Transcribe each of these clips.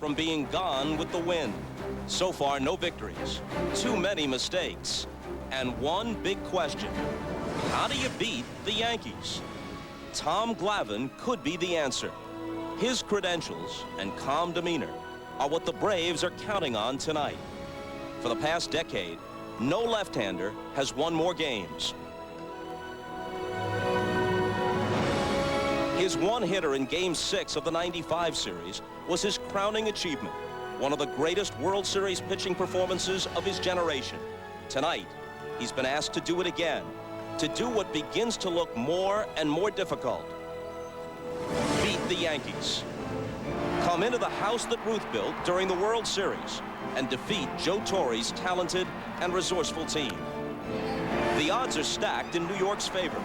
from being gone with the wind. So far, no victories, too many mistakes, and one big question. How do you beat the Yankees? Tom Glavine could be the answer. His credentials and calm demeanor are what the Braves are counting on tonight. For the past decade, no left-hander has won more games. His one-hitter in Game 6 of the '95 series was his crowning achievement, one of the greatest World Series pitching performances of his generation. Tonight, he's been asked to do it again, to do what begins to look more and more difficult. Beat the Yankees. Come into the house that Ruth built during the World Series and defeat Joe Torre's talented and resourceful team. The odds are stacked in New York's favor.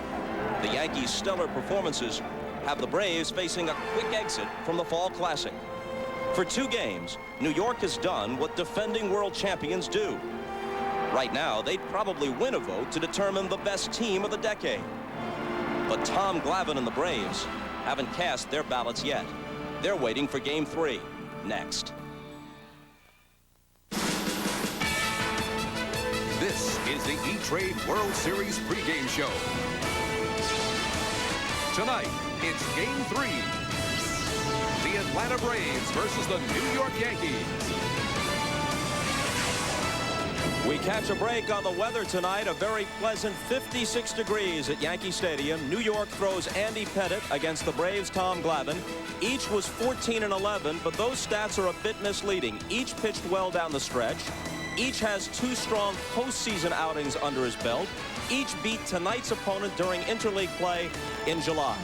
The Yankees' stellar performances have the Braves facing a quick exit from the Fall Classic. For 2 games, New York has done what defending world champions do. Right now, they'd probably win a vote to determine the best team of the decade. But Tom Glavine and the Braves haven't cast their ballots yet. They're waiting for Game 3 next. This is the E-Trade World Series pregame show. Tonight, it's Game 3. The Atlanta Braves versus the New York Yankees. We catch a break on the weather tonight. A very pleasant 56 degrees at Yankee Stadium. New York throws Andy Pettitte against the Braves' Tom Glavine. Each was 14 and 11, but those stats are a bit misleading. Each pitched well down the stretch. Each has 2 strong postseason outings under his belt. Each beat tonight's opponent during interleague play in July.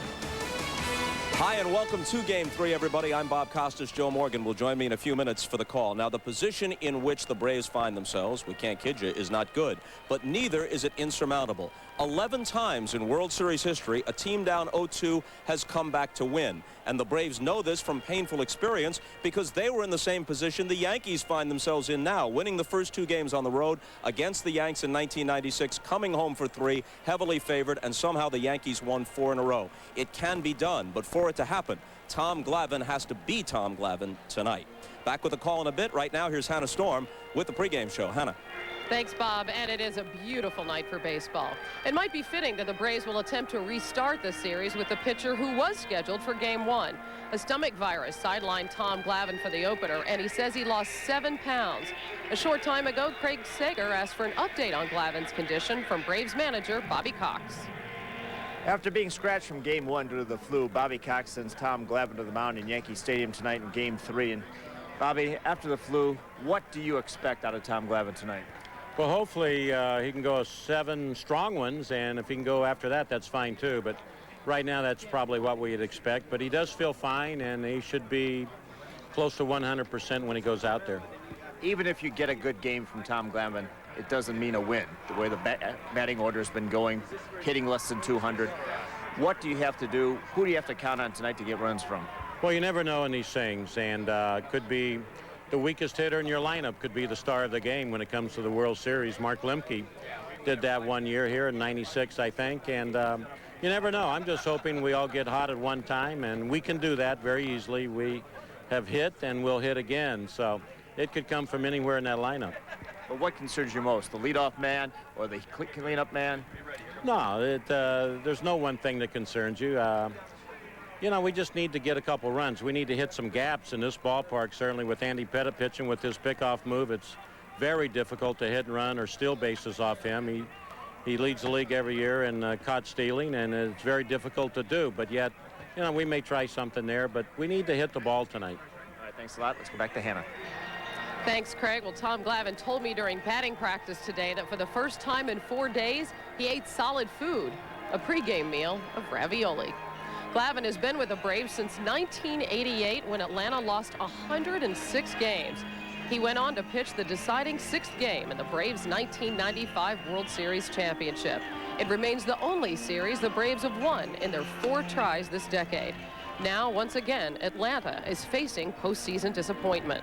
Hi and welcome to Game 3, everybody. I'm Bob Costas. Joe Morgan will join me in a few minutes for the call. Now, the position in which the Braves find themselves, we can't kid you, is not good, but neither is it insurmountable. 11 times in World Series history, a team down 0-2 has come back to win. And the Braves know this from painful experience because they were in the same position the Yankees find themselves in now, winning the first 2 games on the road against the Yanks in 1996, coming home for 3, heavily favored, and somehow the Yankees won 4 in a row. It can be done, but for it to happen, Tom Glavine has to be Tom Glavine tonight. Back with a call in a bit. Right now, here's Hannah Storm with the pregame show. Hannah. Thanks, Bob, and it is a beautiful night for baseball. It might be fitting that the Braves will attempt to restart the series with the pitcher who was scheduled for Game 1. A stomach virus sidelined Tom Glavine for the opener, and he says he lost 7 pounds. A short time ago, Craig Sager asked for an update on Glavine's condition from Braves manager Bobby Cox. After being scratched from Game 1 due to the flu, Bobby Cox sends Tom Glavine to the mound in Yankee Stadium tonight in Game 3. And Bobby, after the flu, what do you expect out of Tom Glavine tonight? Well, hopefully he can go 7 strong ones, and if he can go after that, that's fine too. But right now, that's probably what we'd expect. But he does feel fine, and he should be close to 100% when he goes out there. Even if you get a good game from Tom Glavine, it doesn't mean a win. The way the batting order has been going, hitting less than 200. What do you have to do? Who do you have to count on tonight to get runs from? Well, you never know in these things, and it could be the weakest hitter in your lineup could be the star of the game when it comes to the World Series. Mark Lemke did that one year here in '96, I think, and you never know. I'm just hoping we all get hot at one time, and we can do that very easily. We have hit, and we'll hit again, so it could come from anywhere in that lineup. But what concerns you most, the leadoff man or the cleanup man? No, there's no one thing that concerns you. You know, we just need to get a couple runs. We need to hit some gaps in this ballpark, certainly with Andy Pettitte pitching with his pickoff move. It's very difficult to hit and run or steal bases off him. He leads the league every year in caught stealing, and it's very difficult to do. But yet, you know, we may try something there, but we need to hit the ball tonight. All right, thanks a lot. Let's go back to Hannah. Thanks, Craig. Well, Tom Glavine told me during batting practice today that for the first time in 4 days, he ate solid food, a pregame meal of ravioli. Glavine has been with the Braves since 1988 when Atlanta lost 106 games. He went on to pitch the deciding 6th game in the Braves' 1995 World Series championship. It remains the only series the Braves have won in their 4 tries this decade. Now, once again, Atlanta is facing postseason disappointment.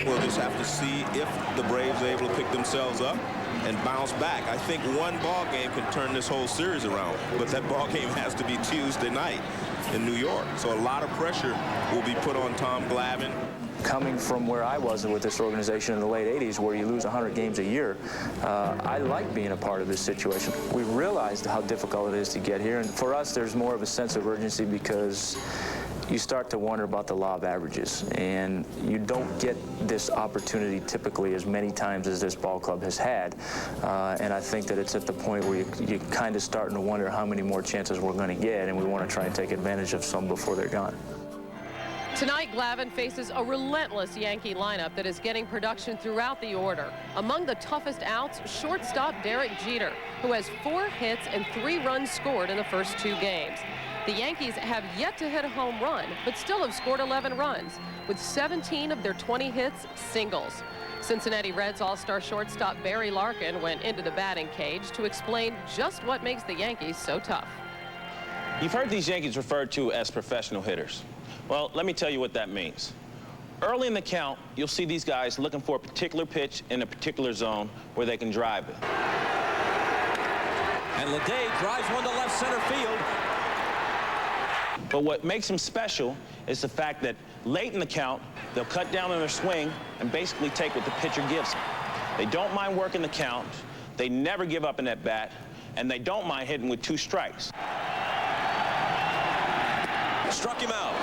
We'll just have to see if the Braves are able to pick themselves up and bounce back. I think one ball game can turn this whole series around, but that ball game has to be Tuesday night in New York. So a lot of pressure will be put on Tom Glavine. Coming from where I was with this organization in the late 80s, where you lose 100 games a year, I like being a part of this situation. We realized how difficult it is to get here, and for us there's more of a sense of urgency because you start to wonder about the law of averages, and you don't get this opportunity typically as many times as this ball club has had, and I think that it's at the point where you're kind of starting to wonder how many more chances we're going to get, and we want to try and take advantage of some before they're gone. Tonight, Glavine faces a relentless Yankee lineup that is getting production throughout the order. Among the toughest outs, shortstop Derek Jeter, who has 4 hits and 3 runs scored in the first 2 games. The Yankees have yet to hit a home run, but still have scored 11 runs, with 17 of their 20 hits singles. Cincinnati Reds all-star shortstop Barry Larkin went into the batting cage to explain just what makes the Yankees so tough. You've heard these Yankees referred to as professional hitters. Well, let me tell you what that means. Early in the count, you'll see these guys looking for a particular pitch in a particular zone where they can drive it. And Leday drives one to left center field. But what makes them special is the fact that late in the count, they'll cut down on their swing and basically take what the pitcher gives them. They don't mind working the count, they never give up in that bat, and they don't mind hitting with 2 strikes. Struck him out.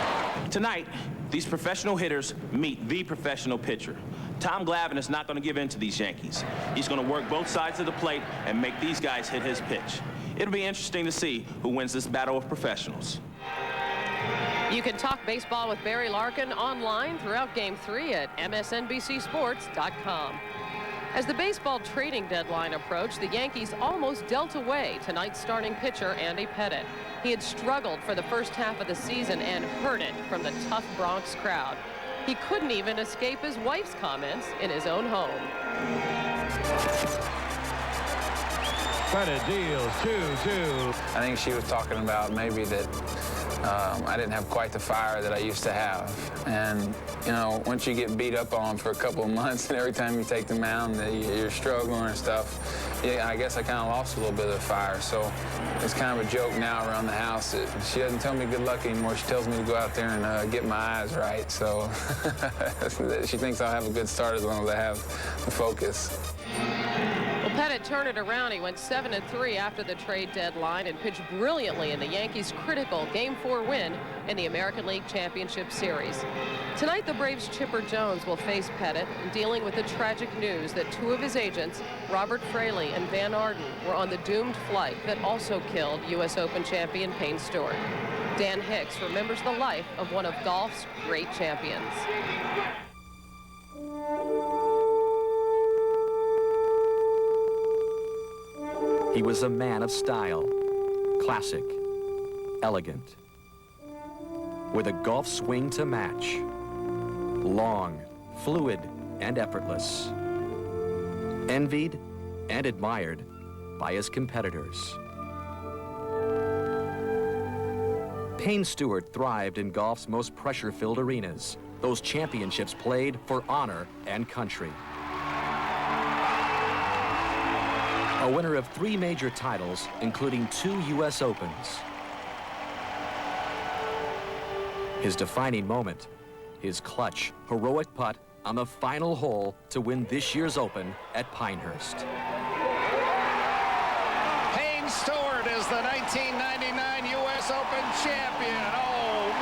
Tonight, these professional hitters meet the professional pitcher. Tom Glavine is not going to give in to these Yankees. He's going to work both sides of the plate and make these guys hit his pitch. It'll be interesting to see who wins this battle of professionals. You can talk baseball with Barry Larkin online throughout Game 3 at msnbcsports.com. As the baseball trading deadline approached, the Yankees almost dealt away tonight's starting pitcher Andy Pettitte. He had struggled for the first half of the season and heard it from the tough Bronx crowd. He couldn't even escape his wife's comments in his own home. Pettitte deals 2-2. I think she was talking about maybe that I didn't have quite the fire that I used to have. And, you know, once you get beat up on for a couple of months and every time you take the mound, you're struggling and stuff, yeah, I guess I kind of lost a little bit of the fire. So it's kind of a joke now around the house that she doesn't tell me good luck anymore. She tells me to go out there and get my eyes right. So she thinks I'll have a good start as long as I have the focus. Well, Pettitte turned it around. He went 7-3 after the trade deadline and pitched brilliantly in the Yankees' critical Game 4 win in the American League Championship Series. Tonight, the Braves' Chipper Jones will face Pettitte, dealing with the tragic news that 2 of his agents, Robert Fraley and Van Arden, were on the doomed flight that also killed U.S. Open champion Payne Stewart. Dan Hicks remembers the life of one of golf's great champions. He was a man of style, classic, elegant, with a golf swing to match, long, fluid, and effortless, envied and admired by his competitors. Payne Stewart thrived in golf's most pressure-filled arenas, those championships played for honor and country. A winner of 3 major titles, including 2 U.S. Opens. His defining moment, his clutch, heroic putt on the final hole to win this year's Open at Pinehurst. Payne Stewart is the 1999 U.S. Open champion. Oh,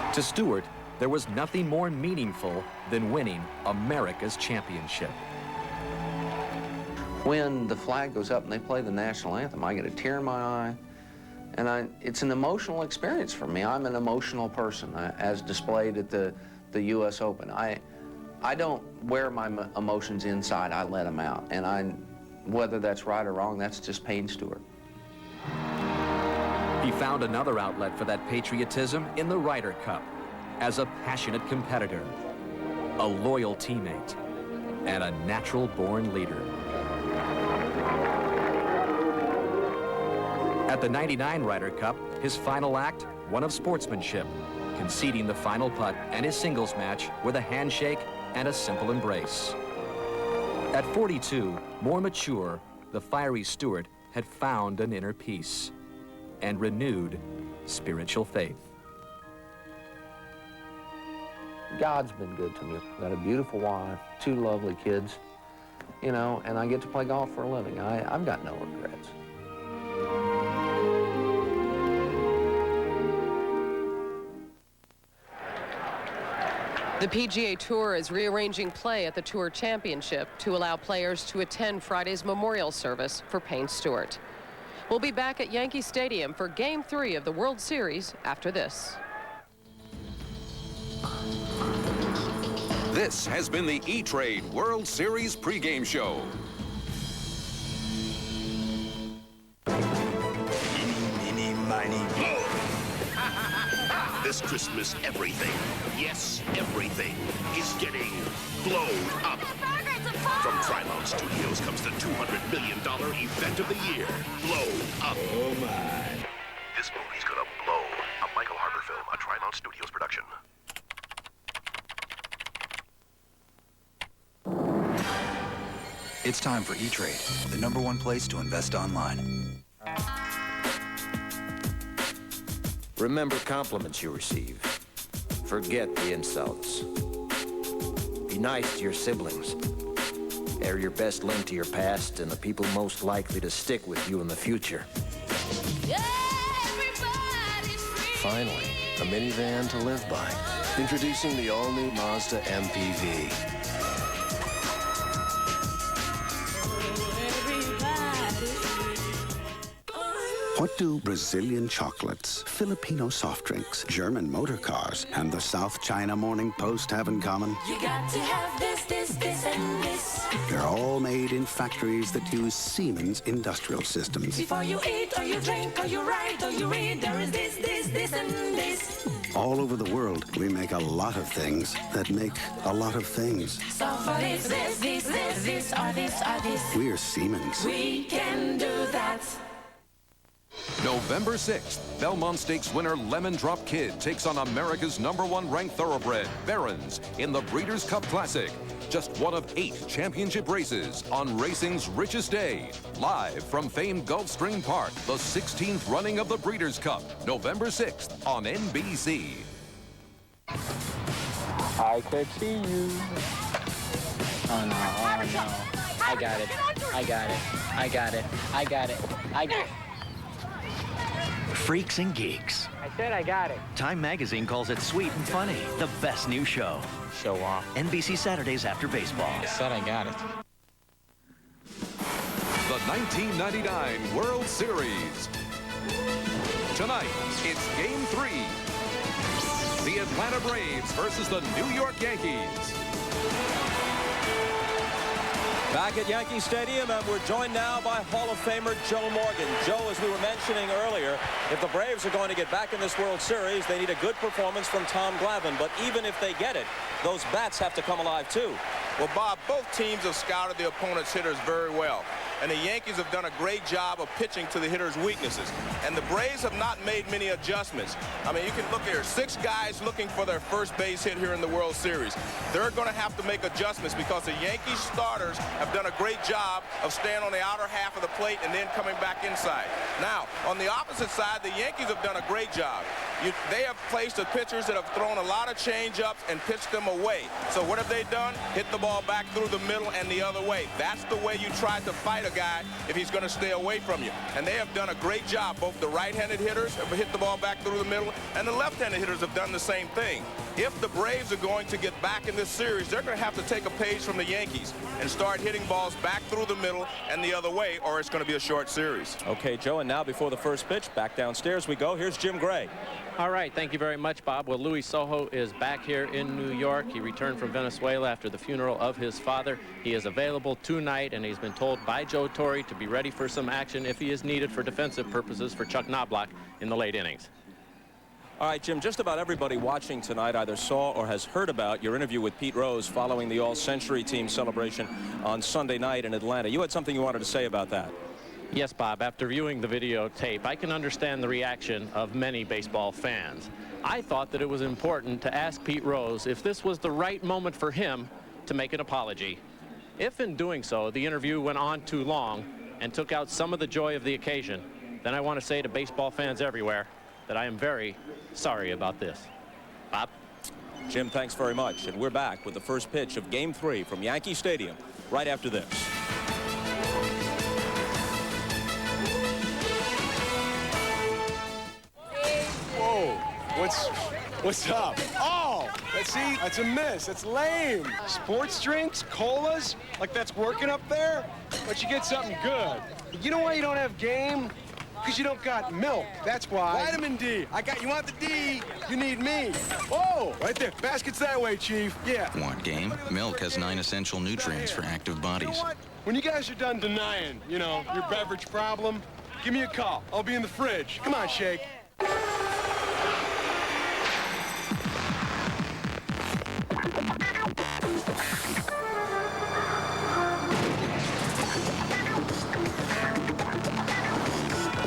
my. To Stewart, there was nothing more meaningful than winning America's championship. When the flag goes up and they play the national anthem, I get a tear in my eye, and it's an emotional experience for me. I'm an emotional person, as displayed at the U.S. Open. I don't wear my emotions inside, I let them out, and whether that's right or wrong, that's just Payne Stewart. He found another outlet for that patriotism in the Ryder Cup, as a passionate competitor, a loyal teammate, and a natural-born leader. At the '99 Ryder Cup, his final act, one of sportsmanship, conceding the final putt and his singles match with a handshake and a simple embrace. At 42, more mature, the fiery Stewart had found an inner peace. and renewed spiritual faith. God's been good to me. I've got a beautiful wife, 2 lovely kids, you know, and I get to play golf for a living. I've got no regrets. The PGA Tour is rearranging play at the Tour Championship to allow players to attend Friday's memorial service for Payne Stewart. We'll be back at Yankee Stadium for Game 3 of the World Series after this. This has been the E-Trade World Series pregame show. Eeny, miny, blow. This Christmas, everything, yes, everything, is getting blown up. From Trimount Studios comes the $200 million event of the year, Blow Up. Oh, my. This movie's gonna blow. A Michael Harper film, a Trimount Studios production. It's time for E-Trade, the #1 place to invest online. Remember compliments you receive. Forget the insults. Be nice to your siblings. They're your best link to your past and the people most likely to stick with you in the future. Finally, a minivan to live by. Introducing the all-new Mazda MPV. What do Brazilian chocolates, Filipino soft drinks, German motor cars, and the South China Morning Post have in common? You got to have this, and this. They're all made in factories that use Siemens industrial systems. Before you eat, or you drink, or you write, or you read, there is this, and this. All over the world, we make a lot of things that make a lot of things. So for this, or this. We're Siemens. We can do that. November 6th, Belmont Stakes winner Lemon Drop Kid takes on America's #1 ranked thoroughbred, Barons, in the Breeders' Cup Classic. Just one of 8 championship races on racing's richest day. Live from famed Gulfstream Park, the 16th running of the Breeders' Cup, November 6th on NBC. I could see you. Oh, no. I got it. Freaks and Geeks. I said I got it. Time magazine calls it sweet and funny. The best new show. Show off. NBC Saturdays after baseball. I said I got it. The 1999 World Series. Tonight, it's Game 3. The Atlanta Braves versus the New York Yankees. Back at Yankee Stadium, and we're joined now by Hall of Famer Joe Morgan. Joe, as we were mentioning earlier, if the Braves are going to get back in this World Series, they need a good performance from Tom Glavine. But even if they get it, those bats have to come alive, too. Well, Bob, both teams have scouted the opponent's hitters very well. And the Yankees have done a great job of pitching to the hitters' weaknesses. And the Braves have not made many adjustments. I mean, you can look here, 6 guys looking for their first base hit here in the World Series. They're going to have to make adjustments because the Yankees starters have done a great job of staying on the outer half of the plate and then coming back inside. Now, on the opposite side, the Yankees have done a great job. They have placed the pitchers that have thrown a lot of change-ups and pitched them away. So what have they done? Hit the ball back through the middle and the other way. That's the way you try to fight a guy if he's going to stay away from you. And they have done a great job. Both the right-handed hitters have hit the ball back through the middle, and the left-handed hitters have done the same thing. If the Braves are going to get back in this series, they're going to have to take a page from the Yankees and start hitting balls back through the middle and the other way, or it's going to be a short series. Okay, Joe, and now before the first pitch, back downstairs we go. Here's Jim Gray. All right, thank you very much, Bob. Well, Luis Sojo is back here in New York. He returned from Venezuela after the funeral of his father. He is available tonight, and he's been told by Joe Torre to be ready for some action if he is needed for defensive purposes for Chuck Knobloch in the late innings. All right, Jim, just about everybody watching tonight either saw or has heard about your interview with Pete Rose following the All-Century Team celebration on Sunday night in Atlanta. You had something you wanted to say about that. Yes, Bob, after viewing the videotape, I can understand the reaction of many baseball fans. I thought that it was important to ask Pete Rose if this was the right moment for him to make an apology. If in doing so, the interview went on too long and took out some of the joy of the occasion, then then I want to say to baseball fans everywhere that I am very sorry about this. Bob? Jim, thanks very much. And we're back with the first pitch of Game 3 from Yankee Stadium right after this. Whoa, what's up? Oh, let's see, that's a miss. That's lame. Sports drinks, colas, like that's working up there? But you get something good. You know why you don't have game? Because you don't got milk, that's why. Vitamin D. You want the D, you need me. Oh, right there. Basket's that way, Chief. Yeah. Want game? Milk has 9 essential nutrients for active bodies. You know what? When you guys are done denying, your beverage problem, give me a call. I'll be in the fridge. Come on, Shake.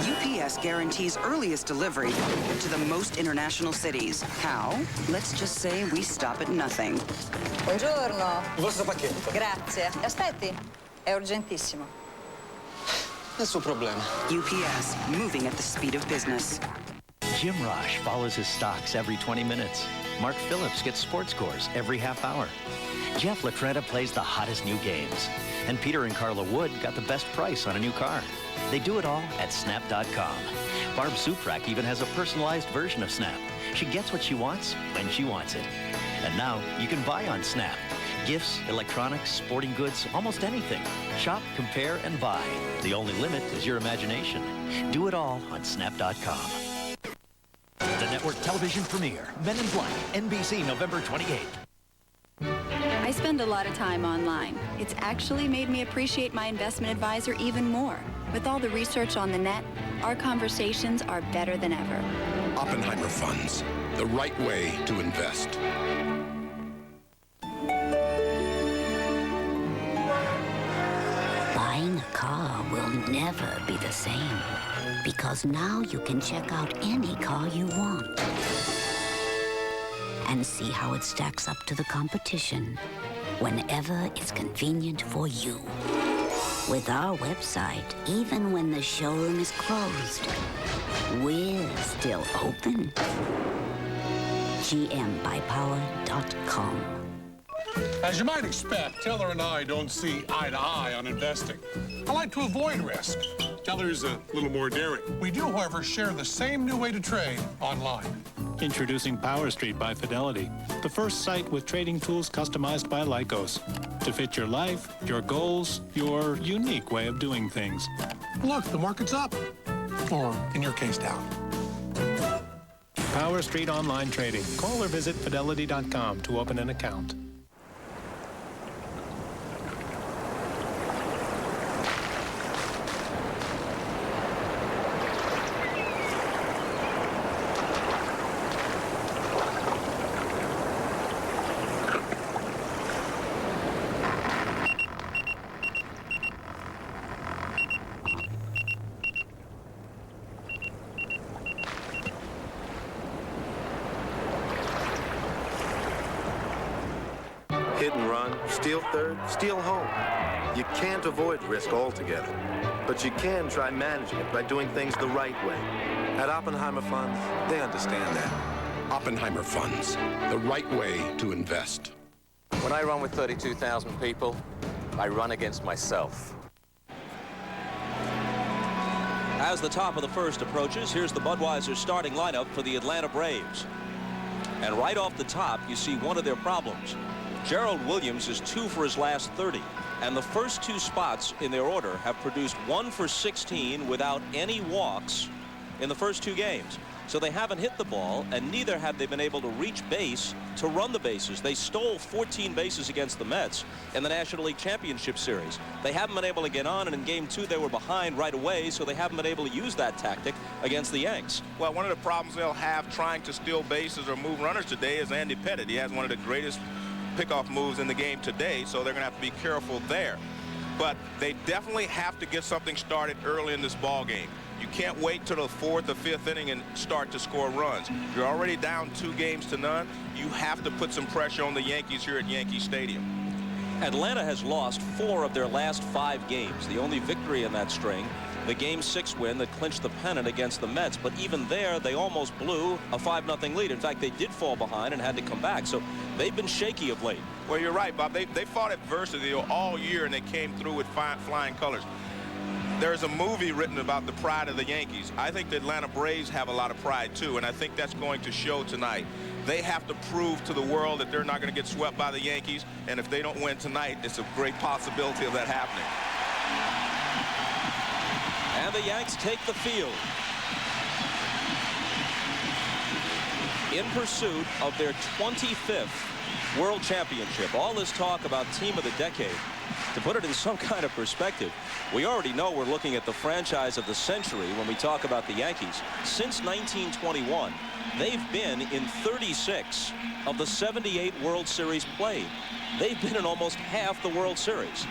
UPS guarantees earliest delivery to the most international cities. How? Let's just say we stop at nothing. Buongiorno. Il vostro pacchetto. Grazie. Aspetti, è urgentissimo. È il suo problema. UPS, moving at the speed of business. Jim Rosh follows his stocks every 20 minutes. Mark Phillips gets sports scores every half hour. Jeff Latretta plays the hottest new games. And Peter and Carla Wood got the best price on a new car. They do it all at Snap.com. Barb Suprak even has a personalized version of Snap. She gets what she wants when she wants it. And now you can buy on Snap. Gifts, electronics, sporting goods, almost anything. Shop, compare, and buy. The only limit is your imagination. Do it all on Snap.com. The network television premiere, Men in Black, NBC, November 28th. I spend a lot of time online. It's actually made me appreciate my investment advisor even more. With all the research on the net, our conversations are better than ever. Oppenheimer Funds, the right way to invest. Buying a car will never be the same, because now you can check out any car you want and see how it stacks up to the competition whenever it's convenient for you. With our website, even when the showroom is closed, we're still open. GMBuyPower.com. As you might expect, Teller and I don't see eye to eye on investing. I like to avoid risk. Teller's a little more daring. We do, however, share the same new way to trade online. Introducing Power Street by Fidelity, the first site with trading tools customized by Lycos to fit your life, your goals, your unique way of doing things. Look, the market's up. Or, in your case, down. Power Street Online Trading. Call or visit Fidelity.com to open an account. Hit and run, steal third, steal home. You can't avoid risk altogether, but you can try managing it by doing things the right way. At Oppenheimer Funds, they understand that. Oppenheimer Funds, the right way to invest. When I run with 32,000 people, I run against myself. As the top of the first approaches, here's the Budweiser starting lineup for the Atlanta Braves. And right off the top, you see one of their problems. Gerald Williams is 2 for his last 30, and the first 2 spots in their order have produced 1 for 16 without any walks in the first 2 games. So they haven't hit the ball, and neither have they been able to reach base to run the bases. They stole 14 bases against the Mets in the National League Championship Series. They haven't been able to get on, and in Game 2 they were behind right away, so they haven't been able to use that tactic against the Yanks. Well, one of the problems they'll have trying to steal bases or move runners today is Andy Pettitte. He has one of the greatest pickoff moves in the game today, so they're going to have to be careful there. But they definitely have to get something started early in this ball game. You can't wait till the 4th or 5th inning and start to score runs. You're already down 2 games to none. You have to put some pressure on the Yankees here at Yankee Stadium. Atlanta has lost 4 of their last 5 games. The only victory in that string the Game 6 win that clinched the pennant against the Mets. But even there, they almost blew a 5-0 lead. In fact, they did fall behind and had to come back. So they've been shaky of late. Well, you're right, Bob. They fought adversity all year, and they came through with flying colors. There's a movie written about the pride of the Yankees. I think the Atlanta Braves have a lot of pride, too, and I think that's going to show tonight. They have to prove to the world that they're not going to get swept by the Yankees, and if they don't win tonight, it's a great possibility of that happening. And the Yanks take the field in pursuit of their 25th World Championship. All this talk about team of the decade, to put it in some kind of perspective, we already know we're looking at the franchise of the century when we talk about the Yankees. Since 1921, they've been in 36 of the 78 World Series played. They've been in almost half the World Series.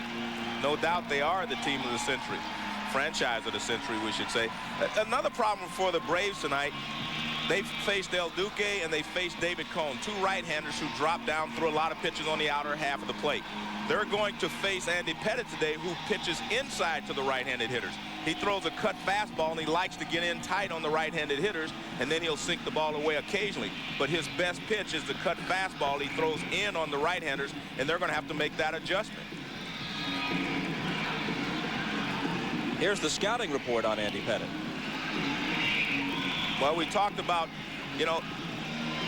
No doubt they are the team of the century. Franchise of the century, we should say. Another problem for the Braves tonight, they faced El Duque and they faced David Cone, two right-handers who drop down through a lot of pitches on the outer half of the plate. They're going to face Andy Pettitte today, who pitches inside to the right-handed hitters. He throws a cut fastball, and he likes to get in tight on the right-handed hitters, and then he'll sink the ball away occasionally. But his best pitch is the cut fastball. He throws in on the right-handers, and they're going to have to make that adjustment. Here's the scouting report on Andy Pettitte. Well, we talked about, you know,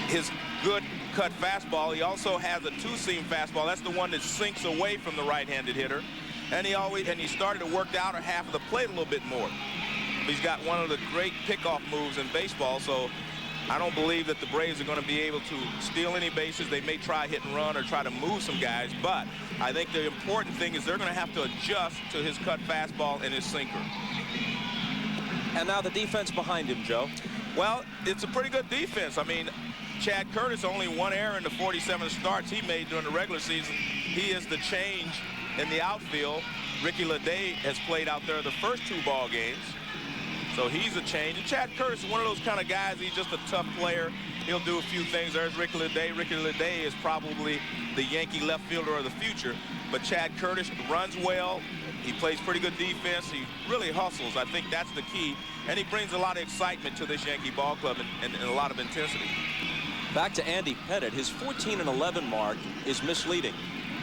his good cut fastball. He also has a two-seam fastball. That's the one that sinks away from the right-handed hitter. And he started to work the outer half of the plate a little bit more. He's got one of the great pickoff moves in baseball, so I don't believe that the Braves are going to be able to steal any bases. They may try hit and run or try to move some guys, but I think the important thing is they're going to have to adjust to his cut fastball and his sinker. And now the defense behind him, Joe. Well, it's a pretty good defense. I mean, Chad Curtis, only one error in the 47 starts he made during the regular season. He is the change in the outfield. Ricky Leday has played out there the first two ball games. So he's a change. And Chad Curtis is one of those kind of guys. He's just a tough player. He'll do a few things. There's Ricky Leday. Ricky Leday is probably the Yankee left fielder of the future. But Chad Curtis runs well. He plays pretty good defense. He really hustles. I think that's the key. And he brings a lot of excitement to this Yankee ball club and a lot of intensity. Back to Andy Pettitte. His 14-11 mark is misleading.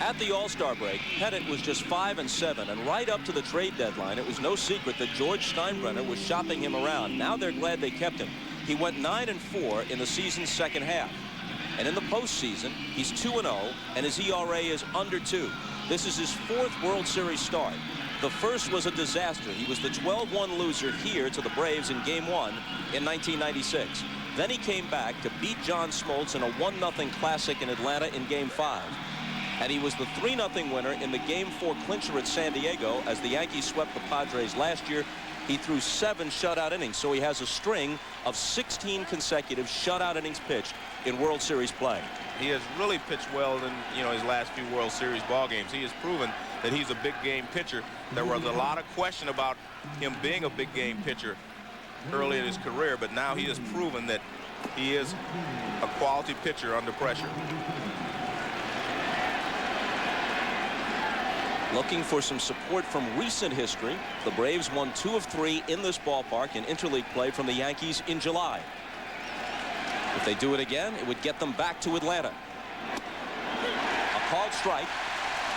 At the All-Star break, Pettitte was just 5-7, and right up to the trade deadline, it was no secret that George Steinbrenner was shopping him around. Now they're glad they kept him. He went 9-4 in the season's second half. And in the postseason, he's 2-0, and his ERA is under 2. This is his fourth World Series start. The first was a disaster. He was the 12-1 loser here to the Braves in Game 1 in 1996. Then he came back to beat John Smoltz in a 1-0 classic in Atlanta in Game 5. And he was the 3-0 winner in the Game 4 clincher at San Diego as the Yankees swept the Padres last year. He threw 7 shutout innings, so he has a string of 16 consecutive shutout innings pitched in World Series play. He has really pitched well in, his last few World Series ball games. He has proven that he's a big game pitcher. There was a lot of question about him being a big game pitcher early in his career, but now he has proven that he is a quality pitcher under pressure. Looking for some support from recent history, the Braves won 2 of 3 in this ballpark in interleague play from the Yankees in July. If they do it again, it would get them back to Atlanta. A called strike.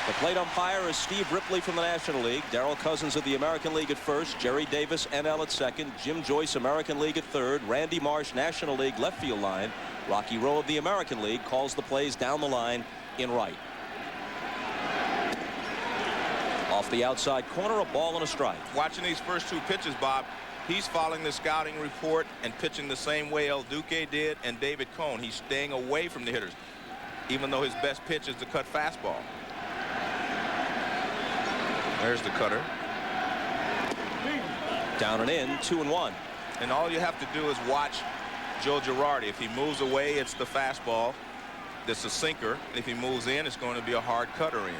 The plate umpire is Steve Ripley from the National League, Darrell Cousins of the American League at first, Jerry Davis NL at second, Jim Joyce American League at third, Randy Marsh National League left field line. Rocky Rowe of the American League calls the plays down the line in right. Off the outside corner, a ball and a strike. Watching these first 2 pitches, Bob, he's following the scouting report and pitching the same way El Duque did and David Cone. He's staying away from the hitters, even though his best pitch is the cut fastball. There's the cutter. Down and in, 2-1. And all you have to do is watch Joe Girardi. If he moves away, it's the fastball. That's a sinker. And if he moves in, it's going to be a hard cutter in.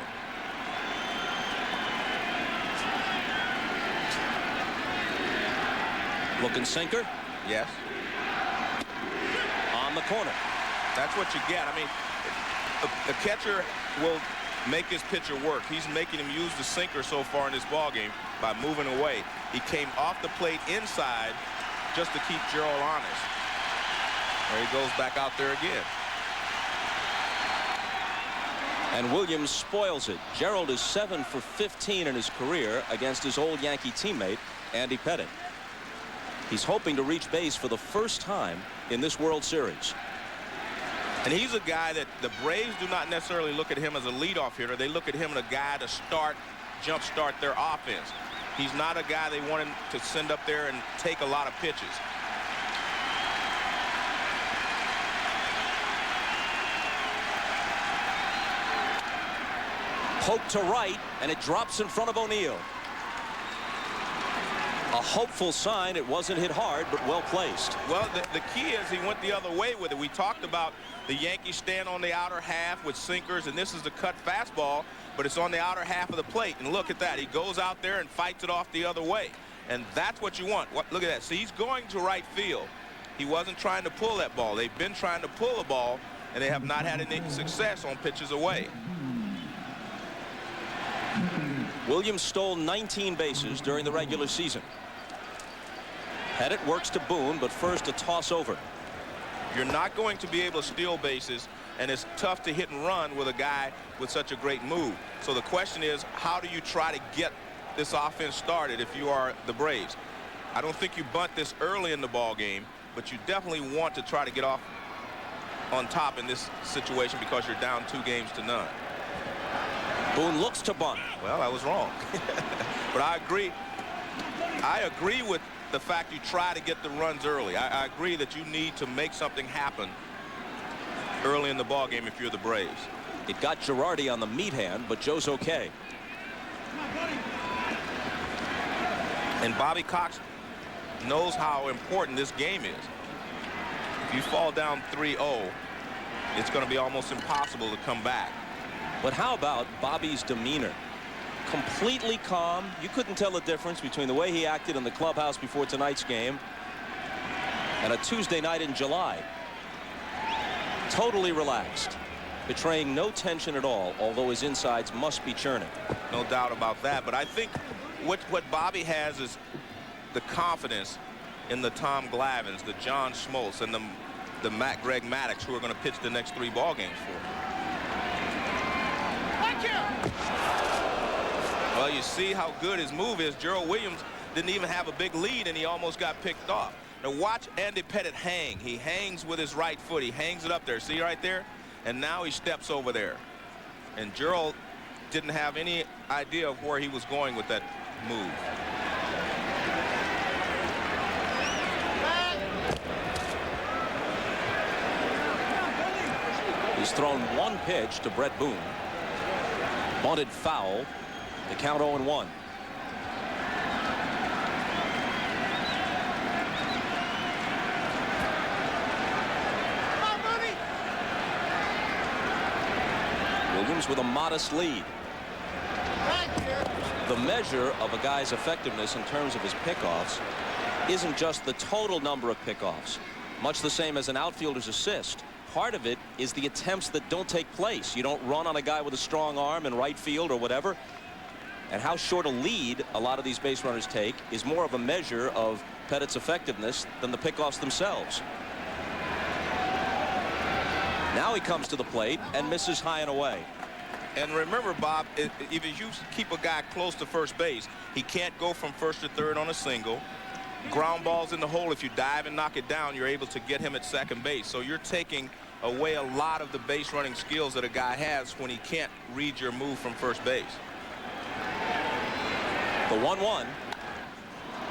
Looking sinker. Yes. On the corner. That's what you get. I mean, a catcher will make his pitcher work. He's making him use the sinker so far in this ball game by moving away. He came off the plate inside just to keep Gerald honest. There he goes back out there again. And Williams spoils it. Gerald is 7 for 15 in his career against his old Yankee teammate, Andy Pettitte. He's hoping to reach base for the first time in this World Series. And he's a guy that the Braves do not necessarily look at him as a leadoff hitter. They look at him as a guy to jump start their offense. He's not a guy they want him to send up there and take a lot of pitches. Poke to right, and it drops in front of O'Neill. A hopeful sign. It wasn't hit hard, but well placed. Well, the key is he went the other way with it. We talked about the Yankees stand on the outer half with sinkers, and this is the cut fastball, but it's on the outer half of the plate. And look at that. He goes out there and fights it off the other way. And that's what you want. Look at that. See, he's going to right field. He wasn't trying to pull that ball. They've been trying to pull the ball, and they have not had any success on pitches away. Williams stole 19 bases during the regular season. Pettitte works to Boone, but first a toss over. You're not going to be able to steal bases, and it's tough to hit and run with a guy with such a great move. So the question is, how do you try to get this offense started if you are the Braves? I don't think you bunt this early in the ball game, but you definitely want to try to get off on top in this situation because you're down 2-0. Boone looks to bunt. Well, I was wrong. But I agree. I agree with the fact you try to get the runs early. I agree that you need to make something happen early in the ball game if you're the Braves. It got Girardi on the meat hand, but Joe's okay. And Bobby Cox knows how important this game is. If you fall down 3-0, it's going to be almost impossible to come back. But how about Bobby's demeanor? Completely calm. You couldn't tell the difference between the way he acted in the clubhouse before tonight's game and a Tuesday night in July. Totally relaxed, betraying no tension at all, although his insides must be churning. No doubt about that. But I think what Bobby has is the confidence in the Tom Glavines, the John Smoltz, and the Greg Maddux, who are going to pitch the next 3 ball games for him. Well, you see how good his move is. Gerald Williams didn't even have a big lead, and he almost got picked off. Now watch Andy Pettitte hang. He hangs with his right foot. He hangs it up there. See right there? And now he steps over there. And Gerald didn't have any idea of where he was going with that move. He's thrown 1 pitch to Brett Boone. Bunted foul. The count 0-1. Williams with a modest lead. The measure of a guy's effectiveness in terms of his pickoffs isn't just the total number of pickoffs, much the same as an outfielder's assist. Part of it is the attempts that don't take place. You don't run on a guy with a strong arm in right field or whatever. And how short a lead a lot of these base runners take is more of a measure of Pettitte's effectiveness than the pickoffs themselves. Now he comes to the plate and misses high and away. And remember, Bob, if you keep a guy close to first base, he can't go from first to third on a single. Ground balls in the hole. If you dive and knock it down, you're able to get him at second base. So you're taking away a lot of the base running skills that a guy has when he can't read your move from first base. The 1-1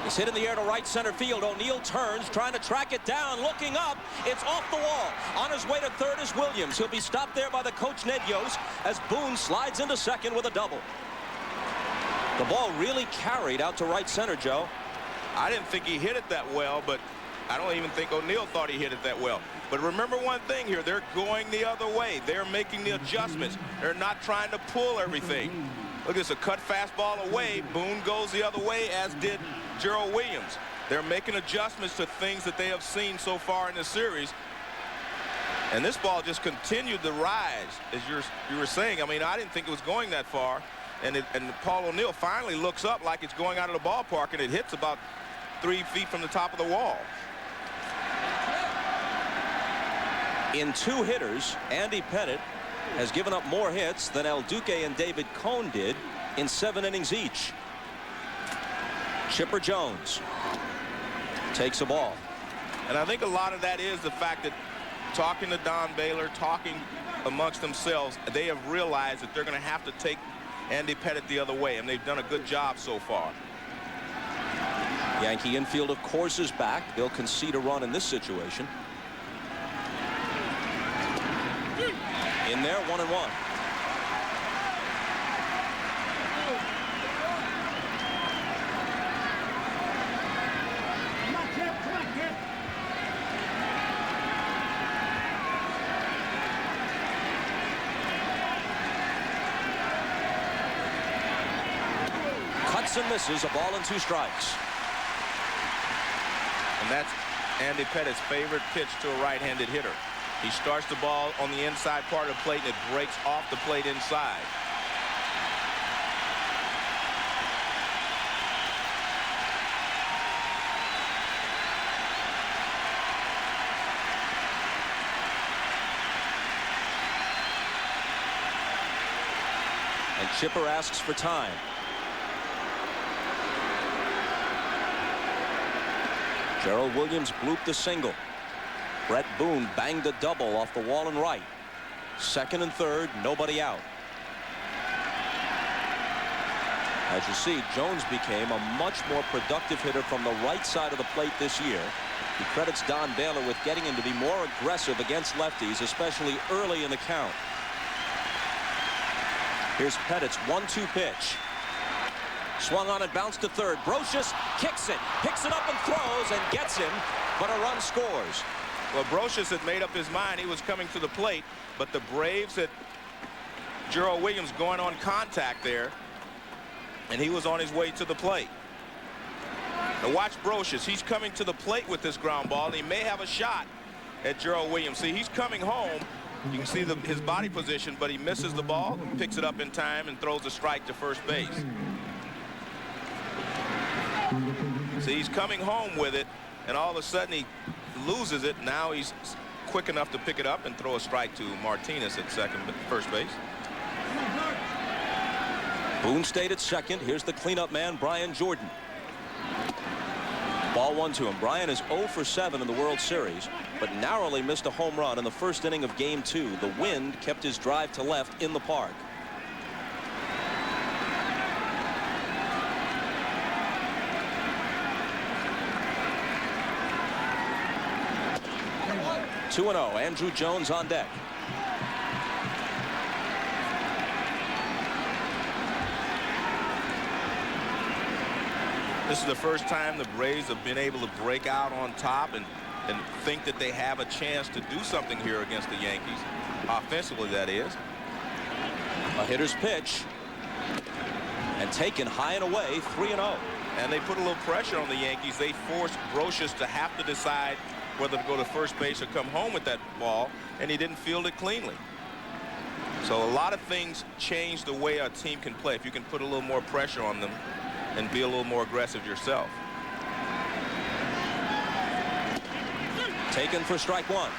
is hit in the air to right center field. O'Neill turns, trying to track it down, looking up. It's off the wall. On his way to third is Williams. He'll be stopped there by the coach, Ned Yost, as Boone slides into second with a double. The ball really carried out to right center, Joe. I didn't think he hit it that well, but I don't even think O'Neill thought he hit it that well. But remember one thing here, they're going the other way. They're making the adjustments. They're not trying to pull everything. Look, it's a cut fastball away. Boone goes the other way, as did Gerald Williams. They're making adjustments to things that they have seen so far in the series. And this ball just continued to rise, as you were saying. I mean, I didn't think it was going that far. And Paul O'Neill finally looks up like it's going out of the ballpark, and it hits about 3 feet from the top of the wall. In 2 hitters, Andy Pettitte has given up more hits than El Duque and David Cone did in 7 innings each. Chipper Jones takes a ball. And I think a lot of that is the fact that talking to Don Baylor, talking amongst themselves, they have realized that they're going to have to take Andy Pettitte the other way, and they've done a good job so far. Yankee infield, of course, is back. They'll concede a run in this situation. In there, 1-1. Cuts and misses, a ball and 2 strikes. And that's Andy Pettitte's favorite pitch to a right-handed hitter. He starts the ball on the inside part of the plate, and it breaks off the plate inside. And Chipper asks for time. Gerald Williams blooped a single. Brett Boone banged a double off the wall and right. Second and third, nobody out. As you see, Jones became a much more productive hitter from the right side of the plate this year. He credits Don Baylor with getting him to be more aggressive against lefties, especially early in the count. Here's Pettitte's 1-2 pitch. Swung on and bounced to third. Brocious kicks it, picks it up and throws and gets him, but a run scores. Well, Brocious had made up his mind. He was coming to the plate, but the Braves had Gerald Williams going on contact there, and he was on his way to the plate. Now watch Brocious. He's coming to the plate with this ground ball, and he may have a shot at Gerald Williams. See, he's coming home. You can see his body position, but he misses the ball, picks it up in time, and throws a strike to first base. See, he's coming home with it, and all of a sudden he loses it. Now he's quick enough to pick it up and throw a strike to Martinez at first base. Boone stayed at second. Here's the cleanup man, Brian Jordan. Ball 1 to him. Brian is 0 for 7 in the World Series, but narrowly missed a home run in the first inning of Game 2. The wind kept his drive to left in the park. Two 2-0. Andrew Jones on deck. This is the first time the Braves have been able to break out on top and think that they have a chance to do something here against the Yankees. Offensively, that is. A hitter's pitch. And taken high and away, 3-0. And they put a little pressure on the Yankees. They forced Brocious to have to decide whether to go to first base or come home with that ball, and he didn't field it cleanly. So a lot of things change the way a team can play if you can put a little more pressure on them and be a little more aggressive yourself. Taken for strike 1.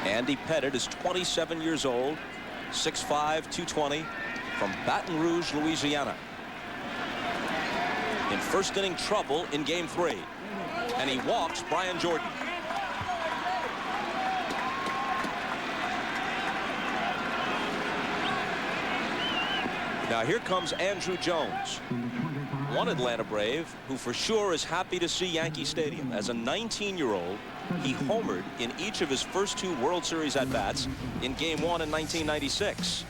Andy Pettitte is 27 years old, 6'5", 220, from Baton Rouge, Louisiana. In first inning trouble in Game 3, and he walks Brian Jordan. Now here comes Andrew Jones, one Atlanta Brave who for sure is happy to see Yankee Stadium. As a 19-year-old, he homered in each of his first 2 World Series at-bats in Game 1 in 1996.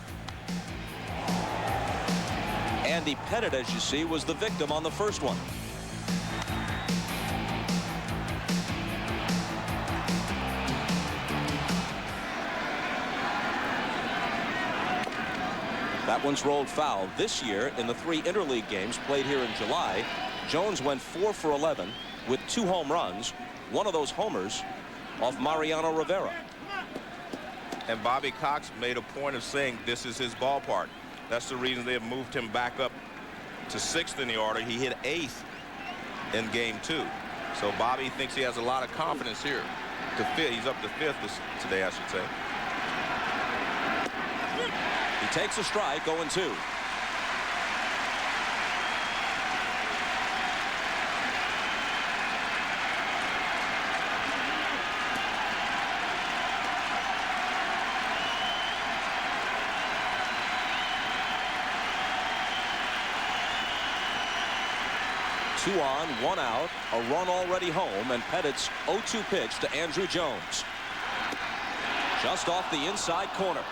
Andy Pettitte, as you see, was the victim on the first one. That one's rolled foul. This year, in the 3 interleague games played here in July, Jones went 4 for 11 with 2 home runs. One of those homers off Mariano Rivera. And Bobby Cox made a point of saying this is his ballpark. That's the reason they have moved him back up to 6th in the order. He hit 8th in game 2. So Bobby thinks he has a lot of confidence here. To 5th, he's up to 5th today, I should say. He takes a strike, 0-2. Two on, 1 out, a run already home, and Pettit's 0-2 pitch to Andrew Jones. Just off the inside corner.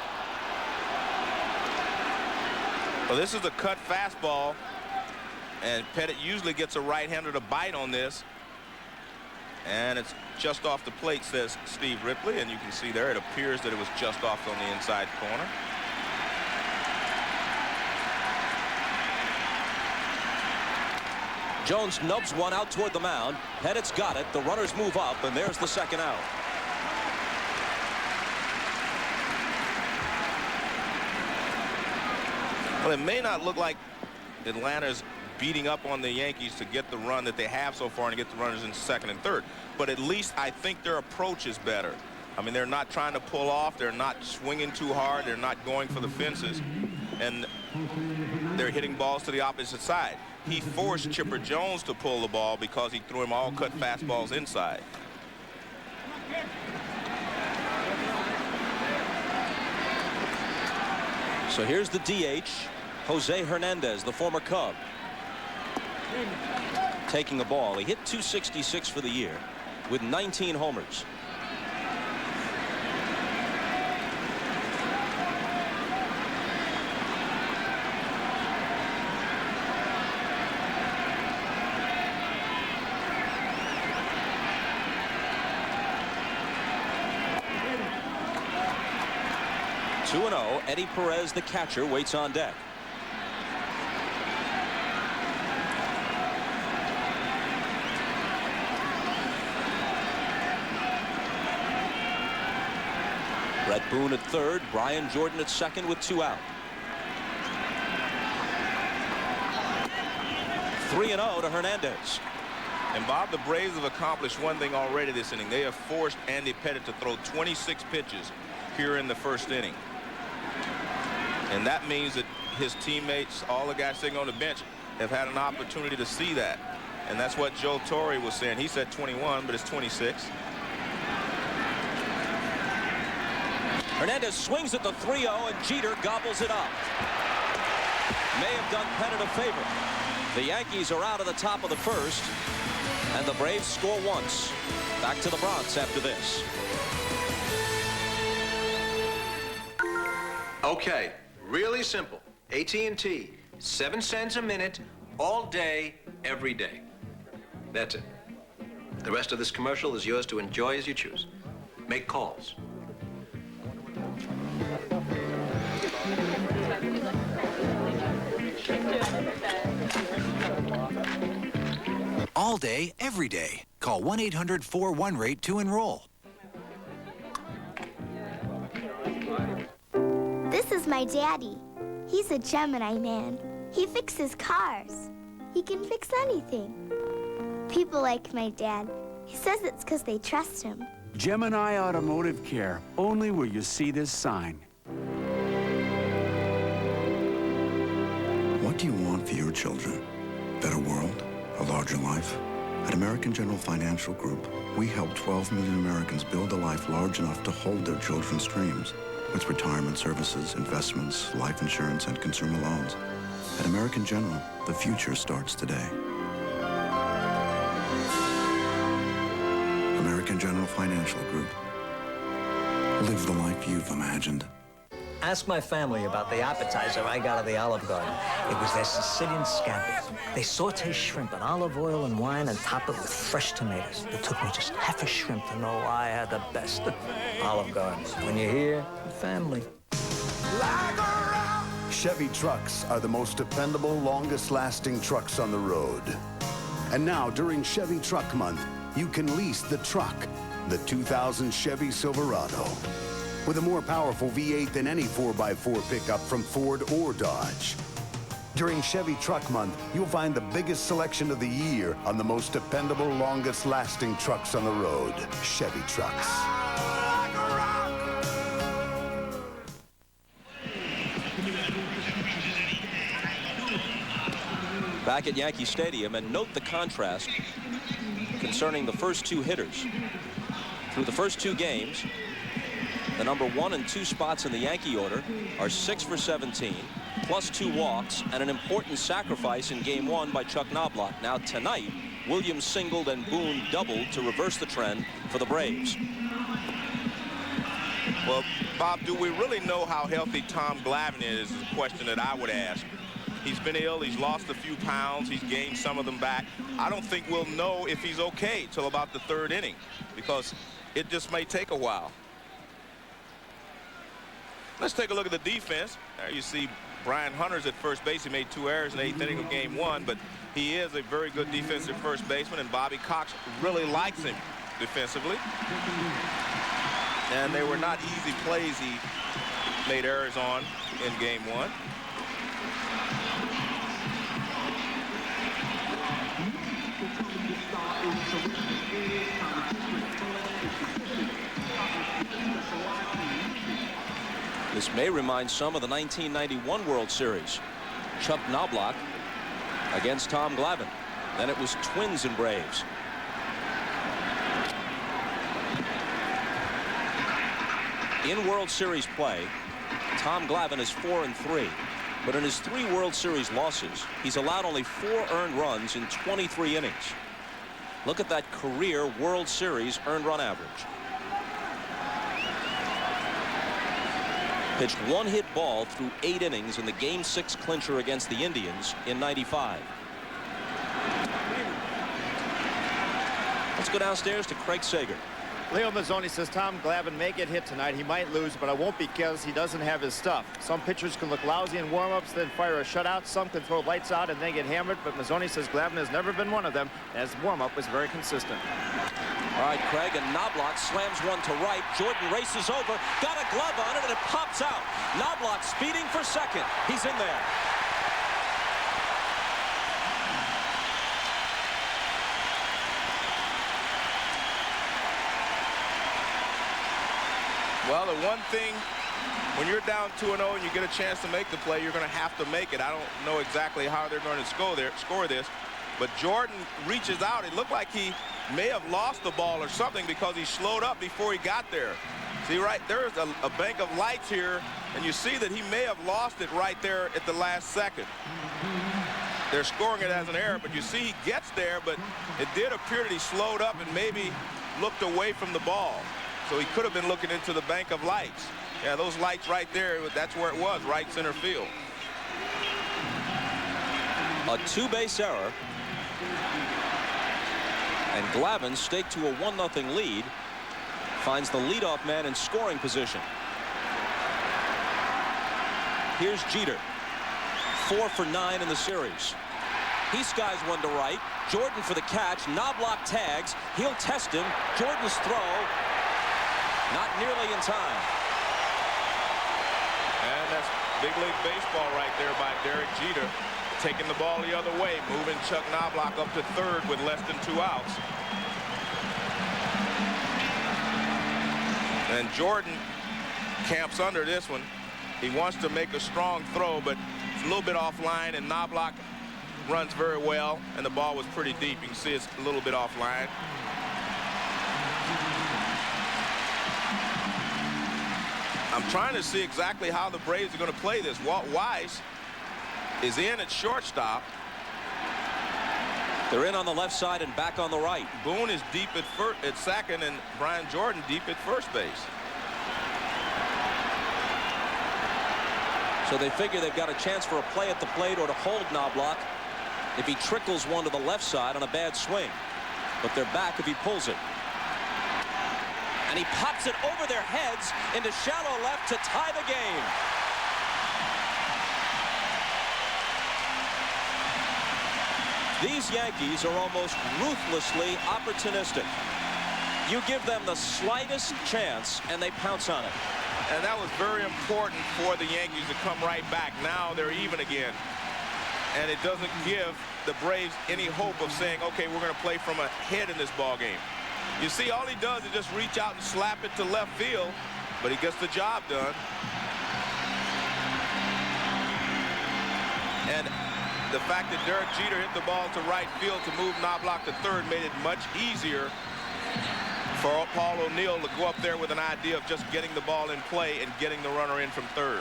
Well, this is a cut fastball, and Pettit usually gets a right-hander to bite on this. And it's just off the plate, says Steve Ripley, and you can see there it appears that it was just off on the inside corner. Jones nubs one out toward the mound. Pettit's got it. The runners move up, and there's the second out. Well, it may not look like Atlanta's beating up on the Yankees to get the run that they have so far and to get the runners in 2nd and 3rd. But at least I think their approach is better. I mean, they're not trying to pull off. They're not swinging too hard. They're not going for the fences. And they're hitting balls to the opposite side. He forced Chipper Jones to pull the ball because he threw him all cut fastballs inside. So here's the DH, Jose Hernandez, the former Cub. Taking the ball. He hit .266 for the year with 19 homers. Eddie Perez, the catcher, waits on deck. Brett Boone at 3rd, Brian Jordan at 2nd with 2 out. 3-0 to Hernandez. And Bob, the Braves have accomplished one thing already this inning. They have forced Andy Pettit to throw 26 pitches here in the 1st inning. And that means that his teammates, all the guys sitting on the bench, have had an opportunity to see that. And that's what Joe Torre was saying. He said 21, but it's 26. Hernandez swings at the 3-0, and Jeter gobbles it up. May have done Pettit a favor. The Yankees are out of the top of the 1st, and the Braves score once. Back to the Bronx after this. Okay. Really simple. AT&T, 7 cents a minute, all day, every day. That's it. The rest of this commercial is yours to enjoy as you choose. Make calls. All day, every day. Call 1-800-41-RATE to enroll. This is my daddy. He's a Gemini man. He fixes cars. He can fix anything. People like my dad. He says it's because they trust him. Gemini Automotive Care, only where you see this sign. What do you want for your children? Better world? A larger life? At American General Financial Group, we help 12 million Americans build a life large enough to hold their children's dreams. With retirement services, investments, life insurance, and consumer loans. At American General, the future starts today. American General Financial Group. Live the life you've imagined. Ask my family about the appetizer I got at the Olive Garden. It was their Sicilian scampi. They saute shrimp in olive oil and wine and top it with fresh tomatoes. It took me just half a shrimp to know I had the best. Olive Garden. When you're here, family. Chevy trucks are the most dependable, longest-lasting trucks on the road. And now, during Chevy Truck Month, you can lease the truck, the 2000 Chevy Silverado. With a more powerful V8 than any 4x4 pickup from Ford or Dodge. During Chevy Truck Month, you'll find the biggest selection of the year on the most dependable, longest-lasting trucks on the road. Chevy trucks. Back at Yankee Stadium, and note the contrast concerning the first two hitters. Through the first two games, the number 1 and 2 spots in the Yankee order are 6 for 17, plus 2 walks, and an important sacrifice in game 1 by Chuck Knobloch. Now tonight, Williams singled and Boone doubled to reverse the trend for the Braves. Well, Bob, do we really know how healthy Tom Glavine is a question that I would ask. He's been ill. He's lost a few pounds. He's gained some of them back. I don't think we'll know if he's okay till about the 3rd inning because it just may take a while. Let's take a look at the defense. There you see Brian Hunter's at first base. He made 2 errors in the 8th inning of game 1, but he is a very good defensive first baseman, and Bobby Cox really likes him defensively. And they were not easy plays he made errors on in game 1. This may remind some of the 1991 World Series. Chuck Knobloch against Tom Glavine. Then it was Twins and Braves. In World Series play, Tom Glavine is 4-3. But in his 3 World Series losses, he's allowed only 4 earned runs in 23 innings. Look at that career World Series earned run average. Pitched 1 hit ball through 8 innings in the Game 6 clincher against the Indians in '95. Let's go downstairs to Craig Sager. Leo Mazzoni says Tom Glavine may get hit tonight. He might lose, but I won't because he doesn't have his stuff. Some pitchers can look lousy in warm-ups, then fire a shutout. Some can throw lights out and then get hammered, but Mazzoni says Glavine has never been one of them, as warm-up was very consistent. All right, Craig, and Knobloch slams one to right. Jordan races over, got a glove on it, and it pops out. Knobloch speeding for second. He's in there. Well, the one thing, when you're down 2-0 and you get a chance to make the play, you're going to have to make it. I don't know exactly how they're going to score this, but Jordan reaches out. It looked like he may have lost the ball or something because he slowed up before he got there. See, right there's a bank of lights here, and you see that he may have lost it right there at the last second. They're scoring it as an error, but you see he gets there, but it did appear that he slowed up and maybe looked away from the ball. So he could have been looking into the bank of lights. Yeah, those lights right there, that's where it was, right center field. A 2-base error. And Glavine, staked to a 1-0 lead, finds the leadoff man in scoring position. Here's Jeter. 4 for 9 in the series. He skies one to right. Jordan for the catch. Knobloch tags. He'll test him. Jordan's throw. Not nearly in time. And that's big league baseball right there by Derek Jeter. Taking the ball the other way, moving Chuck Knobloch up to 3rd with less than 2 outs. And Jordan camps under this one. He wants to make a strong throw, but it's a little bit offline, and Knobloch runs very well, and the ball was pretty deep. You can see it's a little bit offline. I'm trying to see exactly how the Braves are going to play this. Walt Weiss is in at shortstop. They're in on the left side and back on the right. Boone is deep at second, and Brian Jordan deep at first base. So they figure they've got a chance for a play at the plate or to hold Knobloch if he trickles one to the left side on a bad swing. But they're back if he pulls it. And he pops it over their heads into shallow left to tie the game. These Yankees are almost ruthlessly opportunistic. You give them the slightest chance, and they pounce on it. And that was very important for the Yankees to come right back. Now they're even again. And it doesn't give the Braves any hope of saying, okay, we're going to play from ahead in this ball game. You see, all he does is just reach out and slap it to left field, but he gets the job done. And the fact that Derek Jeter hit the ball to right field to move Knobloch to third made it much easier for Paul O'Neill to go up there with an idea of just getting the ball in play and getting the runner in from third.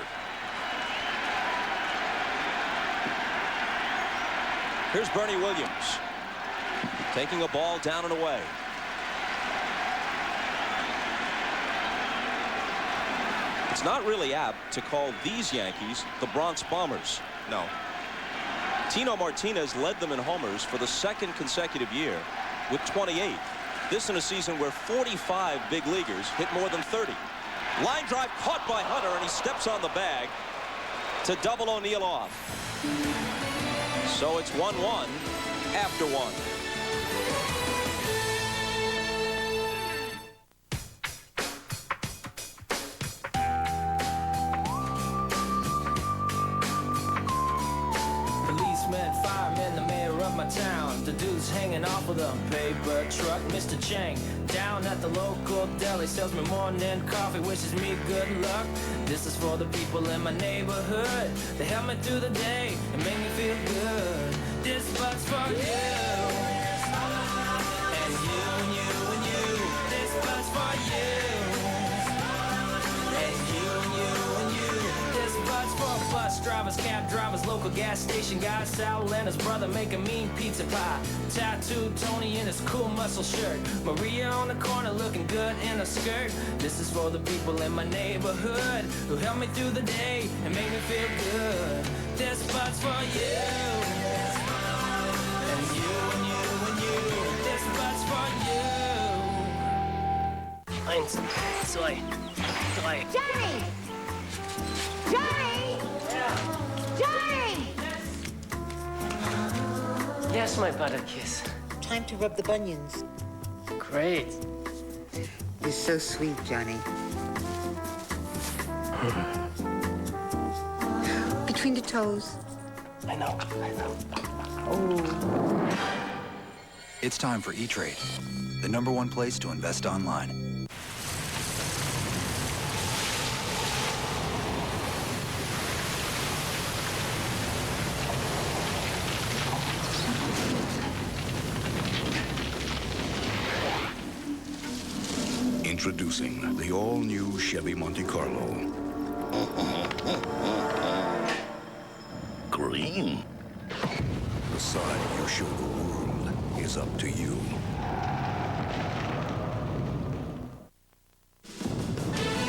Here's Bernie Williams taking a ball down and away. It's not really apt to call these Yankees the Bronx Bombers. No. Tino Martinez led them in homers for the second consecutive year with 28. This in a season where 45 big leaguers hit more than 30. Line drive caught by Hunter, and he steps on the bag to double O'Neill off. So it's 1-1 after one. Fireman, the mayor of my town. The dude's hanging off with a paper truck. Mr. Chang, down at the local deli, sells me morning coffee, wishes me good luck. This is for the people in my neighborhood. They help me through the day and make me feel good. This bug's for you. And you and you and you. This bug's for you. And you and you and you. This bug's for bus drivers, cab drivers, local gas station guys. Sal and his brother make a mean pizza pie. Tattooed Tony in his cool muscle shirt. Maria on the corner looking good in a skirt. This is for the people in my neighborhood who help me through the day and make me feel good. This bug's for you. And you and you and you. This bug's for you. 1, 2, 3. Johnny! Johnny! Johnny! Yes, my butter kiss. Time to rub the bunions. Great. You're so sweet, Johnny. Between the toes. I know. Oh. It's time for E-Trade, the #1 place to invest online. Introducing the all-new Chevy Monte Carlo. Green. The side you show the world is up to you.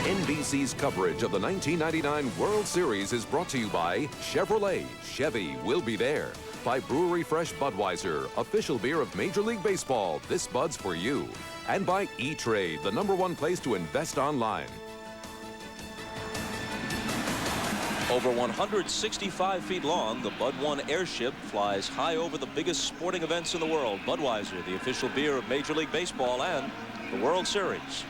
NBC's coverage of the 1999 World Series is brought to you by Chevrolet. Chevy will be there. By Brewery Fresh Budweiser, official beer of Major League Baseball. This Bud's for you. And by E-Trade, the #1 place to invest online. Over 165 feet long, the Bud 1 airship flies high over the biggest sporting events in the world. Budweiser, the official beer of Major League Baseball and the World Series.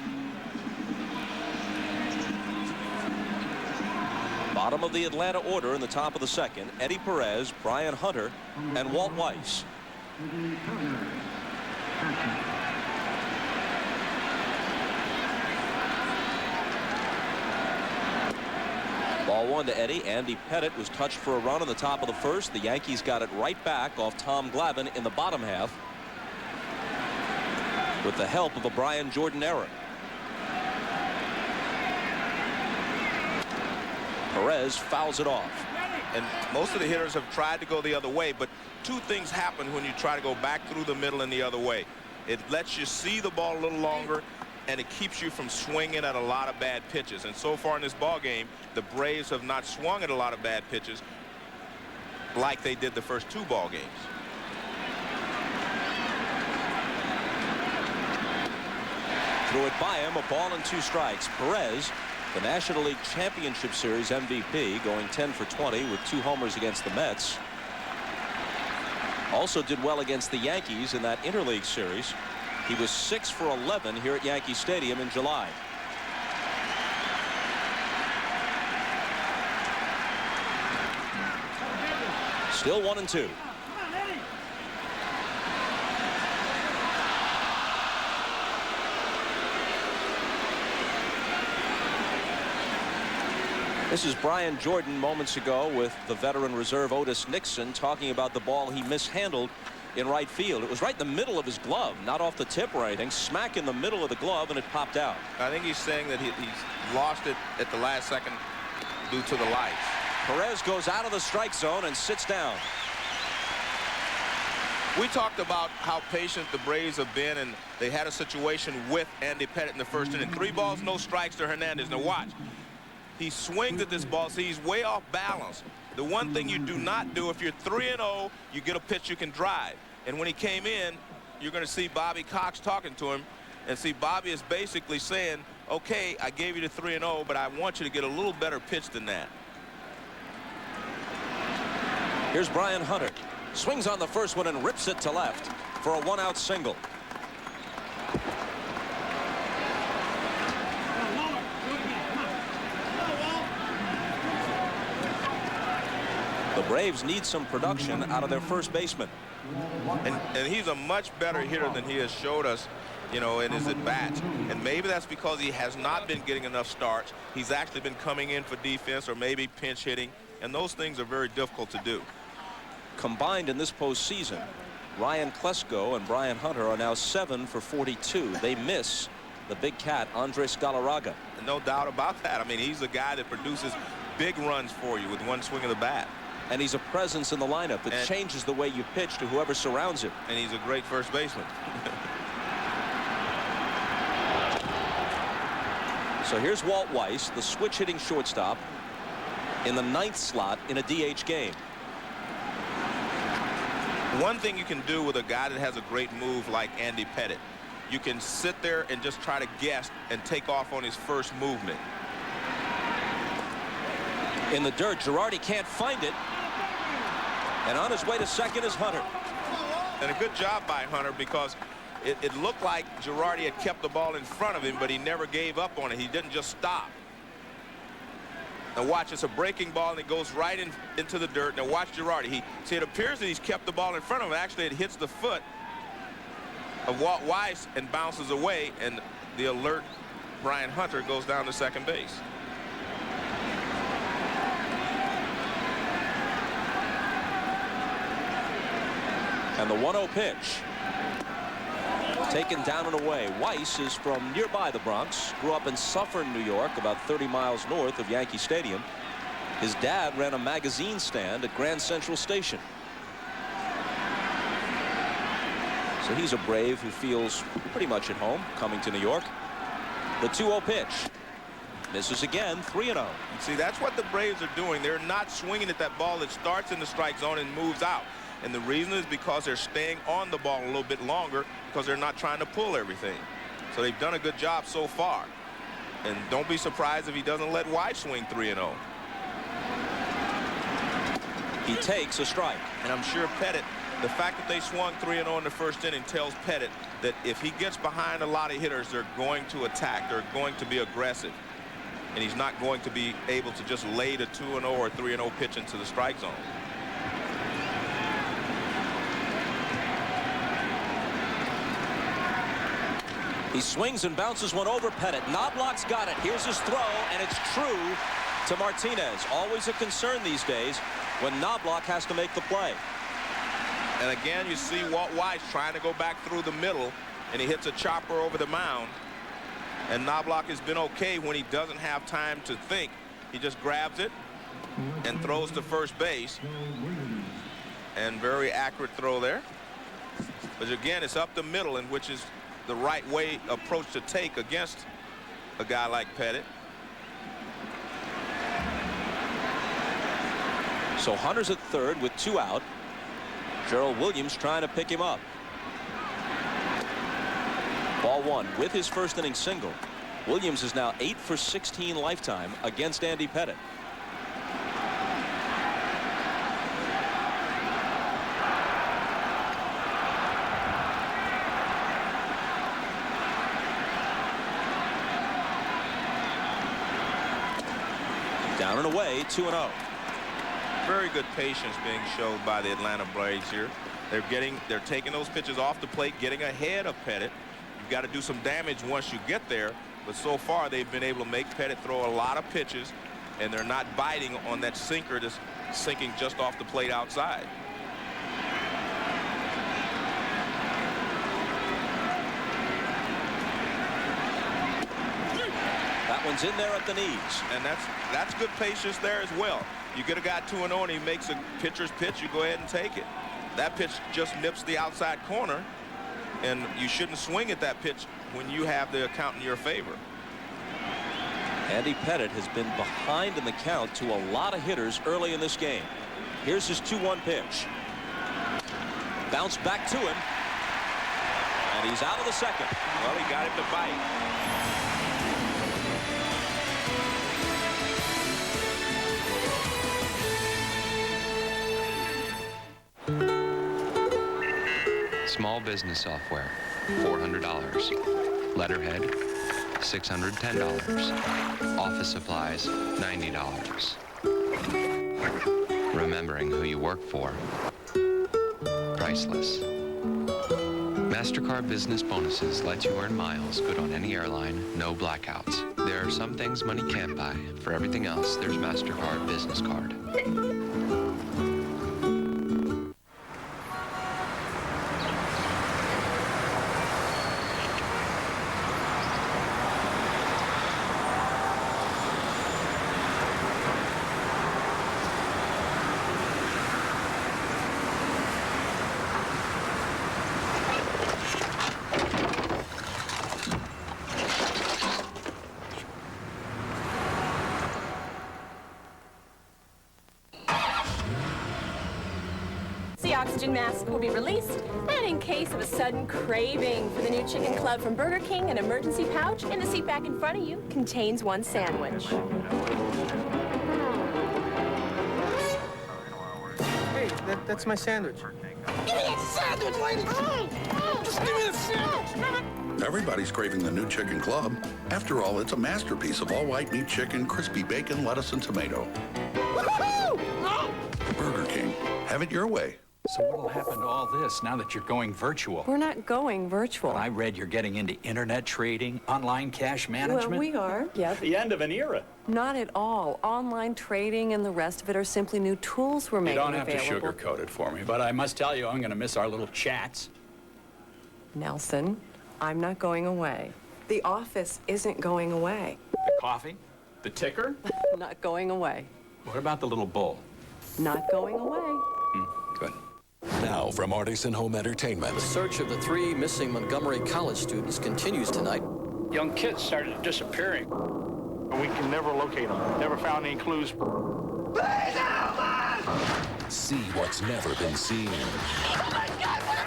Bottom of the Atlanta order in the top of the second, Eddie Perez, Brian Hunter, and Walt Weiss. Ball 1 to Eddie. Andy Pettitte was touched for a run in the top of the first. The Yankees got it right back off Tom Glavine in the bottom half with the help of a Brian Jordan error. Perez fouls it off. And most of the hitters have tried to go the other way, but two things happen when you try to go back through the middle and the other way. It lets you see the ball a little longer, and it keeps you from swinging at a lot of bad pitches. And so far in this ball game, the Braves have not swung at a lot of bad pitches like they did the first 2 ball games. Threw it by him, a ball and 2 strikes. Perez, the National League Championship Series MVP, going 10 for 20 with 2 homers against the Mets. Also did well against the Yankees in that interleague series. He was 6 for 11 here at Yankee Stadium in July. Still 1-2. This is Brian Jordan moments ago with the veteran reserve Otis Nixon talking about the ball he mishandled in right field. It was right in the middle of his glove, not off the tip or anything, smack in the middle of the glove, and it popped out. I think he's saying that he's lost it at the last second due to the lights. Perez goes out of the strike zone and sits down. We talked about how patient the Braves have been, and they had a situation with Andy Pettitte in the first inning. 3 balls, no strikes to Hernandez. Now watch. He swings at this ball, so he's way off balance. The one thing you do not do, if you're 3-0, you get a pitch you can drive. And when he came in, you're going to see Bobby Cox talking to him, and see Bobby is basically saying, okay, I gave you the 3-0, but I want you to get a little better pitch than that. Here's Brian Hunter. Swings on the first one and rips it to left for a 1-out single. The Braves need some production out of their first baseman. And he's a much better hitter than he has showed us, you know, in his at-bats. And maybe that's because he has not been getting enough starts. He's actually been coming in for defense or maybe pinch hitting, and those things are very difficult to do. Combined in this postseason, Ryan Klesko and Brian Hunter are now 7 for 42. They miss the big cat, Andres Galarraga. No doubt about that. I mean, he's a guy that produces big runs for you with one swing of the bat. And he's a presence in the lineup that changes the way you pitch to whoever surrounds him. And he's a great first baseman. So here's Walt Weiss, the switch hitting shortstop, in the 9th slot in a DH game. One thing you can do with a guy that has a great move like Andy Pettitte, you can sit there and just try to guess and take off on his first movement. In the dirt, Girardi can't find it. And on his way to second is Hunter. And a good job by Hunter, because it looked like Girardi had kept the ball in front of him, but he never gave up on it. He didn't just stop. Now watch, it's a breaking ball and it goes right into the dirt. Now watch Girardi. See, it appears that he's kept the ball in front of him. Actually, it hits the foot of Walt Weiss and bounces away, and the alert Brian Hunter goes down to second base. And the 1-0 pitch. Taken down and away. Weiss is from nearby the Bronx. Grew up in Suffern, New York, about 30 miles north of Yankee Stadium. His dad ran a magazine stand at Grand Central Station. So he's a Brave who feels pretty much at home coming to New York. The 2-0 pitch. Misses again, 3-0. See, that's what the Braves are doing. They're not swinging at that ball that starts in the strike zone and moves out. And the reason is because they're staying on the ball a little bit longer, because they're not trying to pull everything. So they've done a good job so far. And don't be surprised if he doesn't let Weiss swing 3-0. He takes a strike. And I'm sure Pettitte, the fact that they swung 3-0 in the first inning tells Pettitte that if he gets behind a lot of hitters, they're going to attack. They're going to be aggressive. And he's not going to be able to just lay the 2-0 or 3-0 pitch into the strike zone. He swings and bounces one over Pettitte. Knobloch's got it. Here's his throw, and it's true to Martinez. Always a concern these days when Knobloch has to make the play. And again, you see Walt Weiss trying to go back through the middle, and he hits a chopper over the mound. And Knobloch has been okay when he doesn't have time to think. He just grabs it and throws to first base. And very accurate throw there. But again, it's up the middle, and which is the right way approach to take against a guy like Pettitte. So Hunter's at third with 2 out. Gerald Williams trying to pick him up. Ball 1 with his first inning single. Williams is now 8 for 16 lifetime against Andy Pettitte. Down and away, 2-0. Very good patience being showed by the Atlanta Braves here. They're taking those pitches off the plate, getting ahead of Pettit. You've got to do some damage once you get there, but so far they've been able to make Pettit throw a lot of pitches, and they're not biting on that sinker that's sinking just off the plate outside. That one's in there at the knees. And that's good patience there as well. You get a guy 2-0 and he makes a pitcher's pitch, you go ahead and take it. That pitch just nips the outside corner, and you shouldn't swing at that pitch when you have the count in your favor. Andy Pettit has been behind in the count to a lot of hitters early in this game. Here's his 2-1 pitch. Bounce back to him. And he's out of the second. Well, he got him to bite. Small business software, $400. Letterhead, $610. Office supplies, $90. Remembering who you work for, priceless. MasterCard Business Bonuses lets you earn miles good on any airline, no blackouts. There are some things money can't buy. For everything else, there's MasterCard Business Card. The oxygen mask will be released, and in case of a sudden craving for the new chicken club from Burger King, an emergency pouch in the seat back in front of you contains one sandwich. Hey, that's my sandwich. Give me that sandwich, lady! Just give me the sandwich! Everybody's craving the new chicken club. After all, it's a masterpiece of all-white meat chicken, crispy bacon, lettuce, and tomato. Burger King. Have it your way. So what'll happen to all this now that you're going virtual? We're not going virtual. But I read you're getting into internet trading, online cash management. Well, we are, yes. The end of an era. Not at all. Online trading and the rest of it are simply new tools we're making available. You don't have to sugarcoat it for me, but I must tell you, I'm going to miss our little chats. Nelson, I'm not going away. The office isn't going away. The coffee? The ticker? Not going away. What about the little bull? Not going away. Good. Now from Artisan Home Entertainment. The search of the 3 missing Montgomery College students continues tonight. Young kids started disappearing. We can never locate them. Never found any clues. Please help us! See what's never been seen. Oh my God, what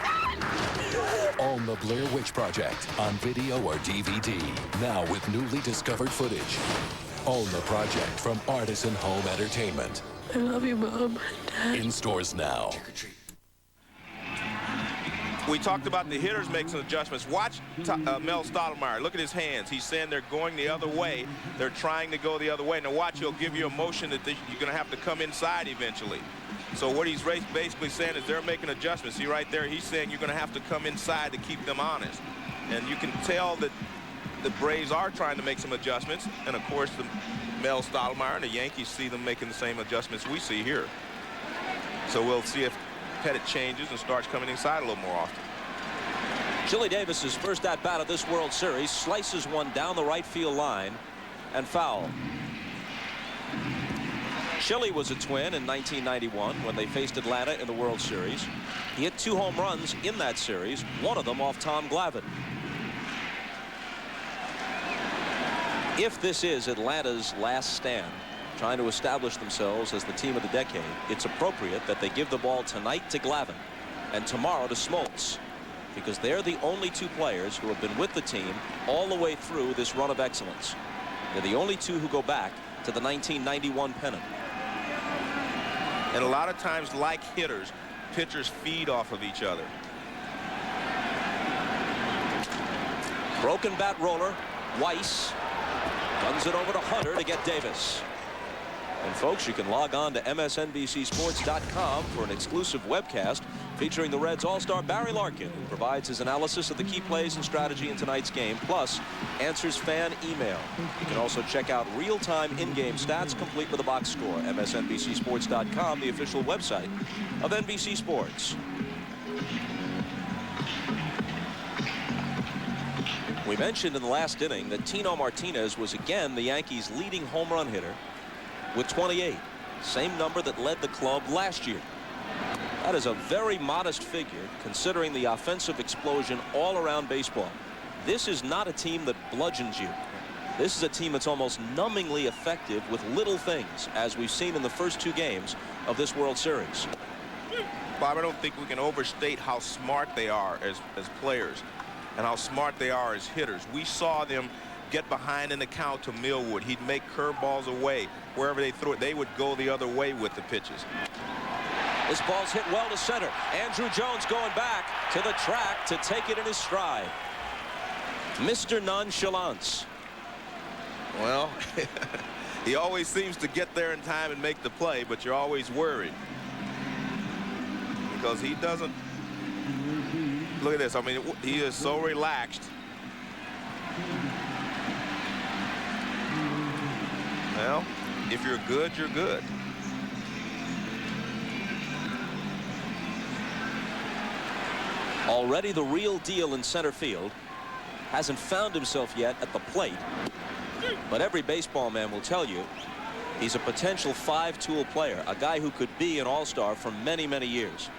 On the Blair Witch Project, on video or DVD. Now with newly discovered footage. On the Project from Artisan Home Entertainment. I love you, Mom. Dad. In stores now. We talked about the hitters making some adjustments. Watch Mel Stottlemyre. Look at his hands. He's saying they're going the other way. They're trying to go the other way. Now watch, he'll give you a motion that you're going to have to come inside eventually. So what he's basically saying is they're making adjustments. See right there, he's saying you're going to have to come inside to keep them honest. And you can tell that the Braves are trying to make some adjustments. And of course, Mel Stottlemyre and the Yankees see them making the same adjustments we see here. So we'll see if Pettit changes and starts coming inside a little more often. Chili Davis's first at-bat of this World Series slices one down the right field line and foul. Chili was a Twin in 1991 when they faced Atlanta in the World Series. He hit 2 home runs in that series, one of them off Tom Glavine. If this is Atlanta's last stand, trying to establish themselves as the team of the decade, it's appropriate that they give the ball tonight to Glavine and tomorrow to Smoltz, because they're the only 2 players who have been with the team all the way through this run of excellence. They're the only 2 who go back to the 1991 pennant. And a lot of times, like hitters, pitchers feed off of each other. Broken bat roller. Weiss guns it over to Hunter to get Davis. And folks, you can log on to MSNBCSports.com for an exclusive webcast featuring the Reds All-Star Barry Larkin, who provides his analysis of the key plays and strategy in tonight's game, plus answers fan email. You can also check out real-time in-game stats complete with a box score. MSNBCSports.com, the official website of NBC Sports. We mentioned in the last inning that Tino Martinez was again the Yankees' leading home run hitter with 28, same number that led the club last year. That is a very modest figure considering the offensive explosion all around baseball. This is not a team that bludgeons you. This is a team that's almost numbingly effective with little things, as we've seen in the first 2 games of this World Series. Bob, I don't think we can overstate how smart they are as players and how smart they are as hitters. We saw them get behind in the count to Millwood. He'd make curveballs away. Wherever they threw it, they would go the other way with the pitches. This ball's hit well to center. Andrew Jones going back to the track to take it in his stride. Mr. Nonchalance. Well, he always seems to get there in time and make the play, but you're always worried because he doesn't. Look at this. I mean, he is so relaxed. Well, if you're good, you're good. Already the real deal in center field. Hasn't found himself yet at the plate. But every baseball man will tell you he's a potential 5-tool player, a guy who could be an all-star for many, many years.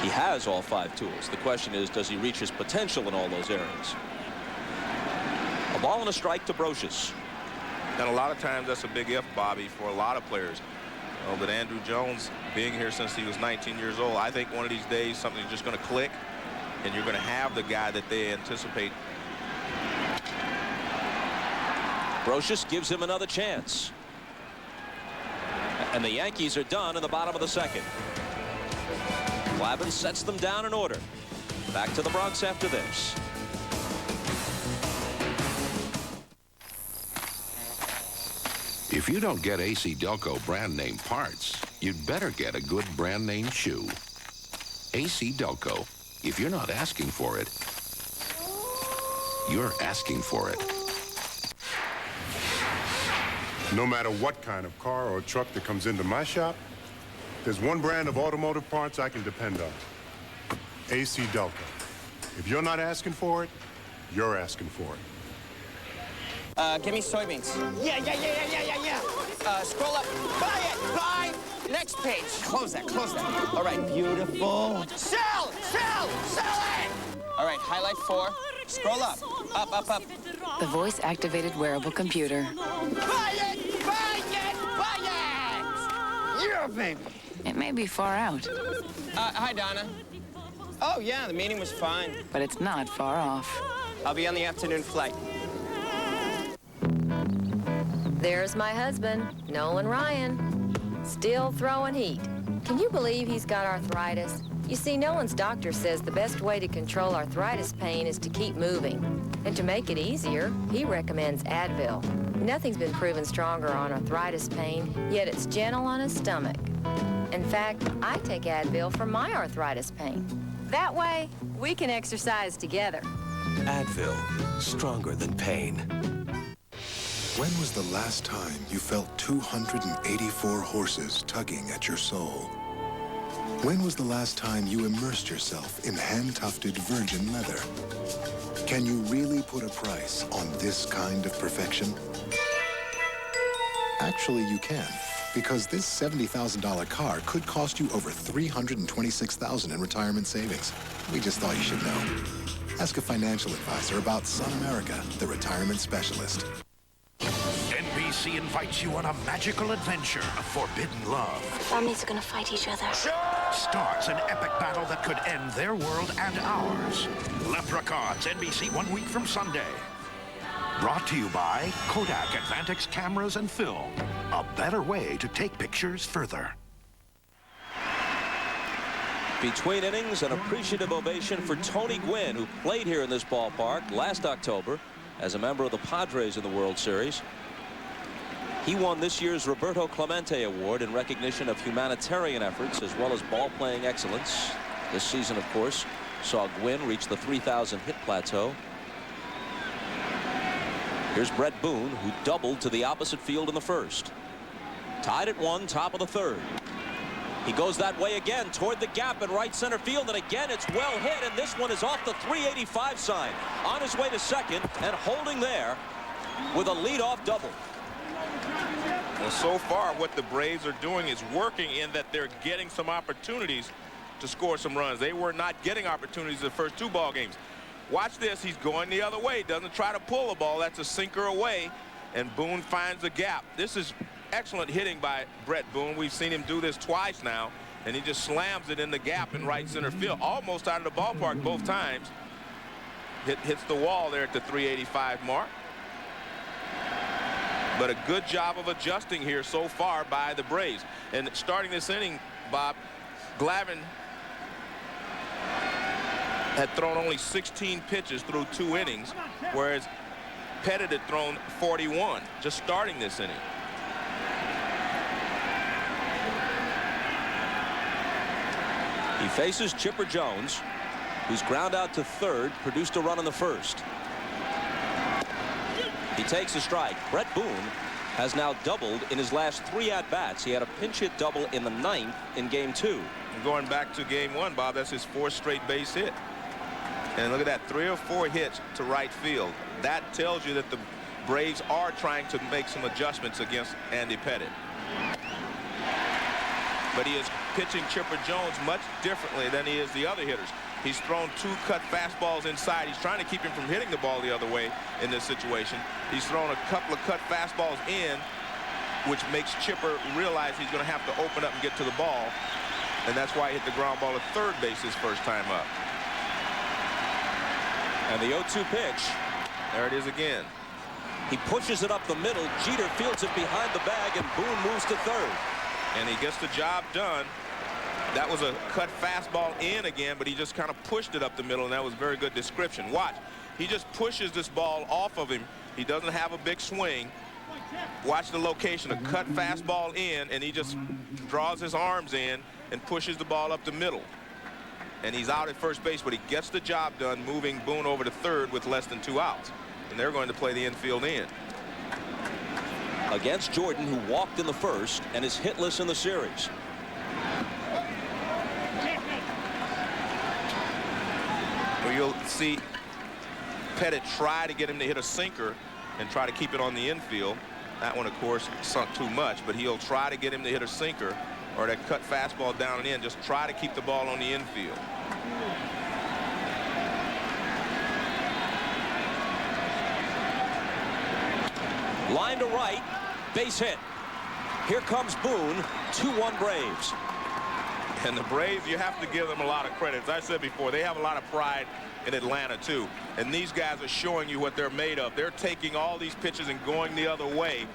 He has all 5 tools. The question is, does he reach his potential in all those areas? A ball and a strike to Brocious. And a lot of times that's a big if, Bobby, for a lot of players. But Andrew Jones, being here since he was 19 years old, I think one of these days something's just going to click, and you're going to have the guy that they anticipate. Brocious gives him another chance. And the Yankees are done in the bottom of the 2nd. Glavine sets them down in order. Back to the Bronx after this. If you don't get AC Delco brand name parts, you'd better get a good brand name shoe. AC Delco, if you're not asking for it, you're asking for it. No matter what kind of car or truck that comes into my shop, there's one brand of automotive parts I can depend on. AC Delco. If you're not asking for it, you're asking for it. Give me soybeans. Yeah. Scroll up. Buy it. Buy. Next page. Close that. All right. Beautiful. Sell it. All right. Highlight 4. Scroll up. Up. The voice-activated wearable computer. Buy it. Yeah, baby. It may be far out. Hi, Donna. Oh, yeah, the meeting was fine. But it's not far off. I'll be on the afternoon flight. There's my husband, Nolan Ryan, still throwing heat. Can you believe he's got arthritis? You see, Nolan's doctor says the best way to control arthritis pain is to keep moving. And to make it easier, he recommends Advil. Nothing's been proven stronger on arthritis pain, yet it's gentle on his stomach. In fact, I take Advil for my arthritis pain. That way, we can exercise together. Advil, stronger than pain. When was the last time you felt 284 horses tugging at your soul? When was the last time you immersed yourself in hand-tufted virgin leather? Can you really put a price on this kind of perfection? Actually, you can, because this $70,000 car could cost you over $326,000 in retirement savings. We just thought you should know. Ask a financial advisor about Sun America, the retirement specialist. NBC invites you on a magical adventure of forbidden love. Families are gonna fight each other. Starts an epic battle that could end their world and ours. Leprechauns, NBC 1 week from Sunday. Brought to you by Kodak Advantix cameras and film. A better way to take pictures further. Between innings, an appreciative ovation for Tony Gwynn, who played here in this ballpark last October as a member of the Padres in the World Series. He won this year's Roberto Clemente Award in recognition of humanitarian efforts as well as ball-playing excellence. This season, of course, saw Gwynn reach the 3,000 hit plateau. Here's Brett Boone, who doubled to the opposite field in the first. Tied at 1, top of the third. He goes that way again toward the gap in right center field, and again it's well hit, and this one is off the 385 sign. On his way to second and holding there with a leadoff double. Well, so far what the Braves are doing is working in that they're getting some opportunities to score some runs. They were not getting opportunities in the first 2 ball games. Watch this. He's going the other way. Doesn't try to pull the ball. That's a sinker away, and Boone finds a gap. This is excellent hitting by Brett Boone. We've seen him do this twice now, and he just slams it in the gap in right center field, almost out of the ballpark both times. Hits the wall there at the 385 mark. But a good job of adjusting here so far by the Braves. And starting this inning, Bob, Glavine had thrown only 16 pitches through 2 innings, whereas Pettit had thrown 41 just starting this inning. He faces Chipper Jones, whose ground out to third produced a run in the first. He takes a strike. Brett Boone has now doubled in his last 3 at-bats. He had a pinch hit double in the 9th in game 2. And going back to game 1, Bob, that's his 4th straight base hit. And look at that, 3 or 4 hits to right field. That tells you that the Braves are trying to make some adjustments against Andy Pettit. But he is pitching Chipper Jones much differently than he is the other hitters. He's thrown 2 cut fastballs inside. He's trying to keep him from hitting the ball the other way in this situation. He's thrown a couple of cut fastballs in, which makes Chipper realize he's going to have to open up and get to the ball. And that's why he hit the ground ball at third base his first time up. And the 0-2 pitch. There it is again. He pushes it up the middle. Jeter fields it behind the bag, and Boone moves to third. And he gets the job done. That was a cut fastball in again, but he just kind of pushed it up the middle, and that was very good description. Watch. He just pushes this ball off of him. He doesn't have a big swing. Watch the location. A cut fastball in, and he just draws his arms in and pushes the ball up the middle. And he's out at first base, but he gets the job done, moving Boone over to third with less than 2 outs. And they're going to play the infield in. Against Jordan, who walked in the first and is hitless in the series. Well, you'll see Pettit try to get him to hit a sinker and try to keep it on the infield. That one, of course, sunk too much, but he'll try to get him to hit a sinker or that cut fastball down and in. Just try to keep the ball on the infield. Line to right, base hit. Here comes Boone, 2-1 Braves. And the Braves, you have to give them a lot of credit. As I said before, they have a lot of pride in Atlanta, too. And these guys are showing you what they're made of. They're taking all these pitches and going the other way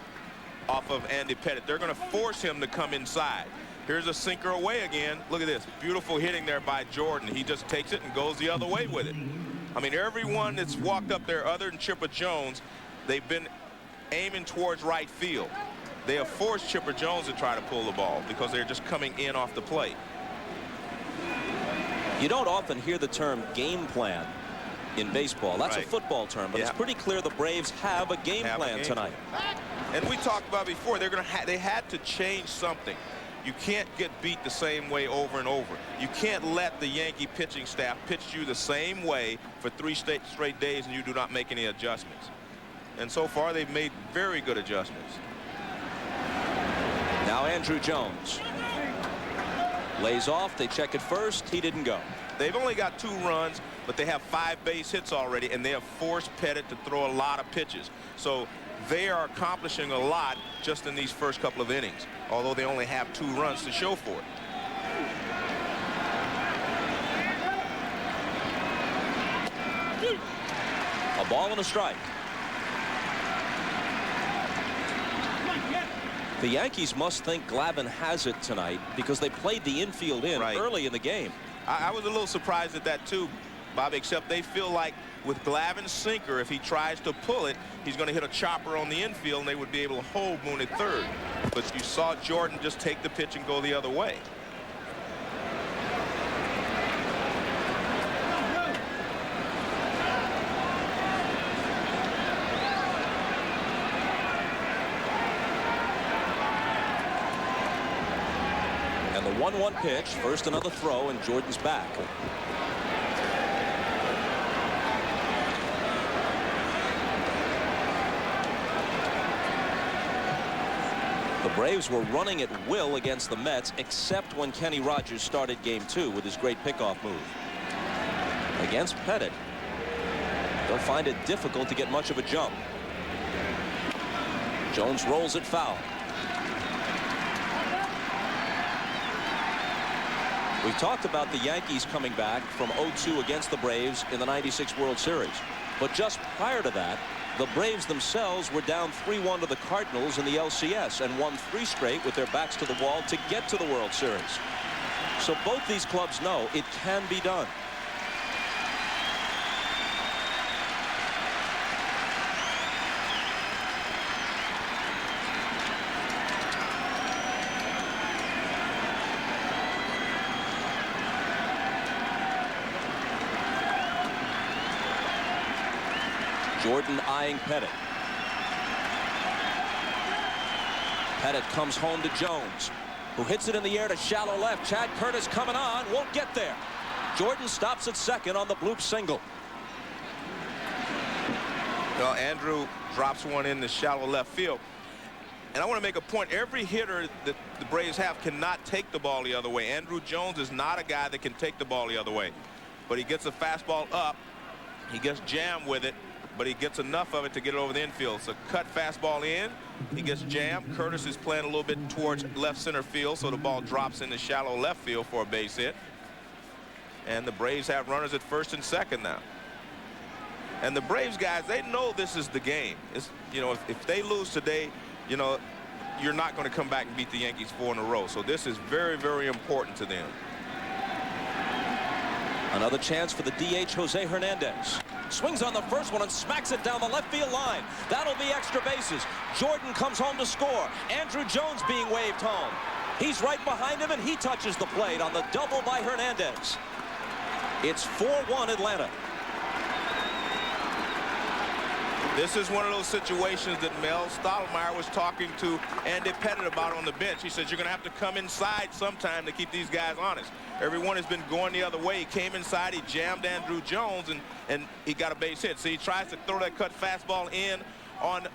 off of Andy Pettit. They're going to force him to come inside. Here's a sinker away again. Look at this. Beautiful hitting there by Jordan. He just takes it and goes the other way with it. I mean, everyone that's walked up there other than Chipper Jones, they've been aiming towards right field. They have forced Chipper Jones to try to pull the ball because they're just coming in off the plate. You don't often hear the term game plan in baseball. That's a football term, but it's pretty clear the Braves have a game plan tonight. And we talked about before, they had to change something. You can't get beat the same way over and over. You can't let the Yankee pitching staff pitch you the same way for 3 straight days and you do not make any adjustments. And so far, they've made very good adjustments. Now Andrew Jones lays off. They check it first. He didn't go. They've only got 2 runs, but they have 5 base hits already, and they have forced Pettit to throw a lot of pitches. So they are accomplishing a lot just in these first couple of innings, although they only have 2 runs to show for it. A ball and a strike. The Yankees must think Glavine has it tonight because they played the infield in early in the game. I was a little surprised at that too, Bobby, except they feel like with Glavin's sinker, if he tries to pull it, he's going to hit a chopper on the infield, and they would be able to hold Boone at third. But you saw Jordan just take the pitch and go the other way. And the 1-1 pitch, first another throw, and Jordan's back. The Braves were running at will against the Mets, except when Kenny Rogers started game 2 with his great pickoff move. Against Pettit, they'll find it difficult to get much of a jump. Jones rolls it foul. We've talked about the Yankees coming back from 0-2 against the Braves in the '96 World Series. But just prior to that, the Braves themselves were down 3-1 to the Cardinals in the LCS and won 3 straight with their backs to the wall to get to the World Series. So both these clubs know it can be done. Jordan eyeing Pettit. Pettit comes home to Jones, who hits it in the air to shallow left. Chad Curtis coming on, won't get there. Jordan stops at second on the bloop single. Well, Andrew drops one in the shallow left field. And I want to make a point. Every hitter that the Braves have cannot take the ball the other way. Andrew Jones is not a guy that can take the ball the other way. But he gets a fastball up. He gets jammed with it, but he gets enough of it to get it over the infield. So cut fastball in. He gets jammed. Curtis is playing a little bit towards left center field, so the ball drops into shallow left field for a base hit. And the Braves have runners at first and second now. And the Braves guys, they know this is the game. It's, you know, if they lose today, you know, you're not going to come back and beat the Yankees 4 in a row. So this is very, very important to them. Another chance for the DH Jose Hernandez. Swings on the first one and smacks it down the left field line. That'll be extra bases. Jordan comes home to score. Andrew Jones being waved home. He's right behind him, and he touches the plate on the double by Hernandez. It's 4-1 Atlanta. This is one of those situations that Mel Stottlemyre was talking to Andy Pettit about on the bench. He says you're going to have to come inside sometime to keep these guys honest. Everyone has been going the other way. He came inside, he jammed Andrew Jones, and he got a base hit. So he tries to throw that cut fastball in on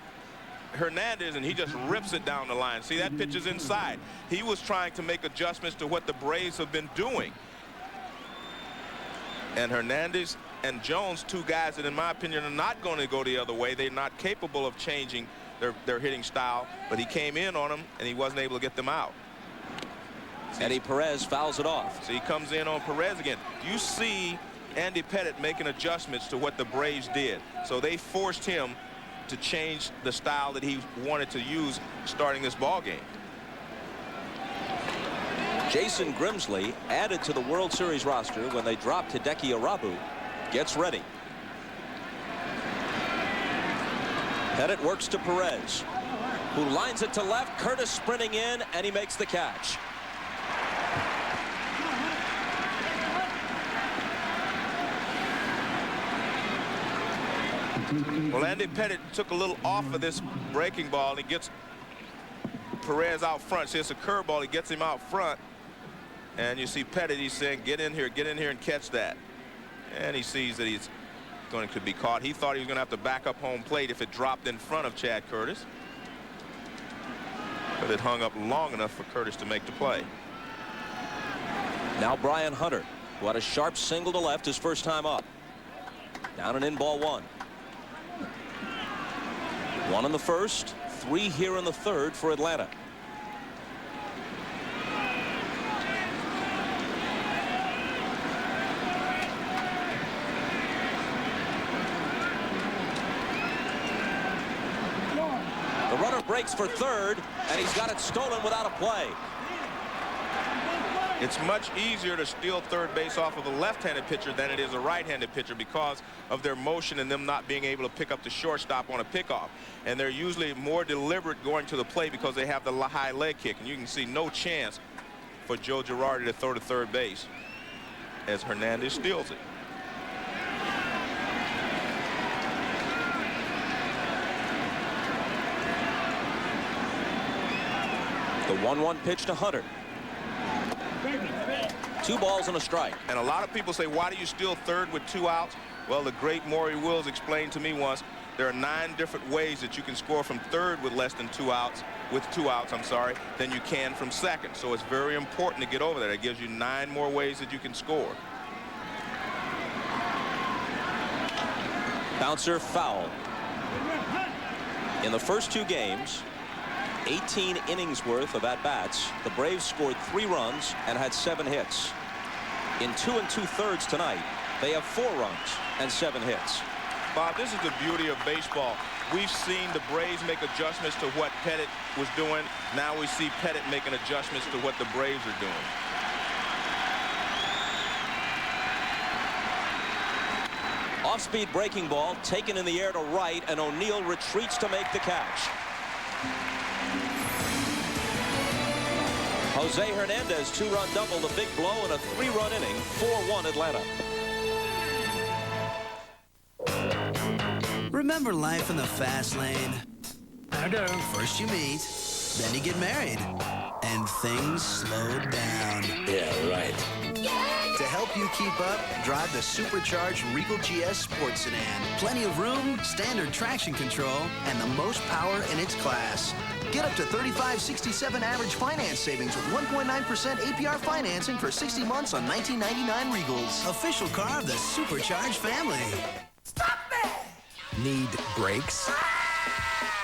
Hernandez, and he just rips it down the line. See, that pitch is inside. He was trying to make adjustments to what the Braves have been doing. And Hernandez and Jones, two guys that in my opinion are not going to go the other way. They're not capable of changing their hitting style, but he came in on them and he wasn't able to get them out. Eddie Perez fouls it off. So he comes in on Perez again. You see Andy Pettit making adjustments to what the Braves did. So they forced him to change the style that he wanted to use starting this ball game. Jason Grimsley, added to the World Series roster when they dropped Hideki Irabu, gets ready. Pettit works to Perez, who lines it to left. Curtis sprinting in, and he makes the catch. Well, Andy Pettit took a little off of this breaking ball, and he gets Perez out front. See, it's a curveball. He gets him out front. And you see Pettit, he's saying, get in here and catch that. And he sees that he's going to be caught. He thought he was going to have to back up home plate if it dropped in front of Chad Curtis. But it hung up long enough for Curtis to make the play. Now Brian Hunter, who had a sharp single to left his first time up. Down and in, ball 1. 1 in the first, 3 here in the third for Atlanta. The runner breaks for third, and he's got it stolen without a play. It's much easier to steal third base off of a left-handed pitcher than it is a right-handed pitcher because of their motion and them not being able to pick up the shortstop on a pickoff. And they're usually more deliberate going to the plate because they have the high leg kick. And you can see no chance for Joe Girardi to throw to third base as Hernandez steals it. The 1-1 pitch to Hunter. 2 balls and a strike. And a lot of people say, why do you steal third with 2 outs? Well, the great Maury Wills explained to me once, there are 9 different ways that you can score from third with less than 2 outs, than you can from second. So it's very important to get over that. It gives you 9 more ways that you can score. Bouncer foul. In the first 2 games, 18 innings worth of at-bats, the Braves scored 3 runs and had 7 hits. In 2 2/3 tonight, they have 4 runs and 7 hits. Bob, this is the beauty of baseball. We've seen the Braves make adjustments to what Pettit was doing. Now we see Pettit making adjustments to what the Braves are doing. Off-speed breaking ball taken in the air to right, and O'Neill retreats to make the catch. Jose Hernandez 2-run double, the big blow in a 3-run inning, 4-1 Atlanta. Remember life in the fast lane? I do. First you meet, then you get married, and things slow down. Yeah, right. To help you keep up, drive the supercharged Regal GS Sports Sedan. Plenty of room, standard traction control, and the most power in its class. Get up to $35.67 average finance savings with 1.9% APR financing for 60 months on 1999 Regals. Official car of the supercharged family. Stop it! Need brakes?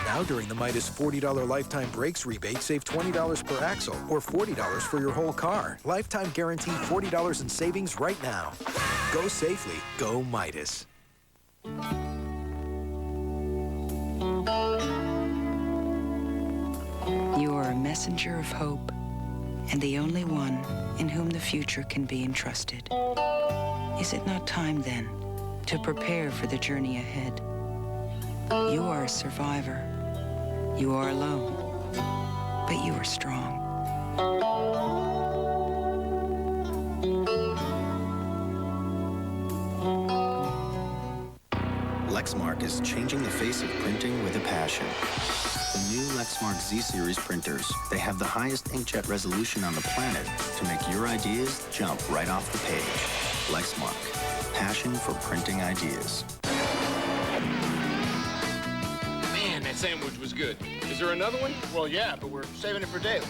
Now during the Midas $40 lifetime brakes rebate, save $20 per axle or $40 for your whole car. Lifetime guaranteed $40 in savings right now. Go safely. Go Midas. You are a messenger of hope and the only one in whom the future can be entrusted. Is it not time then to prepare for the journey ahead? You are a survivor. You are alone, but you are strong. Lexmark is changing the face of printing with a passion. The new Lexmark Z-Series printers. They have the highest inkjet resolution on the planet to make your ideas jump right off the page. Lexmark. Passion for printing ideas. Man, that sandwich was good. Is there another one? Well, yeah, but we're saving it for Dale.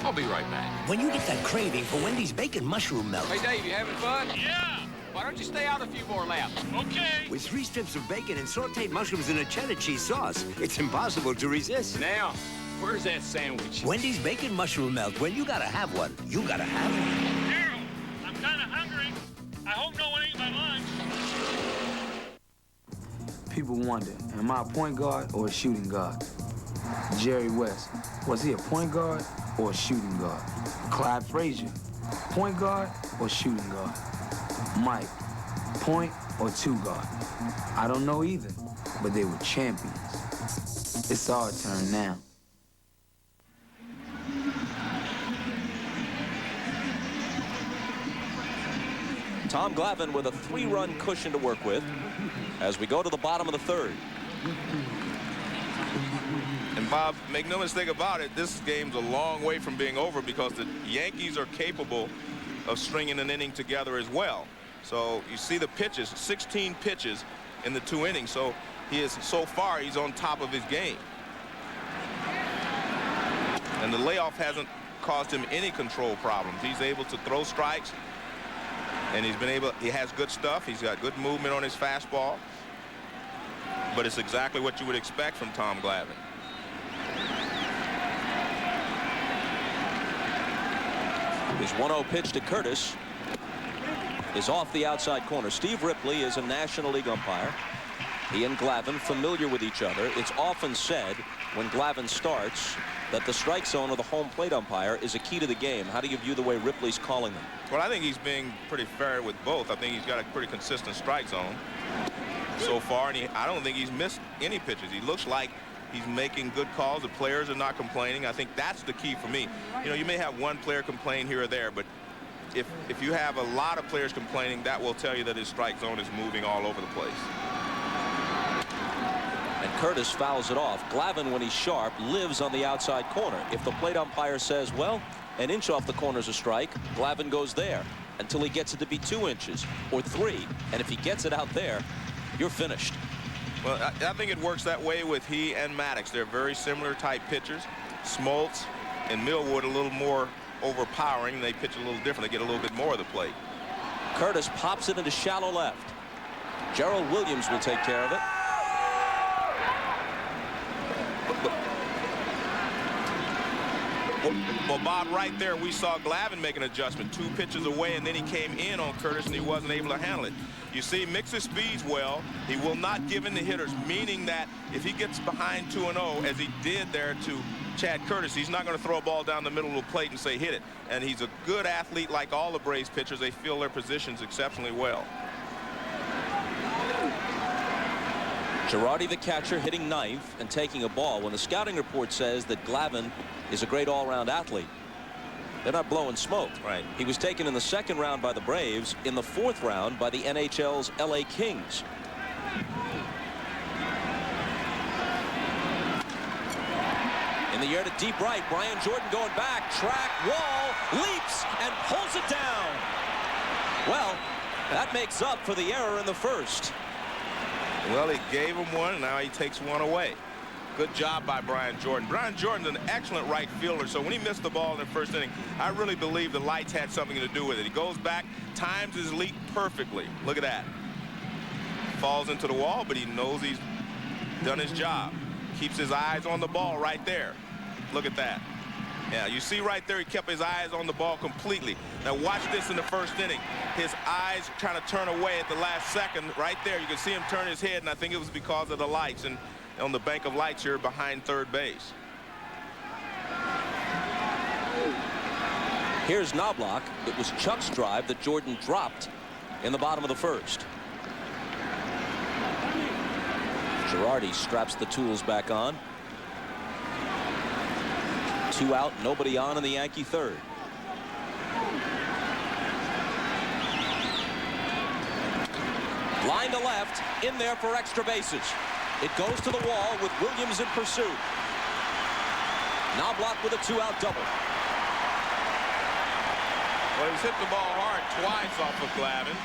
I'll be right back. When you get that craving for Wendy's bacon mushroom melt. Hey, Dave, you having fun? Yeah. Why don't you stay out a few more laps? Okay. With 3 strips of bacon and sauteed mushrooms in a cheddar cheese sauce, it's impossible to resist. Now, where's that sandwich? Wendy's bacon mushroom melt. When you gotta have one, you gotta have one. Daryl, I'm kind of hungry. I hope no one ate my lunch. People wonder, am I a point guard or a shooting guard? Jerry West, was he a point guard or a shooting guard? Clyde Frazier, point guard or shooting guard? Mike, point or 2 guard? I don't know either, but they were champions. It's our turn now. Tom Glavine with a 3-run cushion to work with as we go to the bottom of the 3rd. And Bob, make no mistake about it, this game's a long way from being over because the Yankees are capable of stringing an inning together as well. So you see the pitches, 16 pitches in the 2 innings. So so far he's on top of his game. And the layoff hasn't caused him any control problems. He's able to throw strikes, and he has good stuff. He's got good movement on his fastball. But it's exactly what you would expect from Tom Glavine. His 1-0 pitch to Curtis is off the outside corner. Steve Ripley is a National League umpire. He and Glavine familiar with each other. It's often said when Glavine starts that the strike zone of the home plate umpire is a key to the game. How do you view the way Ripley's calling them? Well, I think he's being pretty fair with both. I think he's got a pretty consistent strike zone so far, and I don't think he's missed any pitches. He looks like he's making good calls. The players are not complaining. I think that's the key for me. You know, you may have one player complain here or there, but if you have a lot of players complaining, that will tell you that his strike zone is moving all over the place. And Curtis fouls it off. Glavine, when he's sharp, lives on the outside corner. If the plate umpire says, well, an inch off the corner's a strike, Glavine goes there until he gets it to be 2 inches or 3. And if he gets it out there, you're finished. Well, I think it works that way with he and Maddox. They're very similar type pitchers. Smoltz and Millwood a little more overpowering. They pitch a little different. They get a little bit more of the plate. Curtis pops it into shallow left. Gerald Williams will take care of it. Well, Bob, right there, we saw Glavine make an adjustment. 2 pitches away, and then he came in on Curtis, and he wasn't able to handle it. You see, mixes speeds well. He will not give in to hitters, meaning that if he gets behind 2-0, as he did there to Chad Curtis, he's not going to throw a ball down the middle of the plate and say hit it. And he's a good athlete like all the Braves pitchers. They feel their positions exceptionally well. Girardi, the catcher, hitting ninth and taking a ball. When the scouting report says that Glavine is a great all-round athlete, they're not blowing smoke. Right. He was taken in the 2nd round by the Braves, in the 4th round by the NHL's LA Kings. In the air to deep right, Brian Jordan going back, track, wall, leaps, and pulls it down. Well, that makes up for the error in the 1st. Well, he gave him one, and now he takes one away. Good job by Brian Jordan. Brian Jordan's an excellent right fielder, so when he missed the ball in the 1st inning, I really believe the lights had something to do with it. He goes back, times his leap perfectly. Look at that. Falls into the wall, but he knows he's done his job. Keeps his eyes on the ball right there. Look at that. Yeah, you see right there, he kept his eyes on the ball completely. Now watch this in the 1st inning. His eyes trying to turn away at the last second. Right there, you can see him turn his head, and I think it was because of the lights and on the bank of lights here behind third base. Here's Knobloch. It was Chuck's drive that Jordan dropped in the bottom of the 1st. Girardi straps the tools back on. 2 out, nobody on in the Yankee 3rd. Line to left, in there for extra bases. It goes to the wall with Williams in pursuit. Knobloch with a 2-out double. Well, he's hit the ball hard twice off of Glavine.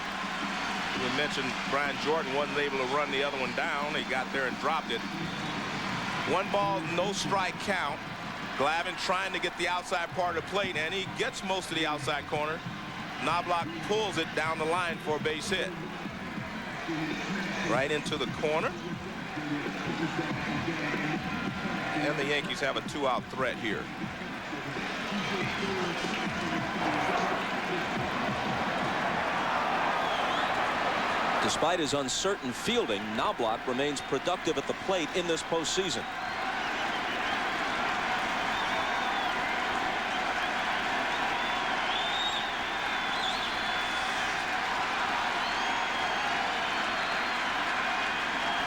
We mentioned Brian Jordan wasn't able to run the other one down. He got there and dropped it. 1 ball, no strike count. Glavine trying to get the outside part of the plate, and he gets most of the outside corner. Knobloch pulls it down the line for a base hit. Right into the corner. And the Yankees have a 2-out threat here. Despite his uncertain fielding, Knobloch remains productive at the plate in this postseason.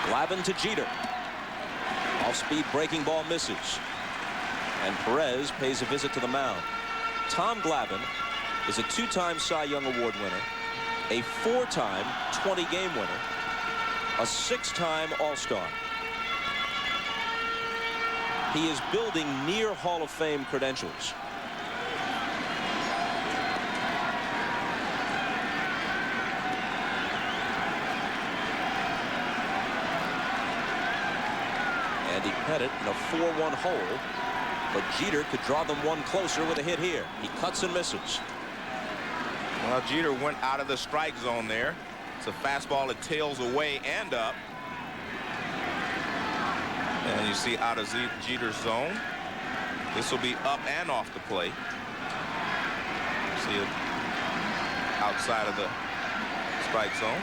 Glavine to Jeter. Off-speed breaking ball misses. And Perez pays a visit to the mound. Tom Glavine is a 2-time Cy Young Award winner, a 4-time 20-game winner, a 6-time All-Star. He is building near Hall of Fame credentials. Pettit in a 4-1 hole, but Jeter could draw them one closer with a hit here. He cuts and misses. Well, Jeter went out of the strike zone there. It's a fastball that tails away and up. And you see out of Jeter's zone. This will be up and off the plate. See it outside of the strike zone.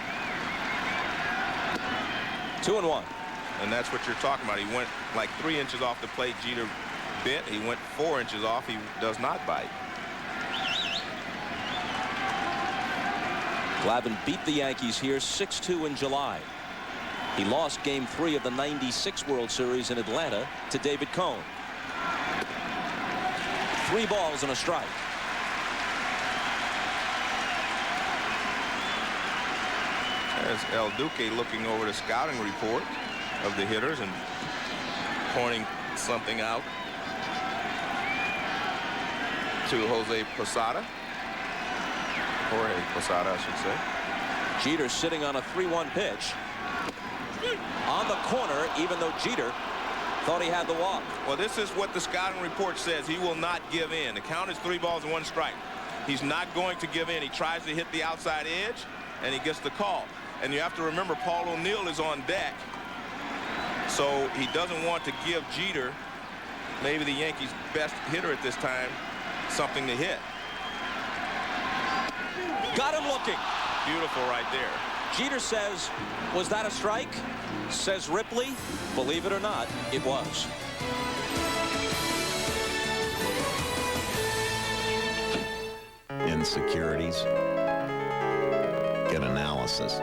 2-1. And that's what you're talking about. He went like 3 inches off the plate. Jeter bit. He went 4 inches off. He does not bite. Glavine beat the Yankees here 6-2 in July. He lost Game 3 of the '96 World Series in Atlanta to David Cohn. 3 balls and a strike. There's El Duque looking over the scouting report of the hitters and pointing something out to Jose Posada. Jorge Posada, I should say. Jeter sitting on a 3-1 pitch. On the corner, even though Jeter thought he had the walk. Well, this is what the scouting report says. He will not give in. The count is 3 balls and 1 strike. He's not going to give in. He tries to hit the outside edge, and he gets the call. And you have to remember, Paul O'Neill is on deck. So he doesn't want to give Jeter, maybe the Yankees' best hitter at this time, something to hit. Got him looking. Beautiful right there. Jeter says, was that a strike? Says Ripley, believe it or not, it was. Insecurities. Get analysis.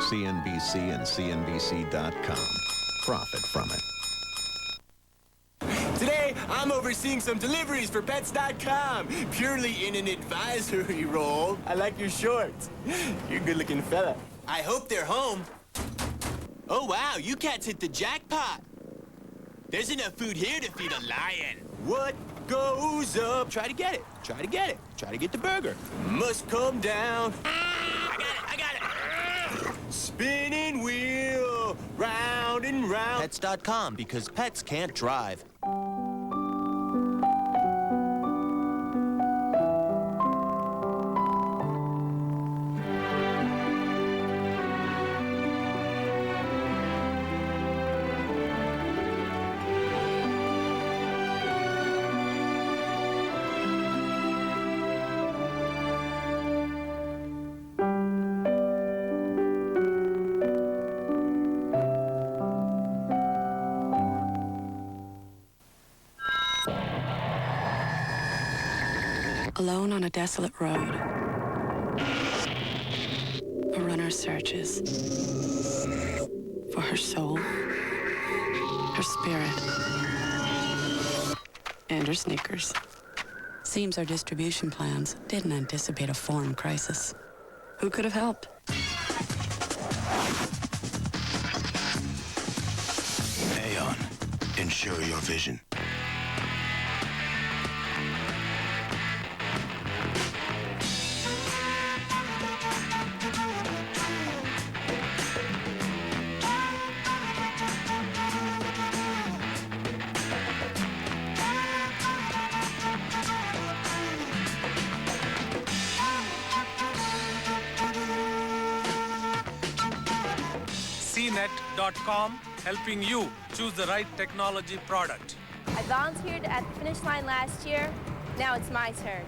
CNBC and CNBC.com. Profit from it. Today, I'm overseeing some deliveries for Pets.com, purely in an advisory role. I like your shorts. You're a good-looking fella. I hope they're home. Oh, wow, you cats hit the jackpot. There's enough food here to feed a lion. What goes up? Try to get it. Try to get it. Try to get the burger. Must come down. I got it. Spinning wheel, round and round. Pets.com, because pets can't drive. Alone on a desolate road, a runner searches for her soul, her spirit, and her sneakers. Seems our distribution plans didn't anticipate a foreign crisis. Who could have helped? Aeon, ensure your vision. CNET.com, helping you choose the right technology product. I volunteered at the finish line last year. Now it's my turn.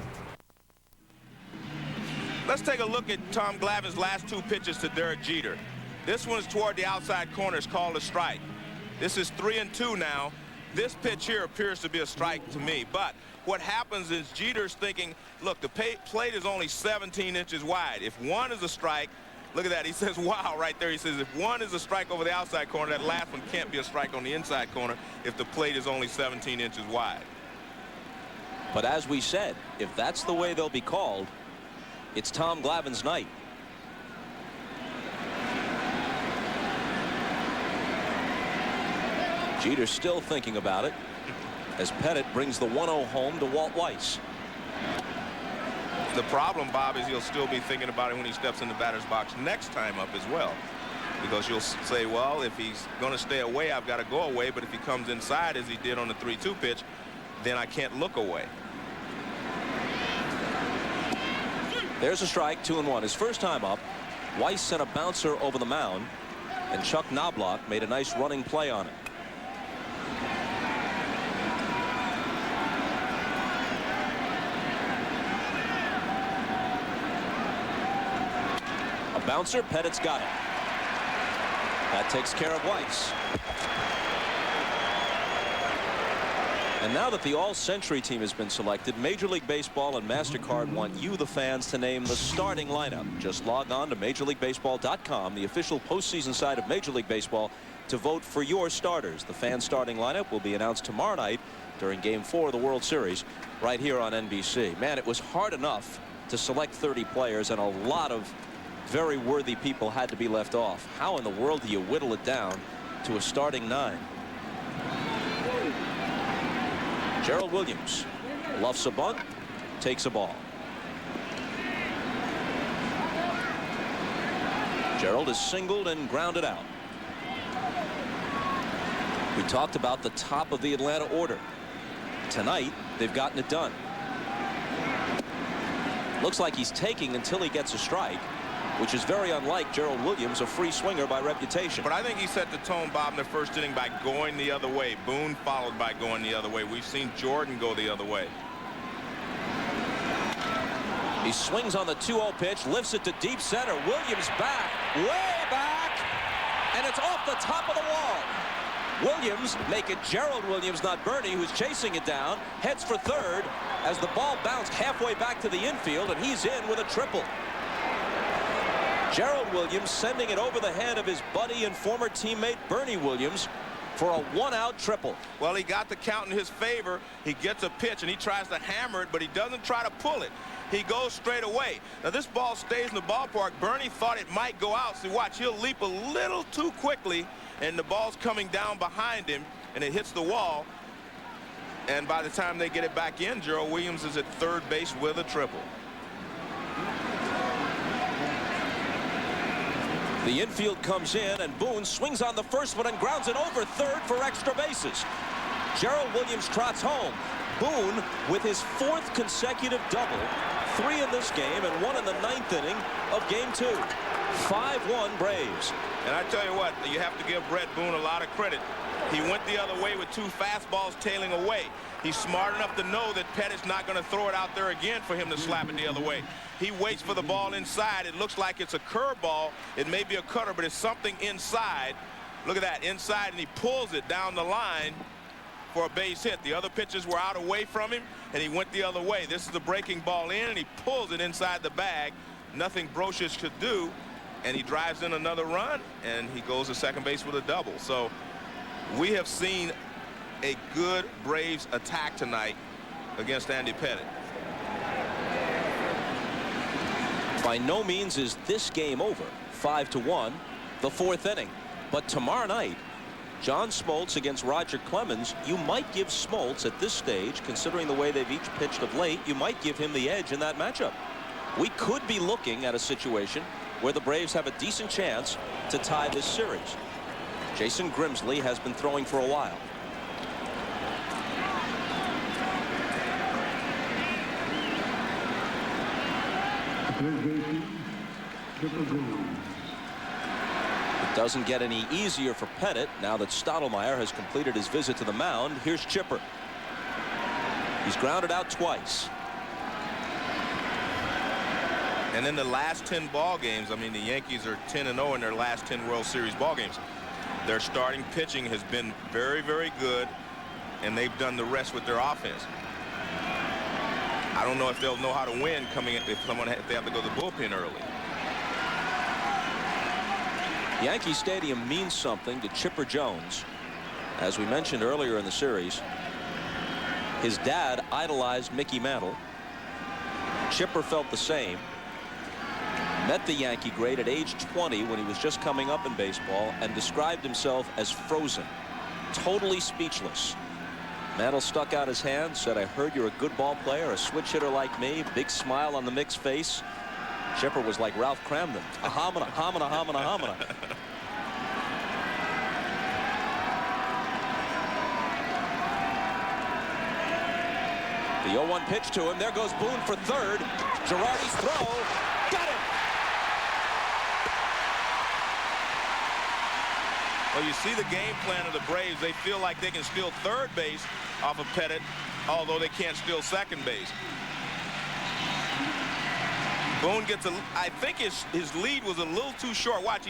Let's take a look at Tom Glavine's last 2 pitches to Derek Jeter. This one's toward the outside corner. It's called a strike. This is 3-2 now. This pitch here appears to be a strike to me. But what happens is Jeter's thinking, look, the plate is only 17 inches wide. If 1 is a strike, look at that. He says, wow, right there. He says, if 1 is a strike over the outside corner, that last one can't be a strike on the inside corner if the plate is only 17 inches wide. But as we said, if that's the way they'll be called, it's Tom Glavine's night. Jeter's still thinking about it as Pettit brings the 1-0 home to Walt Weiss. The problem, Bob, is he'll still be thinking about it when he steps in the batter's box next time up as well. Because you'll say, well, if he's going to stay away, I've got to go away. But if he comes inside, as he did on the 3-2 pitch, then I can't look away. There's a strike, 2-1. His first time up, Weiss sent a bouncer over the mound, and Chuck Knobloch made a nice running play on it. A bouncer, Pettit's got it. That takes care of Weiss. And now that the all-century team has been selected, Major League Baseball and MasterCard want you, the fans, to name the starting lineup. Just log on to MajorLeagueBaseball.com, the official postseason site of Major League Baseball, to vote for your starters. The fan starting lineup will be announced tomorrow night during Game 4 of the World Series right here on NBC. Man, it was hard enough to select 30 players, and a lot of very worthy people had to be left off. How in the world do you whittle it down to a starting 9? Gerald Williams luffs a bunt, takes a ball. Gerald is singled and grounded out. We talked about the top of the Atlanta order. Tonight, they've gotten it done. Looks like he's taking until he gets a strike, which is very unlike Gerald Williams, a free swinger by reputation. But I think he set the tone, Bob, in the first inning by going the other way. Boone followed by going the other way. We've seen Jordan go the other way. He swings on the 2-0 pitch, lifts it to deep center. Williams back, way back, and it's off the top of the wall. Williams, make it Gerald Williams, not Bernie, who's chasing it down, heads for third as the ball bounced halfway back to the infield, and he's in with a triple. Gerald Williams sending it over the head of his buddy and former teammate Bernie Williams for a one-out triple. Well, he got the count in his favor. He gets a pitch, and he tries to hammer it, but he doesn't try to pull it. He goes straight away. Now, this ball stays in the ballpark. Bernie thought it might go out. So watch, he'll leap a little too quickly, and the ball's coming down behind him, and it hits the wall. And by the time they get it back in, Gerald Williams is at third base with a triple. The infield comes in, and Boone swings on the first one and grounds it over third for extra bases. Gerald Williams trots home. Boone with his 4th consecutive double, 3 in this game and 1 in the 9th inning of Game 2. 5-1 Braves. And I tell you what, you have to give Brett Boone a lot of credit. He went the other way with 2 fastballs tailing away. He's smart enough to know that Pettit's not going to throw it out there again for him to slap it the other way. He waits for the ball inside. It looks like it's a curveball. It may be a cutter, but it's something inside. Look at that, inside, and he pulls it down the line for a base hit. The other pitches were out away from him, and he went the other way. This is a breaking ball in, and he pulls it inside the bag. Nothing Brocious could do, and he drives in another run, and he goes to second base with a double. So we have seen a good Braves attack tonight against Andy Pettitte. By no means is this game over. 5-1, the 4th inning. But tomorrow night, John Smoltz against Roger Clemens. You might give Smoltz at this stage, considering the way they've each pitched of late, you might give him the edge in that matchup. We could be looking at a situation where the Braves have a decent chance to tie this series. Jason Grimsley has been throwing for a while. It doesn't get any easier for Pettitte now that Stottlemyre has completed his visit to the mound. Here's Chipper. He's grounded out twice. And in the last 10 ball games, I mean, the Yankees are 10-0 in their last 10 World Series ball games. Their starting pitching has been very, very good, and they've done the rest with their offense. I don't know if they'll know how to win coming in if they have to go to the bullpen early. Yankee Stadium means something to Chipper Jones. As we mentioned earlier in the series, his dad idolized Mickey Mantle. Chipper felt the same. Met the Yankee great at age 20 when he was just coming up in baseball and described himself as frozen, totally speechless. Mantle stuck out his hand, said, "I heard you're a good ball player, a switch hitter like me." Big smile on the Mick's face. Chipper was like Ralph Cramden. A homina, homina, homina, homina. The 0-1 pitch to him. There goes Boone for third. Girardi's throw. Got it! Well, you see the game plan of the Braves. They feel like they can steal third base off of Pettitte, although they can't steal second base. Boone gets I think his lead was a little too short. Watch,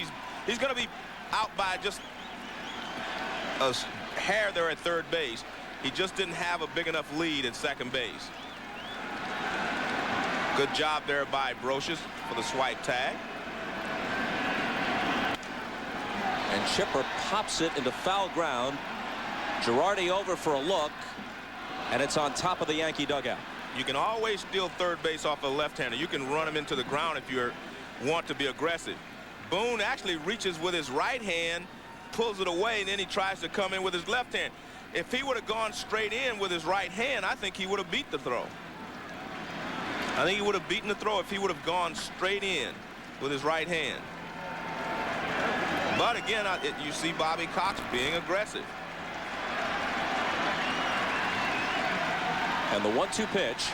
he's going to be out by just a hair there at third base. He just didn't have a big enough lead at second base. Good job there by Brocious for the swipe tag. And Chipper pops it into foul ground. Girardi over for a look, and it's on top of the Yankee dugout. You can always steal third base off a left-hander. You can run him into the ground if you want to be aggressive. Boone actually reaches with his right hand, pulls it away, and then he tries to come in with his left hand. If he would have gone straight in with his right hand, I think he would have beat the throw. I think he would have beaten the throw if he would have gone straight in with his right hand. But again, you see Bobby Cox being aggressive. And the 1-2 pitch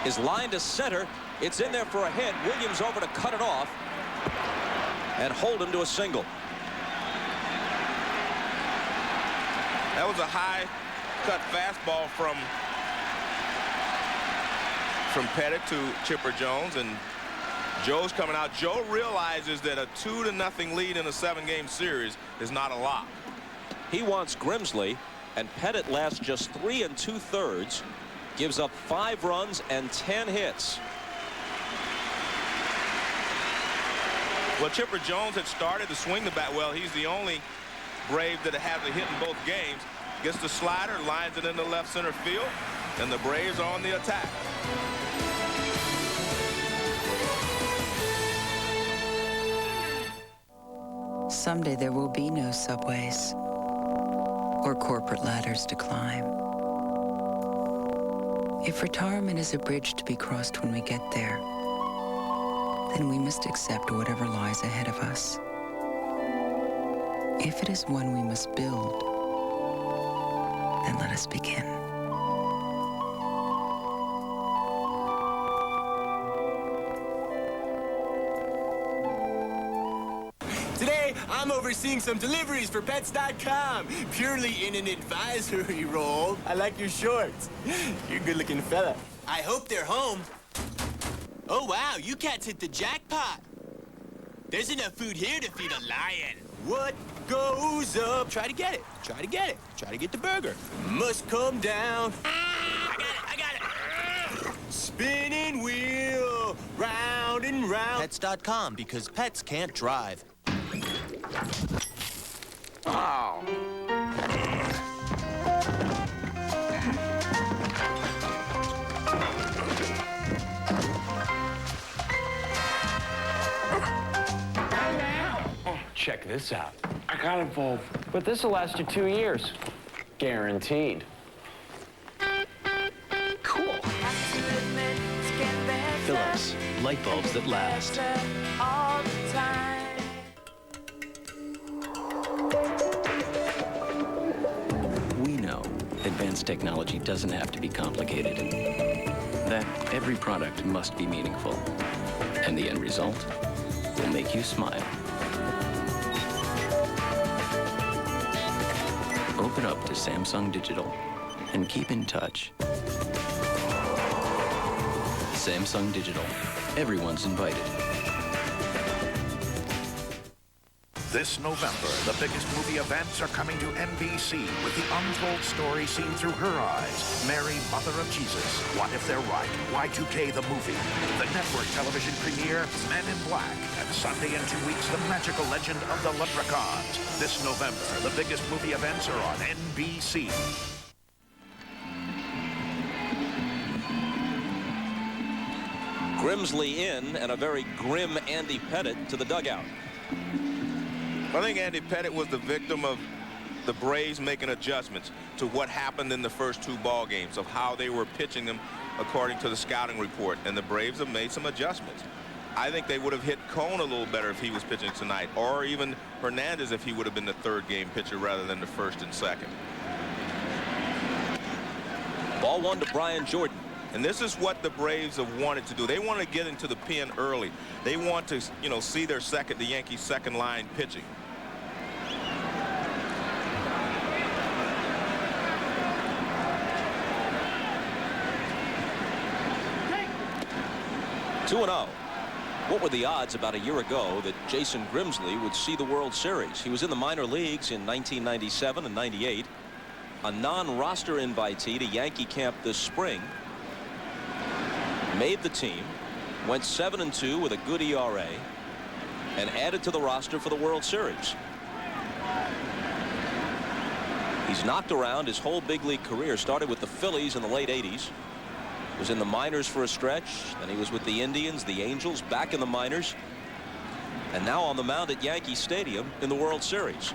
is lined to center. It's in there for a hit. Williams over to cut it off and hold him to a single. That was a high cut fastball from Pettit to Chipper Jones, and Joe's coming out. Joe realizes that a 2-0 lead in a 7-game series is not a lot. He wants Grimsley, and Pettit lasts just 3 2/3, gives up 5 runs and 10 hits. Well, Chipper Jones had started to swing the bat well. He's the only Brave that has a hit in both games. Gets the slider, lines it into left center field, and the Braves are on the attack. Someday there will be no subways or corporate ladders to climb. If retirement is a bridge to be crossed when we get there, then we must accept whatever lies ahead of us. If it is one we must build, then let us begin. Today, I'm overseeing some deliveries for Pets.com, purely in an advisory role. I like your shorts. You're a good-looking fella. I hope they're home. Oh, wow, you cats hit the jackpot. There's enough food here to feed a lion. What goes up? Try to get it. Try to get it. Try to get the burger. Must come down. I got it. Spinning wheel, round and round. Pets.com, because pets can't drive. Oh. Check this out. I got involved, but this will last you 2 years. Guaranteed. Cool. Philips, light bulbs that last. We know advanced technology doesn't have to be complicated. That every product must be meaningful. And the end result will make you smile. Open up to Samsung Digital and keep in touch. Samsung Digital. Everyone's invited. This November, the biggest movie events are coming to NBC with the untold story seen through her eyes. Mary, Mother of Jesus. What if they're right? Y2K the movie. The network television premiere, Men in Black. And Sunday in 2 weeks, the magical legend of the Leprechauns. This November, the biggest movie events are on NBC. Grimsley in, and a very grim Andy Pettit to the dugout. I think Andy Pettit was the victim of the Braves making adjustments to what happened in the first 2 ball games, of how they were pitching them according to the scouting report, and the Braves have made some adjustments. I think they would have hit Cone a little better if he was pitching tonight, or even Hernandez if he would have been the 3rd game pitcher rather than the 1st and 2nd. Ball 1 to Brian Jordan. And this is what the Braves have wanted to do. They want to get into the pen early. They want to, see the Yankees' second line pitching. Hey. 2-0. What were the odds about a year ago that Jason Grimsley would see the World Series? He was in the minor leagues in 1997 and 98. A non-roster invitee to Yankee camp this spring. Made the team. Went 7-2 with a good ERA. And added to the roster for the World Series. He's knocked around his whole big league career. Started with the Phillies in the late 80s. Was in the minors for a stretch. Then he was with the Indians, the Angels, back in the minors. And now on the mound at Yankee Stadium in the World Series.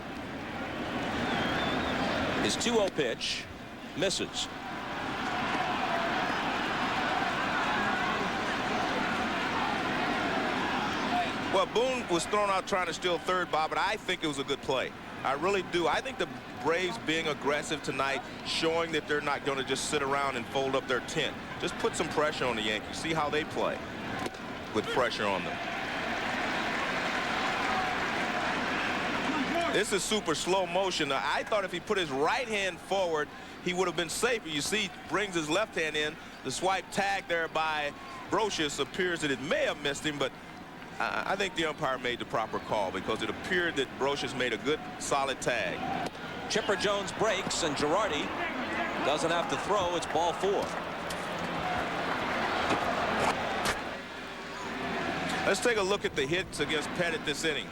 His 2-0 pitch misses. Well, Boone was thrown out trying to steal third, Bob, but I think it was a good play. I really do. I think the Braves being aggressive tonight, showing that they're not going to just sit around and fold up their tent. Just put some pressure on the Yankees. See how they play with pressure on them. This is super slow motion. Now, I thought if he put his right hand forward, he would have been safer. You see, brings his left hand in. The swipe tag there by Brocious appears that it may have missed him, but I think the umpire made the proper call because it appeared that Brocious made a good, solid tag. Chipper Jones breaks, and Girardi doesn't have to throw. It's ball 4. Let's take a look at the hits against Pettit this inning.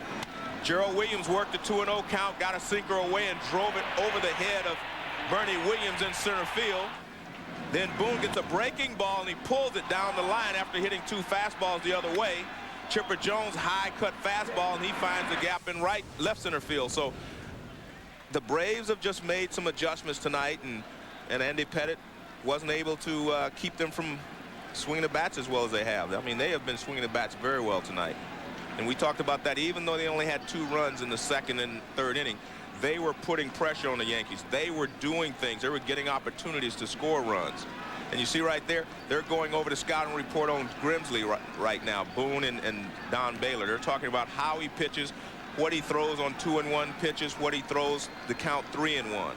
Gerald Williams worked the 2-0 count, got a sinker away, and drove it over the head of Bernie Williams in center field. Then Boone gets a breaking ball, and he pulls it down the line after hitting 2 fastballs the other way. Chipper Jones high cut fastball, and he finds a gap in left center field. So the Braves have just made some adjustments tonight, and Andy Pettit wasn't able to keep them from swinging the bats as well as they have. I mean, they have been swinging the bats very well tonight. And we talked about that. Even though they only had 2 runs in the second and third inning, they were putting pressure on the Yankees. They were doing things. They were getting opportunities to score runs. And you see right there, they're going over the scouting report on Grimsley right now, Boone and Don Baylor. They're talking about how he pitches, what he throws on 2-1 pitches, what he throws the count 3-1.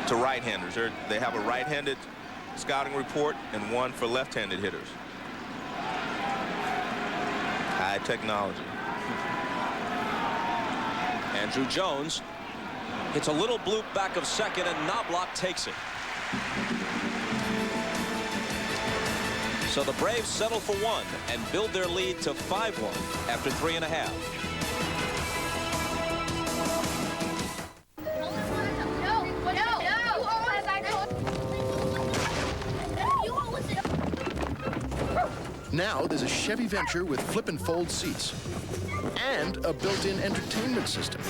To right-handers. They have a right-handed scouting report and one for left-handed hitters. High technology. Andrew Jones hits a little bloop back of second, and Knobloch takes it. So the Braves settle for 1 and build their lead to 5-1 after 3.5. Now there's a Chevy Venture with flip and fold seats and a built-in entertainment system.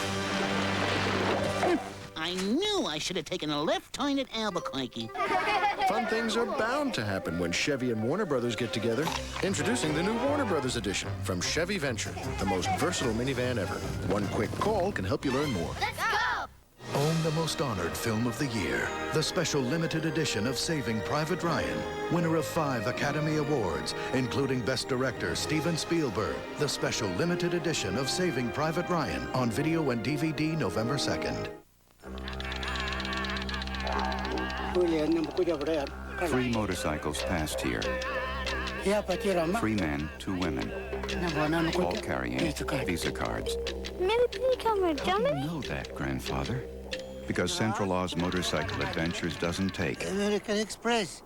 I knew I should have taken a left turn at Albuquerque. Fun things are bound to happen when Chevy and Warner Brothers get together. Introducing the new Warner Brothers edition from Chevy Venture, the most versatile minivan ever. One quick call can help you learn more. Let's go! Own the most honored film of the year. The special limited edition of Saving Private Ryan. Winner of 5 Academy Awards, including Best Director Steven Spielberg. The special limited edition of Saving Private Ryan on video and DVD November 2nd. 3 motorcycles passed here. 3 men, 2 women. All carrying Visa cards. How do you know that, grandfather? Because Central Law's Motorcycle Adventures doesn't take American Express.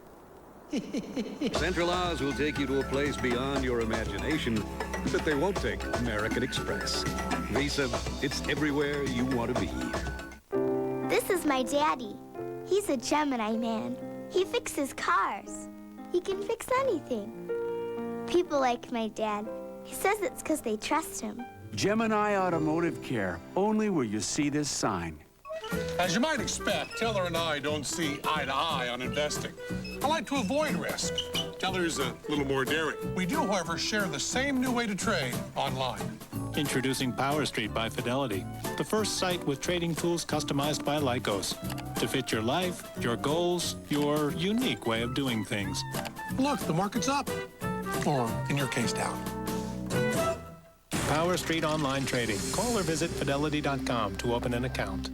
Central Oz will take you to a place beyond your imagination, but they won't take American Express. Visa, it's everywhere you want to be. This is my daddy. He's a Gemini man. He fixes cars. He can fix anything. People like my dad. He says it's because they trust him. Gemini Automotive Care, only where you see this sign. As you might expect, Teller and I don't see eye to eye on investing. I like to avoid risk. Teller's a little more daring. We do, however, share the same new way to trade online. Introducing Power Street by Fidelity, the first site with trading tools customized by Lycos to fit your life, your goals, your unique way of doing things. Look, the market's up. Or, in your case, down. Power Street Online Trading. Call or visit Fidelity.com to open an account.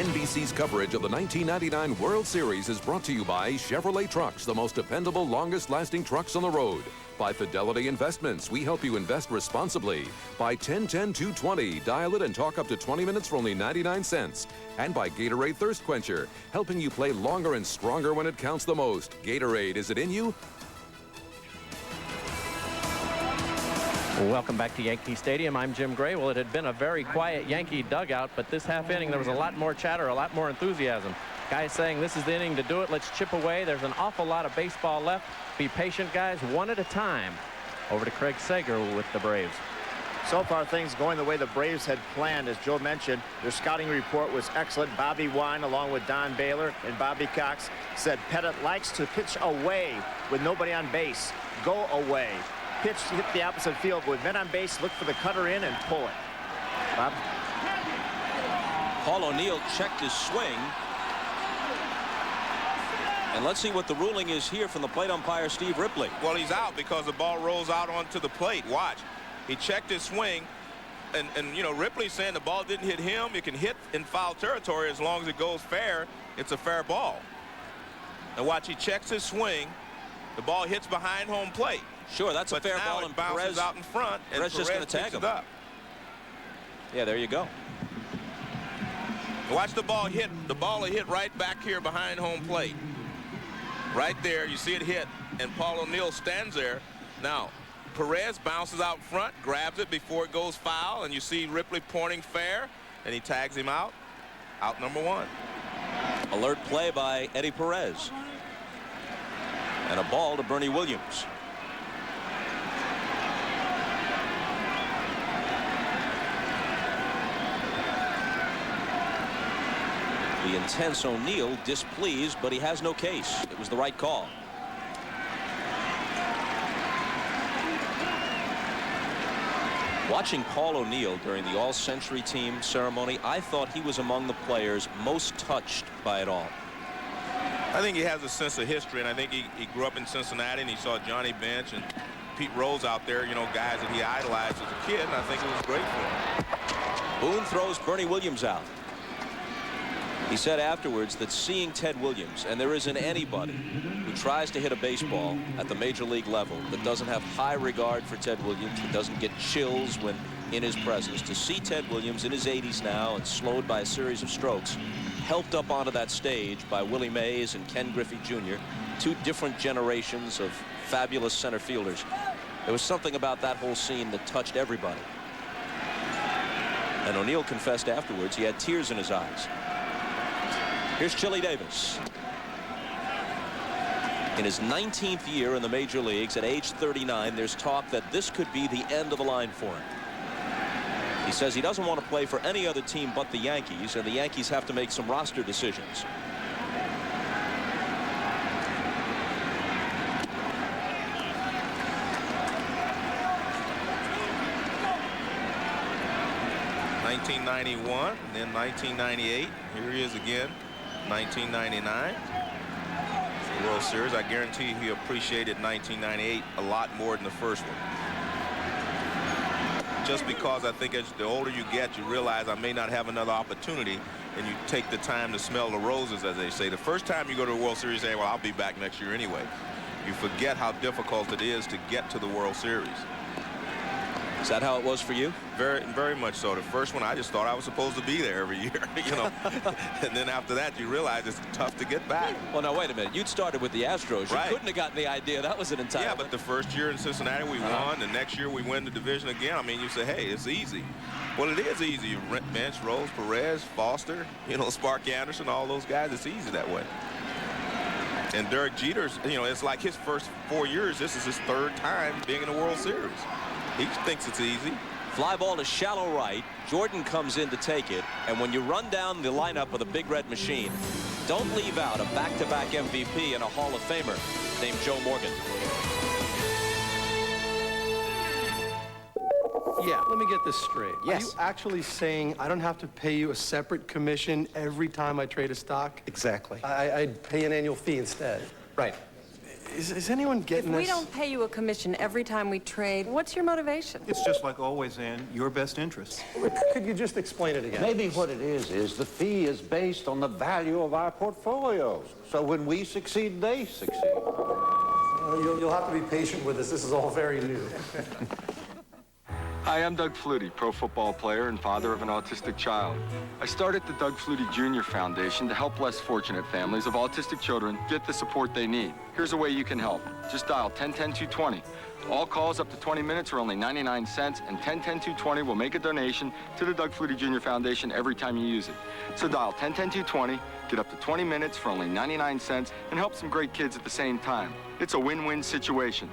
NBC's coverage of the 1999 World Series is brought to you by Chevrolet Trucks, the most dependable, longest-lasting trucks on the road. By Fidelity Investments, we help you invest responsibly. By 1010-220, dial it and talk up to 20 minutes for only 99 cents. And by Gatorade Thirst Quencher, helping you play longer and stronger when it counts the most. Gatorade, is it in you? Welcome back to Yankee Stadium. I'm Jim Gray. Well, it had been a very quiet Yankee dugout, but this half inning there was a lot more chatter, a lot more enthusiasm. Guys saying this is the inning to do it. Let's chip away. There's an awful lot of baseball left. Be patient, guys, one at a time. Over to Craig Sager with the Braves. So far, things going the way the Braves had planned. As Joe mentioned, their scouting report was excellent. Bobby Wine, along with Don Baylor and Bobby Cox, said Pettit likes to pitch away with nobody on base. Go away. Pitch hit the opposite field with men on base. Look for the cutter in and pull it. Bob? Paul O'Neill checked his swing. And let's see what the ruling is here from the plate umpire, Steve Ripley. Well, he's out because the ball rolls out onto the plate. Watch. He checked his swing. And you know, Ripley's saying the ball didn't hit him. It can hit in foul territory as long as it goes fair. It's a fair ball. And watch, he checks his swing. The ball hits behind home plate. Sure, that's a fair ball, and bounces Perez out in front, and Perez just going to tag him. Yeah, there you go. Watch the ball hit. The ball will hit right back here behind home plate. Right there, you see it hit, and Paul O'Neill stands there. Now, Perez bounces out front, grabs it before it goes foul, and you see Ripley pointing fair, and he tags him out. Out number one. Alert play by Eddie Perez. And a ball to Bernie Williams. The intense O'Neill displeased, but he has no case. It was the right call. Watching Paul O'Neill during the All-Century Team ceremony, I thought he was among the players most touched by it all. I think he has a sense of history, and I think he grew up in Cincinnati, and he saw Johnny Bench and Pete Rose out there, you know, guys that he idolized as a kid, and I think it was great for him. Boone throws Bernie Williams out. He said afterwards that seeing Ted Williams, and there isn't anybody who tries to hit a baseball at the major league level that doesn't have high regard for Ted Williams, that doesn't get chills when in his presence, to see Ted Williams in his 80s now and slowed by a series of strokes, helped up onto that stage by Willie Mays and Ken Griffey Jr., two different generations of fabulous center fielders. There was something about that whole scene that touched everybody. And O'Neill confessed afterwards he had tears in his eyes. Here's Chili Davis. In his 19th year in the major leagues, at age 39, there's talk that this could be the end of the line for him. He says he doesn't want to play for any other team but the Yankees, and the Yankees have to make some roster decisions. '91, and then 1998. Here he is again. 1999. The World Series. I guarantee you he appreciated 1998 a lot more than the first one. Just because I think as the older you get, you realize I may not have another opportunity, and you take the time to smell the roses, as they say. The first time you go to the World Series, you say, well, I'll be back next year anyway. You forget how difficult it is to get to the World Series. Is that how it was for you? Very, very much so. The first one, I just thought I was supposed to be there every year, you know. And then after that, you realize it's tough to get back. Well, now, wait a minute. You'd started with the Astros. Right. You couldn't have gotten the idea. That was an entitlement. Yeah, but the first year in Cincinnati, we won. The next year, we win the division again. I mean, you say, hey, it's easy. Well, it is easy. You bench Rose, Perez, Foster, you know, Sparky Anderson, all those guys. It's easy that way. And Derek Jeter's, you know, it's like his first 4 years. This is his third time being in the World Series. He thinks it's easy. Fly ball to shallow right. Jordan comes in to take it. And when you run down the lineup of the Big Red Machine, don't leave out a back-to-back MVP and a Hall of Famer named Joe Morgan. Yeah, let me get this straight. Yes. Are you actually saying I don't have to pay you a separate commission every time I trade a stock? Exactly. I'd pay an annual fee instead. Right. Is anyone getting If this? we don't pay you a commission every time we trade, what's your motivation? It's just like always, Ann, your best interest. Could you just explain it again? Maybe what it is the fee is based on the value of our portfolios. So when we succeed, they succeed. You'll have to be patient with us. This is all very new. Hi, I'm Doug Flutie, pro football player and father of an autistic child. I started the Doug Flutie Jr. Foundation to help less fortunate families of autistic children get the support they need. Here's a way you can help. Just dial 1010-220. All calls up to 20 minutes are only 99 cents, and 1010-220 will make a donation to the Doug Flutie Jr. Foundation every time you use it. So dial 1010-220, get up to 20 minutes for only 99 cents, and help some great kids at the same time. It's a win-win situation.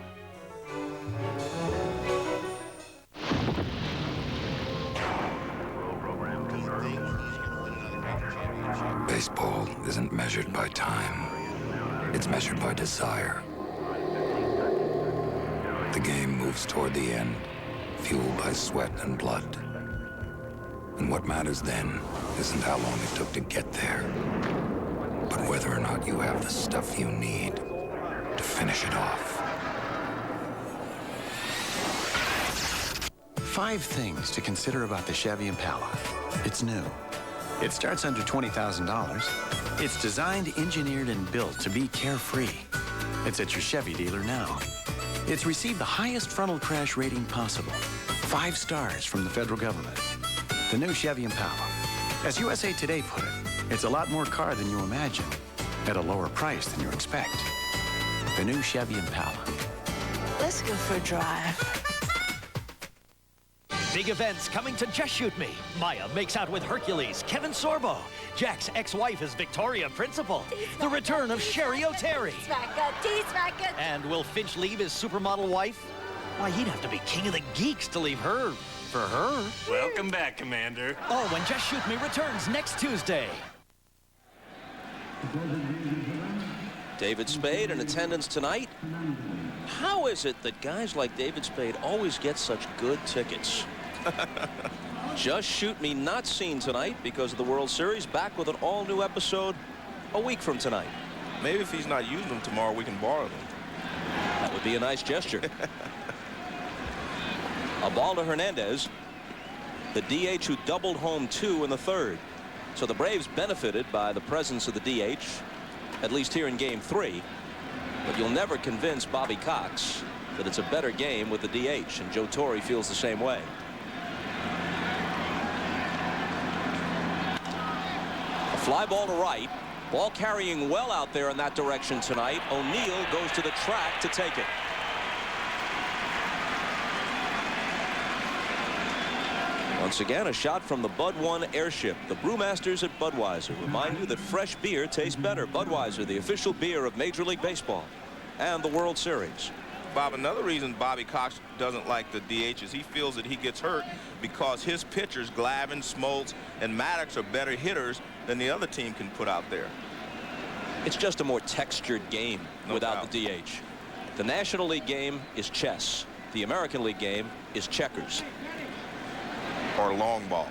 Baseball isn't measured by time. It's measured by desire. The game moves toward the end, fueled by sweat and blood. And what matters then isn't how long it took to get there, but whether or not you have the stuff you need to finish it off. 5 things to consider about the Chevy Impala. It's new. It starts under $20,000. It's designed, engineered, and built to be carefree. It's at your Chevy dealer now. It's received the highest frontal crash rating possible. 5 stars from the federal government. The new Chevy Impala. As USA Today put it, it's a lot more car than you imagine, at a lower price than you expect. The new Chevy Impala. Let's go for a drive. Big events coming to Just Shoot Me. Maya makes out with Hercules, Kevin Sorbo. Jack's ex-wife is Victoria Principal. The return of Sherry O'Terry. And will Finch leave his supermodel wife? Why, he'd have to be king of the geeks to leave her for her. Welcome back, Commander. Oh, when Just Shoot Me returns next Tuesday. David Spade in attendance tonight. How is it that guys like David Spade always get such good tickets? Just Shoot Me not seen tonight because of the World Series. Back with an all-new episode a week from tonight. Maybe if he's not using them tomorrow, we can borrow them. That would be a nice gesture. A ball to Hernandez, the DH who doubled home 2 in the 3rd. So the Braves benefited by the presence of the DH, at least here in Game 3. But you'll never convince Bobby Cox that it's a better game with the DH, and Joe Torre feels the same way. A fly ball to right. Ball carrying well out there in that direction tonight. O'Neill goes to the track to take it. Once again, a shot from the Bud 1 airship. The Brewmasters at Budweiser remind you that fresh beer tastes better. Budweiser, the official beer of Major League Baseball and the World Series. Bob, another reason Bobby Cox doesn't like the DH is he feels that he gets hurt because his pitchers, Glavine, Smoltz, and Maddox, are better hitters than the other team can put out there. It's just a more textured game without the DH. The National League game is chess. The American League game is checkers. Or long ball.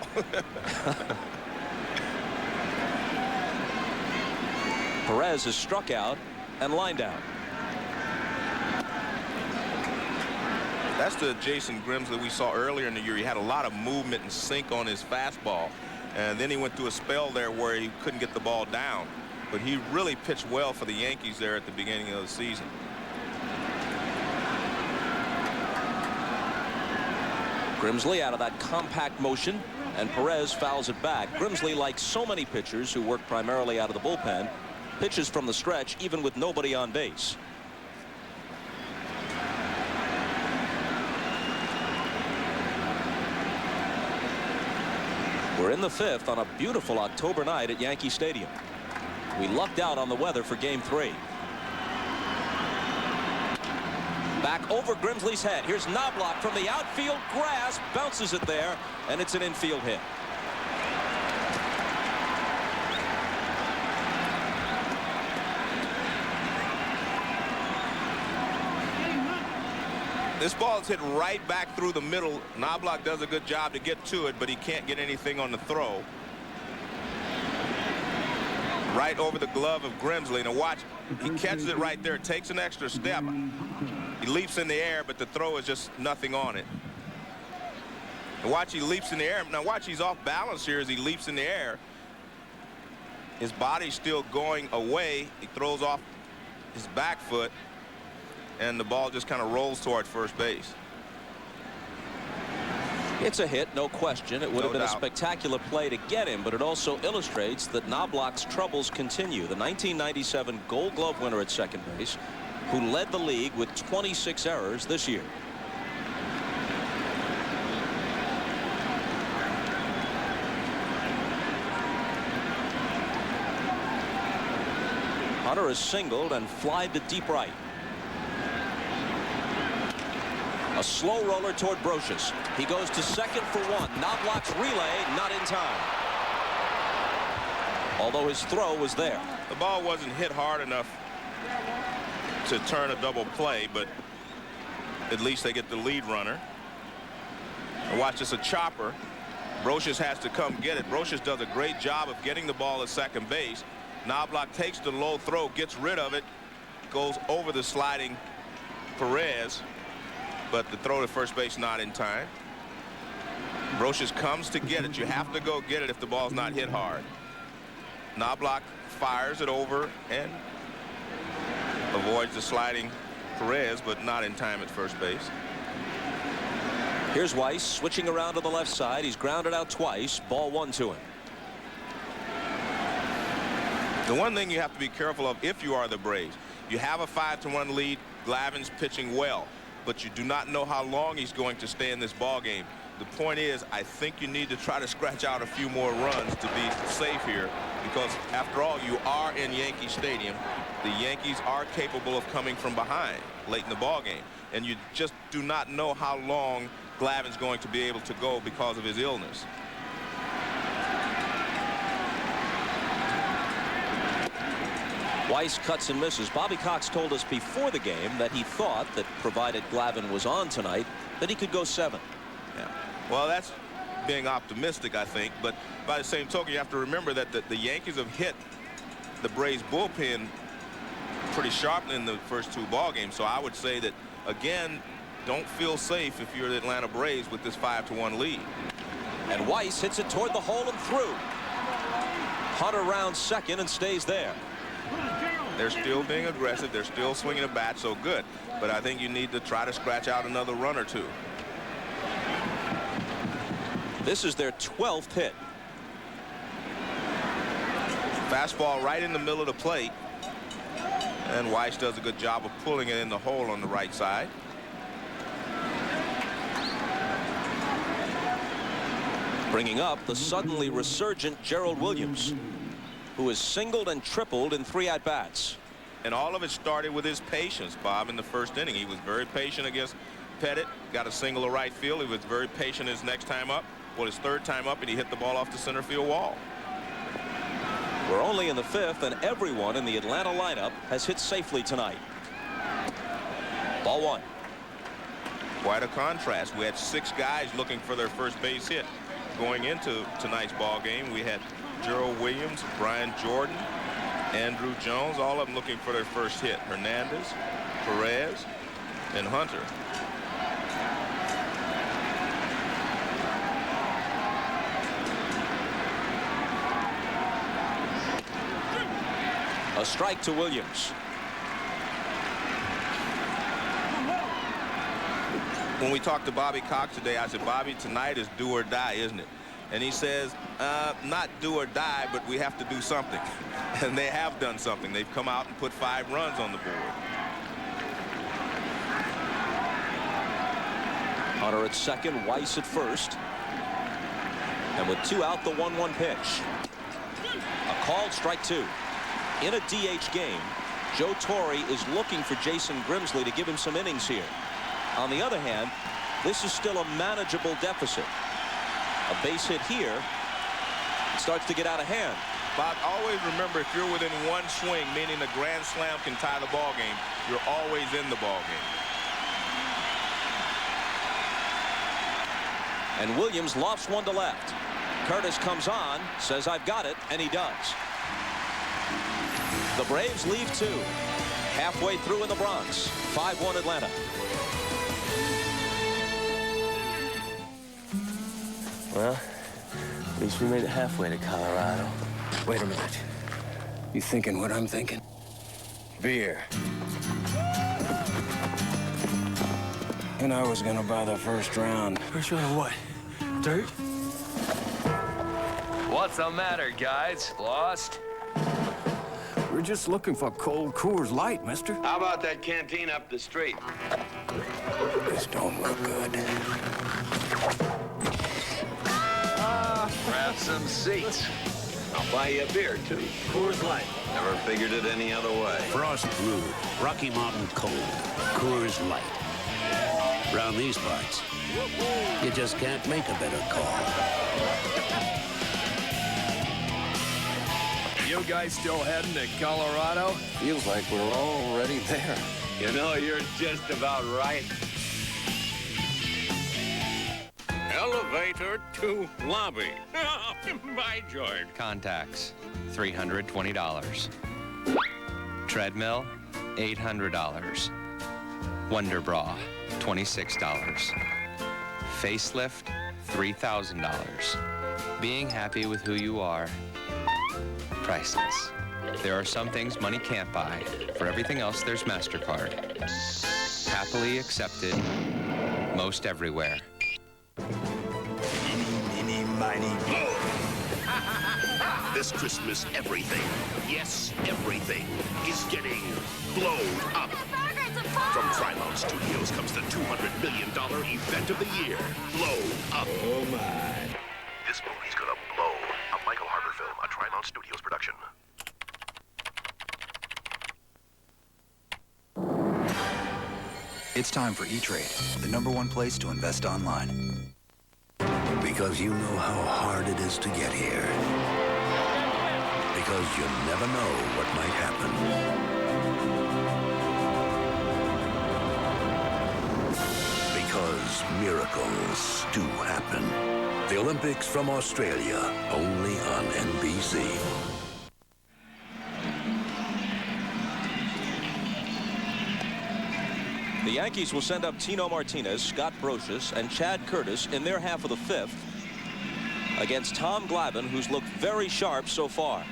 Perez is struck out and lined out. That's the Jason Grimsley we saw earlier in the year. He had a lot of movement and sink on his fastball. And then he went through a spell there where he couldn't get the ball down. But he really pitched well for the Yankees there at the beginning of the season. Grimsley out of that compact motion, and Perez fouls it back. Grimsley, like so many pitchers who work primarily out of the bullpen, pitches from the stretch even with nobody on base. We're in the 5th on a beautiful October night at Yankee Stadium. We lucked out on the weather for Game 3. Back over Grimsley's head. Here's Knobloch from the outfield grass, bounces it there, and it's an infield hit. This ball is hit right back through the middle. Knobloch does a good job to get to it, but he can't get anything on the throw. right over the glove of Grimsley. Now watch, he catches it right there, takes an extra step. He leaps in the air, but the throw is just nothing on it. And watch, he leaps in the air. Now watch, he's off balance here as he leaps in the air. His body's still going away. He throws off his back foot, and the ball just kind of rolls toward first base. It's a hit, no question. It would have been a spectacular play to get him, but it also illustrates that Knobloch's troubles continue. The 1997 Gold Glove winner at second base, who led the league with 26 errors this year. Hunter is singled and flied to deep right. A slow roller toward Brocious. He goes to second for one. Knobloch's relay not in time. Although his throw was there. The ball wasn't hit hard enough to turn a double play, but at least they get the lead runner. And watch this, a chopper. Brocious has to come get it. Brocious does a great job of getting the ball at second base. Knobloch takes the low throw, gets rid of it, goes over the sliding Perez, but the throw to first base not in time. Brocious comes to get it. You have to go get it if the ball's not hit hard. Knobloch fires it over and avoids the sliding Perez, but not in time at first base. Here's Weiss switching around to the left side. He's grounded out twice. Ball one to him. The one thing you have to be careful of if you are the Braves, you have a 5-1 lead. Glavin's pitching well, but you do not know how long he's going to stay in this ball game. The point is, I think you need to try to scratch out a few more runs to be safe here, because after all, you are in Yankee Stadium. The Yankees are capable of coming from behind late in the ball game, and you just do not know how long Glavin's going to be able to go because of his illness. Weiss cuts and misses. Bobby Cox told us before the game that he thought that provided Glavin was on tonight, that he could go 7. Yeah. Well, that's being optimistic, I think. But by the same token, you have to remember that the Yankees have hit the Braves bullpen pretty sharply in the first 2 ball games. So I would say that, again, don't feel safe if you're the Atlanta Braves with this 5-1 lead. And Weiss hits it toward the hole and through. Hunter rounds second and stays there. They're still being aggressive. They're still swinging a bat, so good. But I think you need to try to scratch out another run or two. This is their 12th hit. Fastball right in the middle of the plate. And Weiss does a good job of pulling it in the hole on the right side. Bringing up the suddenly resurgent Gerald Williams, who has singled and tripled in 3 at-bats. And all of it started with his patience, Bob, in the first inning. He was very patient against Pettit, got a single to right field. He was very patient his next time up. Well, his 3rd time up, and he hit the ball off the center field wall. We're only in the 5th, and everyone in the Atlanta lineup has hit safely tonight. Ball 1. Quite a contrast. We had 6 guys looking for their first base hit going into tonight's ball game. We had Gerald Williams, Brian Jordan, Andrew Jones, all of them looking for their first hit. Hernandez, Perez, and Hunter. A strike to Williams. When we talked to Bobby Cox today, I said, Bobby, tonight is do or die, isn't it? And he says, not do or die, but we have to do something. And they have done something. They've come out and put 5 runs on the board. Hunter at second, Weiss at first. And with 2 out, the 1-1 pitch. A called strike 2. In a DH game, Joe Torre is looking for Jason Grimsley to give him some innings here. On the other hand, this is still a manageable deficit. A base hit here, it starts to get out of hand. Bob, always remember, if you're within 1 swing, meaning the grand slam can tie the ball game, you're always in the ball game. And Williams lofts one to left. Curtis comes on, says, I've got it, and he does. The Braves leave 2. Halfway through in the Bronx. 5-1 Atlanta. Well, at least we made it halfway to Colorado. Wait a minute. You thinking what I'm thinking? Beer. And I was gonna buy the first round. First round of what? Dirt? What's the matter, guys? Lost? We're just looking for cold Coors Light, mister. How about that canteen up the street? This don't look good. Grab some seats. I'll buy you a beer, too. Coors Light. Never figured it any other way. Frost Brewed, Rocky Mountain Cold, Coors Light. Around these parts, you just can't make a better call. You guys still heading to Colorado? Feels like we're already there. You know, you're just about right. Elevator to lobby. By George. Contacts, $320. Treadmill, $800. Wonder Bra, $26. Facelift, $3,000. Being happy with who you are, priceless. There are some things money can't buy. For everything else, there's MasterCard. Happily accepted, most everywhere. Eeny, miny, blow. This Christmas, everything, yes, everything, is getting blown up. From Trimount Studios comes the $200 million event of the year, Blown Up. Oh, my. This movie's gonna blow. A Michael Harper film, a Trimount Studios production. It's time for E-Trade, the #1 place to invest online. Because you know how hard it is to get here. Because you never know what might happen. Because miracles do happen. The Olympics from Australia, only on NBC. The Yankees will send up Tino Martinez, Scott Brocious, and Chad Curtis in their half of the 5th against Tom Glavine, who's looked very sharp so far.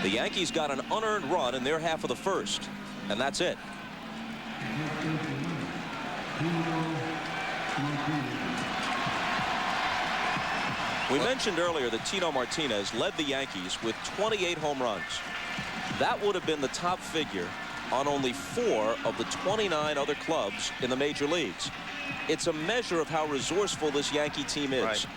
The Yankees got an unearned run in their half of the 1st, and that's it. We mentioned earlier that Tino Martinez led the Yankees with 28 home runs. That would have been the top figure on only 4 of the 29 other clubs in the major leagues. It's a measure of how resourceful this Yankee team is. Right.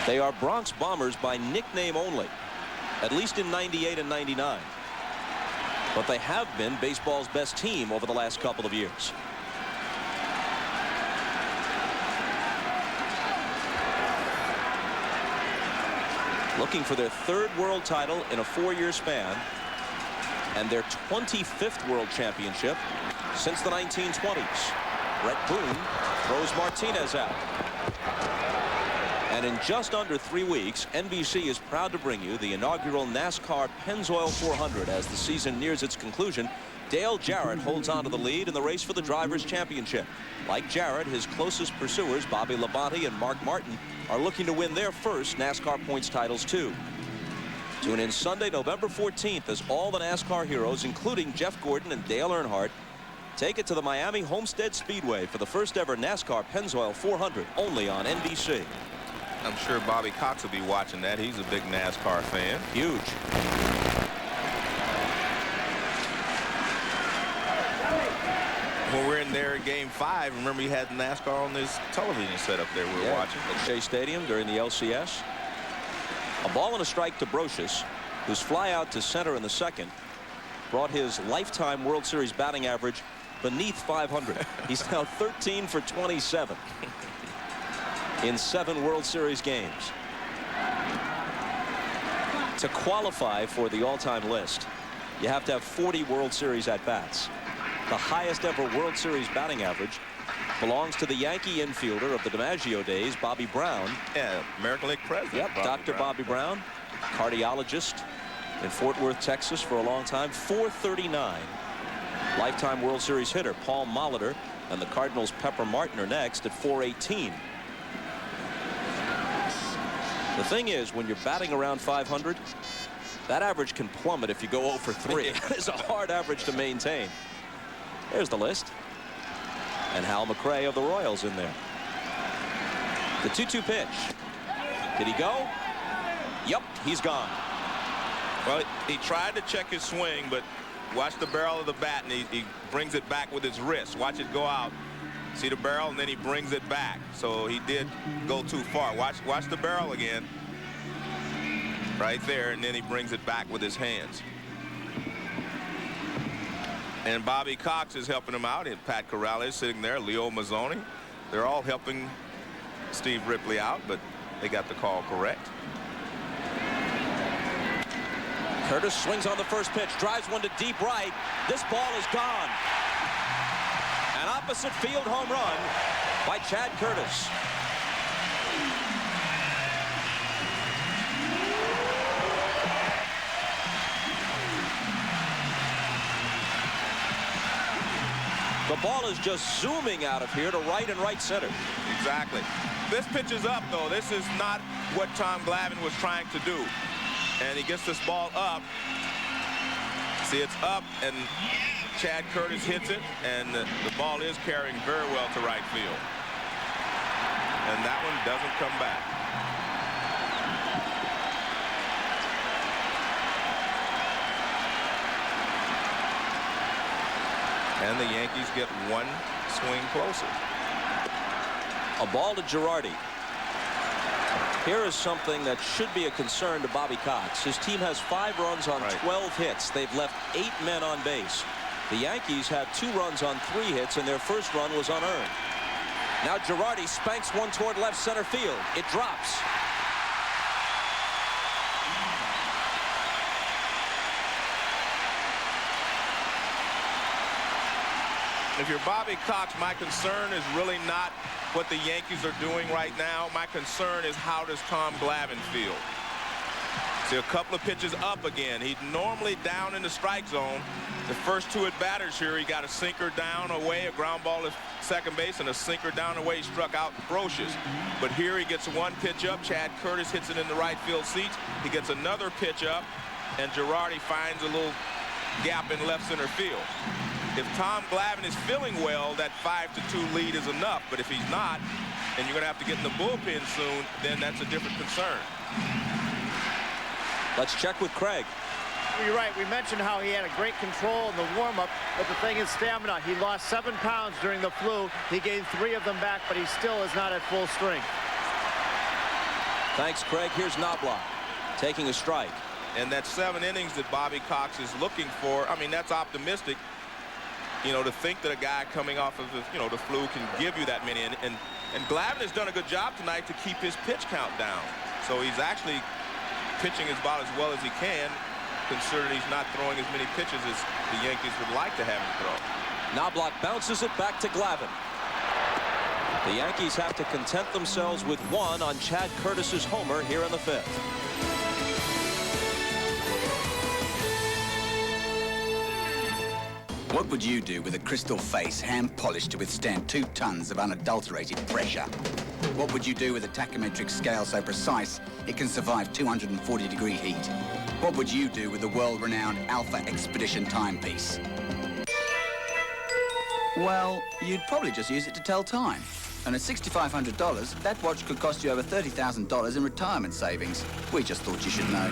They are Bronx Bombers by nickname only, at least in '98 and '99. But they have been baseball's best team over the last couple of years. Looking for their 3rd world title in a 4-year span and their 25th world championship since the 1920s. Brett Boone throws Martinez out. And in just under 3 weeks, NBC is proud to bring you the inaugural NASCAR Pennzoil 400 as the season nears its conclusion. Dale Jarrett holds on to the lead in the race for the Drivers' Championship. Like Jarrett, his closest pursuers, Bobby Labonte and Mark Martin, are looking to win their first NASCAR points titles, too. Tune in Sunday, November 14th, as all the NASCAR heroes, including Jeff Gordon and Dale Earnhardt, take it to the Miami Homestead Speedway for the first ever NASCAR Pennzoil 400, only on NBC. I'm sure Bobby Cox will be watching that. He's a big NASCAR fan. Huge. When we're in there at Game 5, remember he had NASCAR on this television set up there we were watching. At Shea Stadium during the LCS. A ball and a strike to Brocious, whose fly out to center in the 2nd brought his lifetime World Series batting average beneath 500. He's now 13 for 27 in 7 World Series games. To qualify for the all-time list, you have to have 40 World Series at-bats. The highest ever World Series batting average belongs to the Yankee infielder of the DiMaggio days, Bobby Brown. Yeah, American League president. Yep, Dr. Bobby Brown, cardiologist in Fort Worth, Texas for a long time. 439. Lifetime World Series hitter Paul Molitor and the Cardinals' Pepper Martin are next at 418. The thing is, when you're batting around 500, that average can plummet if you go 0 for 3. It's a hard average to maintain. There's the list. And Hal McRae of the Royals in there. The 2-2 pitch. Did he go? Yep, he's gone. Well, he tried to check his swing, but watch the barrel of the bat, and he brings it back with his wrist. Watch it go out. See the barrel, and then he brings it back. So he did go too far. Watch the barrel again. Right there, and then he brings it back with his hands. And Bobby Cox is helping him out, and Pat Corrales sitting there, Leo Mazzoni. They're all helping Steve Ripley out, but they got the call correct. Curtis swings on the first pitch, drives one to deep right. This ball is gone. An opposite field home run by Chad Curtis. The ball is just zooming out of here to right and right center. Exactly. This pitch is up, though. This is not what Tom Glavine was trying to do. And he gets this ball up. See, it's up, and Chad Curtis hits it, and the ball is carrying very well to right field. And that one doesn't come back. And the Yankees get one swing closer. A ball to Girardi. Here is something that should be a concern to Bobby Cox. His team has 5 runs on 12 hits. They've left 8 men on base. The Yankees had 2 runs on 3 hits, and their first run was unearned. Now Girardi spanks one toward left center field. It drops. If you're Bobby Cox, my concern is really not what the Yankees are doing right now. My concern is, how does Tom Glavine feel? See, a couple of pitches up again. He's normally down in the strike zone. The first 2 at batters here, he got a sinker down away, a ground ball to second base, and a sinker down away. He struck out Brocious. But here he gets one pitch up. Chad Curtis hits it in the right field seats. He gets another pitch up, and Girardi finds a little gap in left center field. If Tom Glavine is feeling well, that 5-2 lead is enough. But if he's not, and you're going to have to get in the bullpen soon, then that's a different concern. Let's check with Craig. You're right. We mentioned how he had a great control in the warm-up, but the thing is stamina. He lost 7 pounds during the flu. He gained 3 of them back, but he still is not at full strength. Thanks, Craig. Here's Knobloch taking a strike. And that 7 innings that Bobby Cox is looking for, I mean, that's optimistic. You know, to think that a guy coming off of the flu can give you that many. And Glavine has done a good job tonight to keep his pitch count down. So he's actually pitching about as well as he can, considering he's not throwing as many pitches as the Yankees would like to have him throw. Knobloch bounces it back to Glavine. The Yankees have to content themselves with 1 on Chad Curtis's homer here in the 5th. What would you do with a crystal face hand polished to withstand 2 tons of unadulterated pressure? What would you do with a tachymetric scale so precise it can survive 240-degree heat? What would you do with the world-renowned Alpha Expedition timepiece? Well, you'd probably just use it to tell time. And at $6,500, that watch could cost you over $30,000 in retirement savings. We just thought you should know.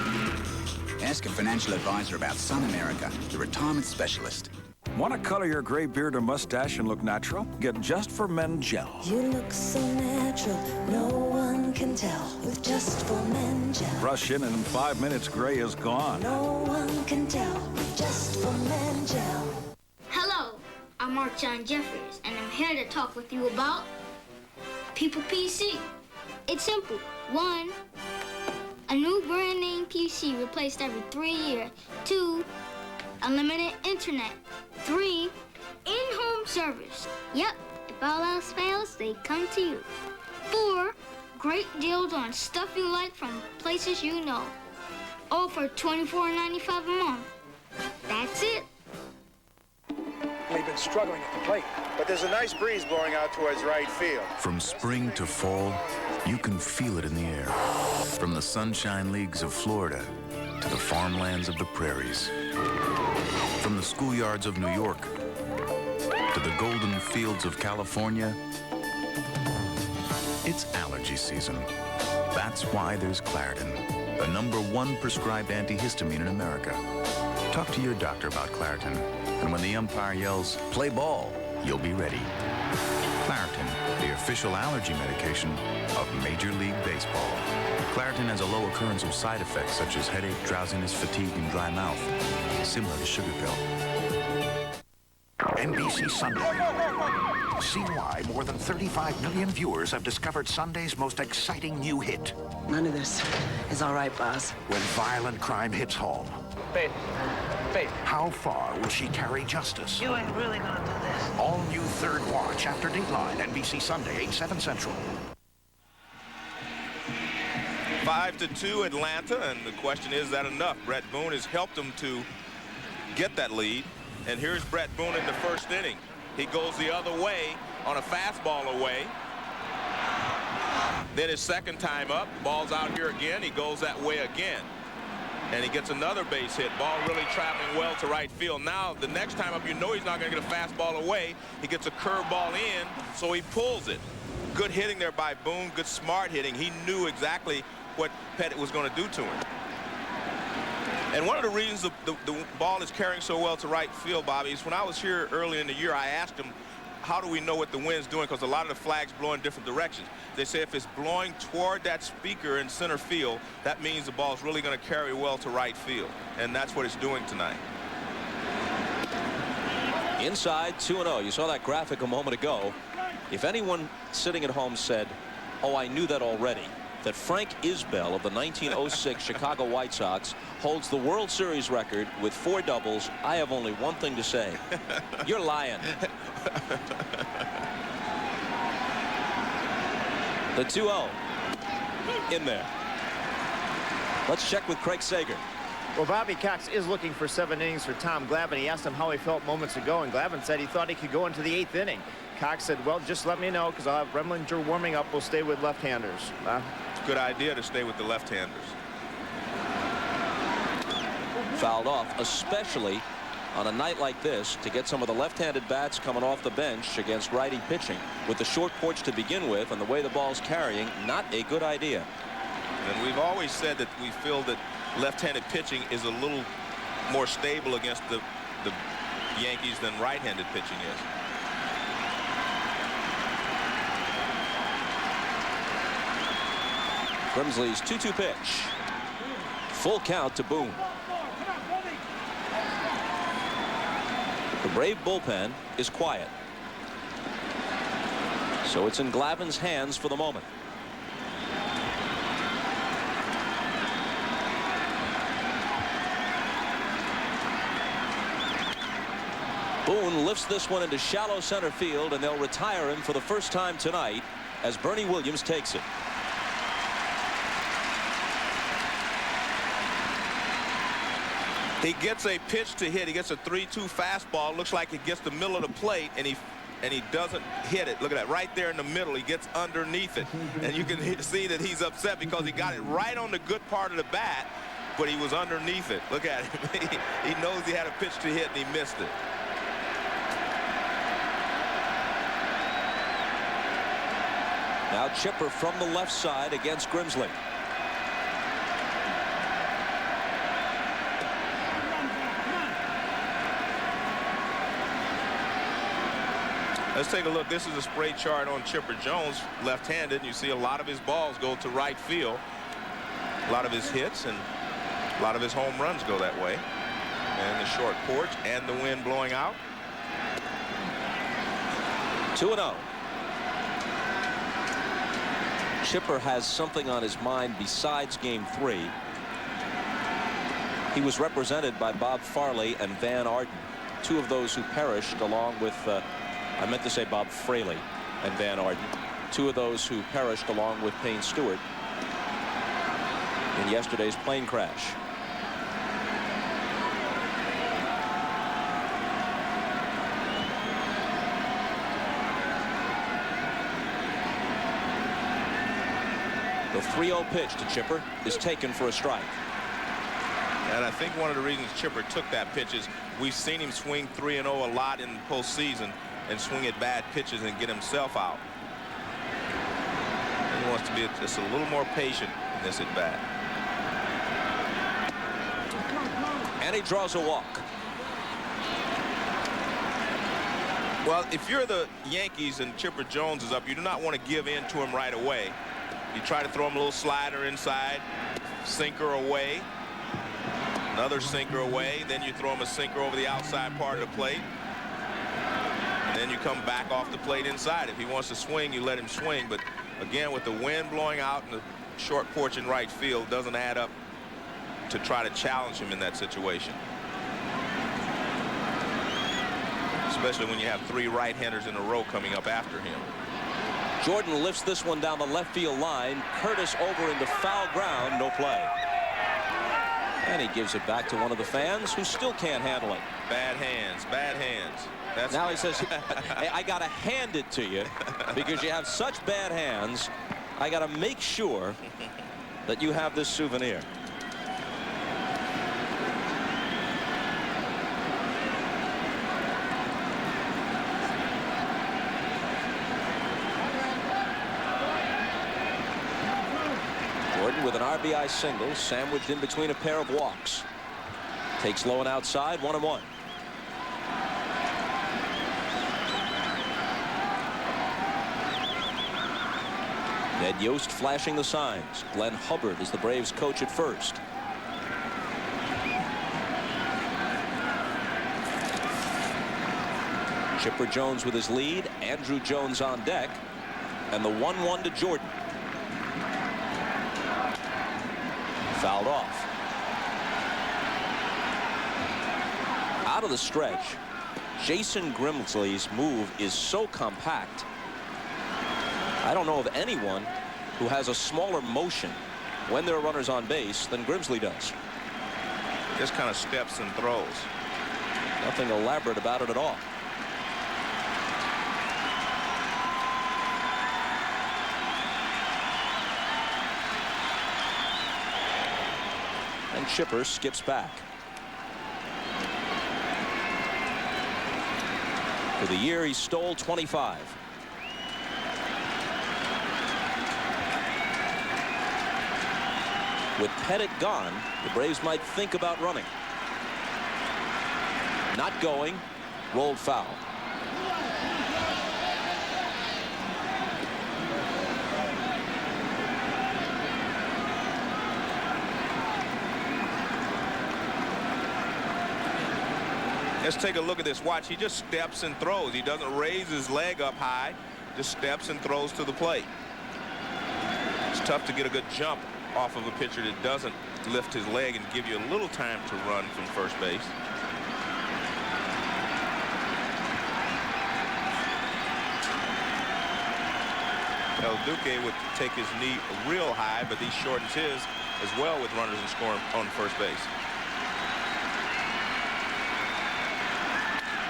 Ask a financial advisor about Sun America, the retirement specialist. Want to color your gray beard or mustache and look natural? Get Just for Men Gel. You look so natural, no one can tell with Just for Men Gel. Brush in and in 5 minutes, gray is gone. No one can tell with Just for Men Gel. Hello, I'm Mark John Jeffries, and I'm here to talk with you about People PC. It's simple. 1, a new brand name PC replaced every 3 years. 2, unlimited internet. 3, in-home service. Yep, if all else fails, they come to you. 4, great deals on stuff you like from places you know. All for $24.95 a month. That's it. We've been struggling at the plate, but there's a nice breeze blowing out towards right field. From spring to fall, you can feel it in the air. From the sunshine leagues of Florida to the farmlands of the prairies. From the schoolyards of New York to the golden fields of California, it's allergy season. That's why there's Claritin, the #1 prescribed antihistamine in America. Talk to your doctor about Claritin, and when the umpire yells, "Play ball," you'll be ready. Claritin, the official allergy medication of Major League Baseball. Claritin has a low occurrence of side effects such as headache, drowsiness, fatigue, and dry mouth, similar to sugar pill. NBC Sunday. See why more than 35 million viewers have discovered Sunday's most exciting new hit. None of this is all right, boss. When violent crime hits home. Faith. How far will she carry justice? You ain't really gonna do this. All new Third Watch after Dateline, NBC Sunday, 8/7 Central. 5-2 Atlanta, and the question is that enough? Brett Boone has helped them to get that lead, and here's Brett Boone in the first inning. He goes the other way on a fastball away. Then his second time up, ball's out here again. He goes that way again. And he gets another base hit. Ball really traveling well to right field. Now, the next time up, you know he's not going to get a fastball away. He gets a curveball in, so he pulls it. Good hitting there by Boone. Good smart hitting. He knew exactly what Pettit was going to do to him. And one of the reasons the ball is carrying so well to right field, Bobby, is when I was here early in the year, I asked him, how do we know what the wind's doing? Because a lot of the flags blow in different directions. They say if it's blowing toward that speaker in center field, that means the ball's really going to carry well to right field. And that's what it's doing tonight. Inside 2-0. You saw that graphic a moment ago. If anyone sitting at home said, oh, I knew that already, that Frank Isbell of the 1906 Chicago White Sox holds the World Series record with 4 doubles, I have only one thing to say. You're lying. The 2-0 in there. Let's check with Craig Sager. Well, Bobby Cox is looking for 7 innings for Tom Glavine. He asked him how he felt moments ago, and Glavine said he thought he could go into the 8th inning. Cox said, well, just let me know, because I'll have Remlinger warming up. We'll stay with left-handers. It's a good idea to stay with the left-handers. Fouled off, especially on a night like this, to get some of the left-handed bats coming off the bench against righty pitching. With the short porch to begin with and the way the ball's carrying, not a good idea. And we've always said that we feel that left-handed pitching is a little more stable against the Yankees than right-handed pitching is. Grimsley's 2-2 pitch. Full count to Boone. The Brave bullpen is quiet. So it's in Glavine's hands for the moment. Boone lifts this one into shallow center field, and they'll retire him for the first time tonight as Bernie Williams takes it. He gets a pitch to hit. He gets a 3-2 fastball. Looks like it gets the middle of the plate, and he doesn't hit it. Look at that, right there in the middle. He gets underneath it, and you can see that he's upset because he got it right on the good part of the bat, but he was underneath it. Look at him. He knows he had a pitch to hit, and he missed it. Now Chipper from the left side against Grimsley. Let's take a look. This is a spray chart on Chipper Jones, left-handed. You see a lot of his balls go to right field. A lot of his hits and a lot of his home runs go that way. And the short porch and the wind blowing out. 2-0. Chipper has something on his mind besides Game 3. He was represented by Bob Farley and Van Arden, 2 of those who perished along with I meant to say Bob Fraley. and Van Arden, two of those who perished along with Payne Stewart in yesterday's plane crash. The 3-0 pitch to Chipper is taken for a strike. And I think one of the reasons Chipper took that pitch is we've seen him swing 3-0 a lot in the postseason and swing at bad pitches and get himself out. And he wants to be just a little more patient in this at bat. And he draws a walk. Well, if you're the Yankees and Chipper Jones is up, you do not want to give in to him right away. You try to throw him a little slider inside, sinker away, another sinker away, then you throw him a sinker over the outside part of the plate, and then you come back off the plate inside. If he wants to swing, you let him swing, but again, with the wind blowing out and the short porch in right field, doesn't add up to try to challenge him in that situation. Especially when you have 3 right-handers in a row coming up after him. Jordan lifts this one down the left field line. Curtis over into foul ground, no play. And he gives it back to one of the fans who still can't handle it. Bad hands, bad hands. Now he says, hey, I got to hand it to you because you have such bad hands. I got to make sure that you have this souvenir. With an RBI single sandwiched in between a pair of walks. Takes low and outside, 1-1. Ned Yost flashing the signs. Glenn Hubbard is the Braves coach at first. Chipper Jones with his lead. Andrew Jones on deck. And the 1-1 to Jordan. Fouled off. Out of the stretch, Jason Grimsley's move is so compact. I don't know of anyone who has a smaller motion when there are runners on base than Grimsley does. Just kind of steps and throws. Nothing elaborate about it at all. And Chipper skips back. For the year, he stole 25. With Pettit gone, the Braves might think about running. Not going, rolled foul. Let's take a look at this. Watch, he just steps and throws. He doesn't raise his leg up high, just steps and throws to the plate. It's tough to get a good jump off of a pitcher that doesn't lift his leg and give you a little time to run from first base. El Duque would take his knee real high, but he shortens his as well with runners in scoring on first base.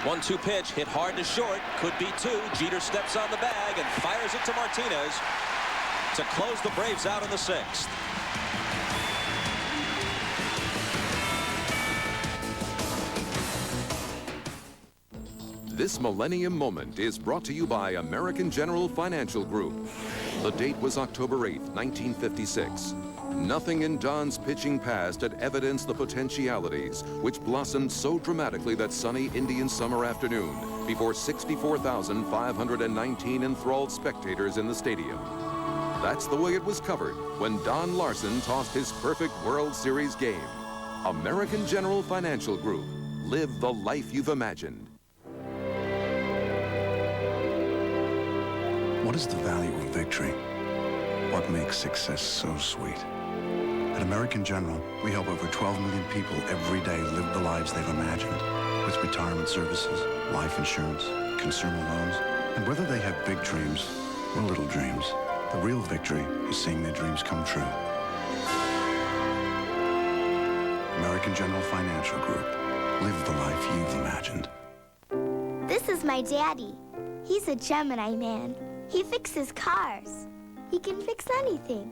1-2 pitch hit hard to short, could be 2. Jeter steps on the bag and fires it to Martinez to close the Braves out in the 6th. This Millennium Moment is brought to you by American General Financial Group. The date was October 8, 1956. Nothing in Don's pitching past had evidenced the potentialities which blossomed so dramatically that sunny Indian summer afternoon before 64,519 enthralled spectators in the stadium. That's the way it was covered when Don Larson tossed his perfect World Series game. American General Financial Group. Live the life you've imagined. What is the value of victory? What makes success so sweet? At American General, we help over 12 million people every day live the lives they've imagined. With retirement services, life insurance, consumer loans, And whether they have big dreams or little dreams, the real victory is seeing their dreams come true. American General Financial Group. Live the life you've imagined. This is my daddy. He's a Gemini man. He fixes cars. He can fix anything.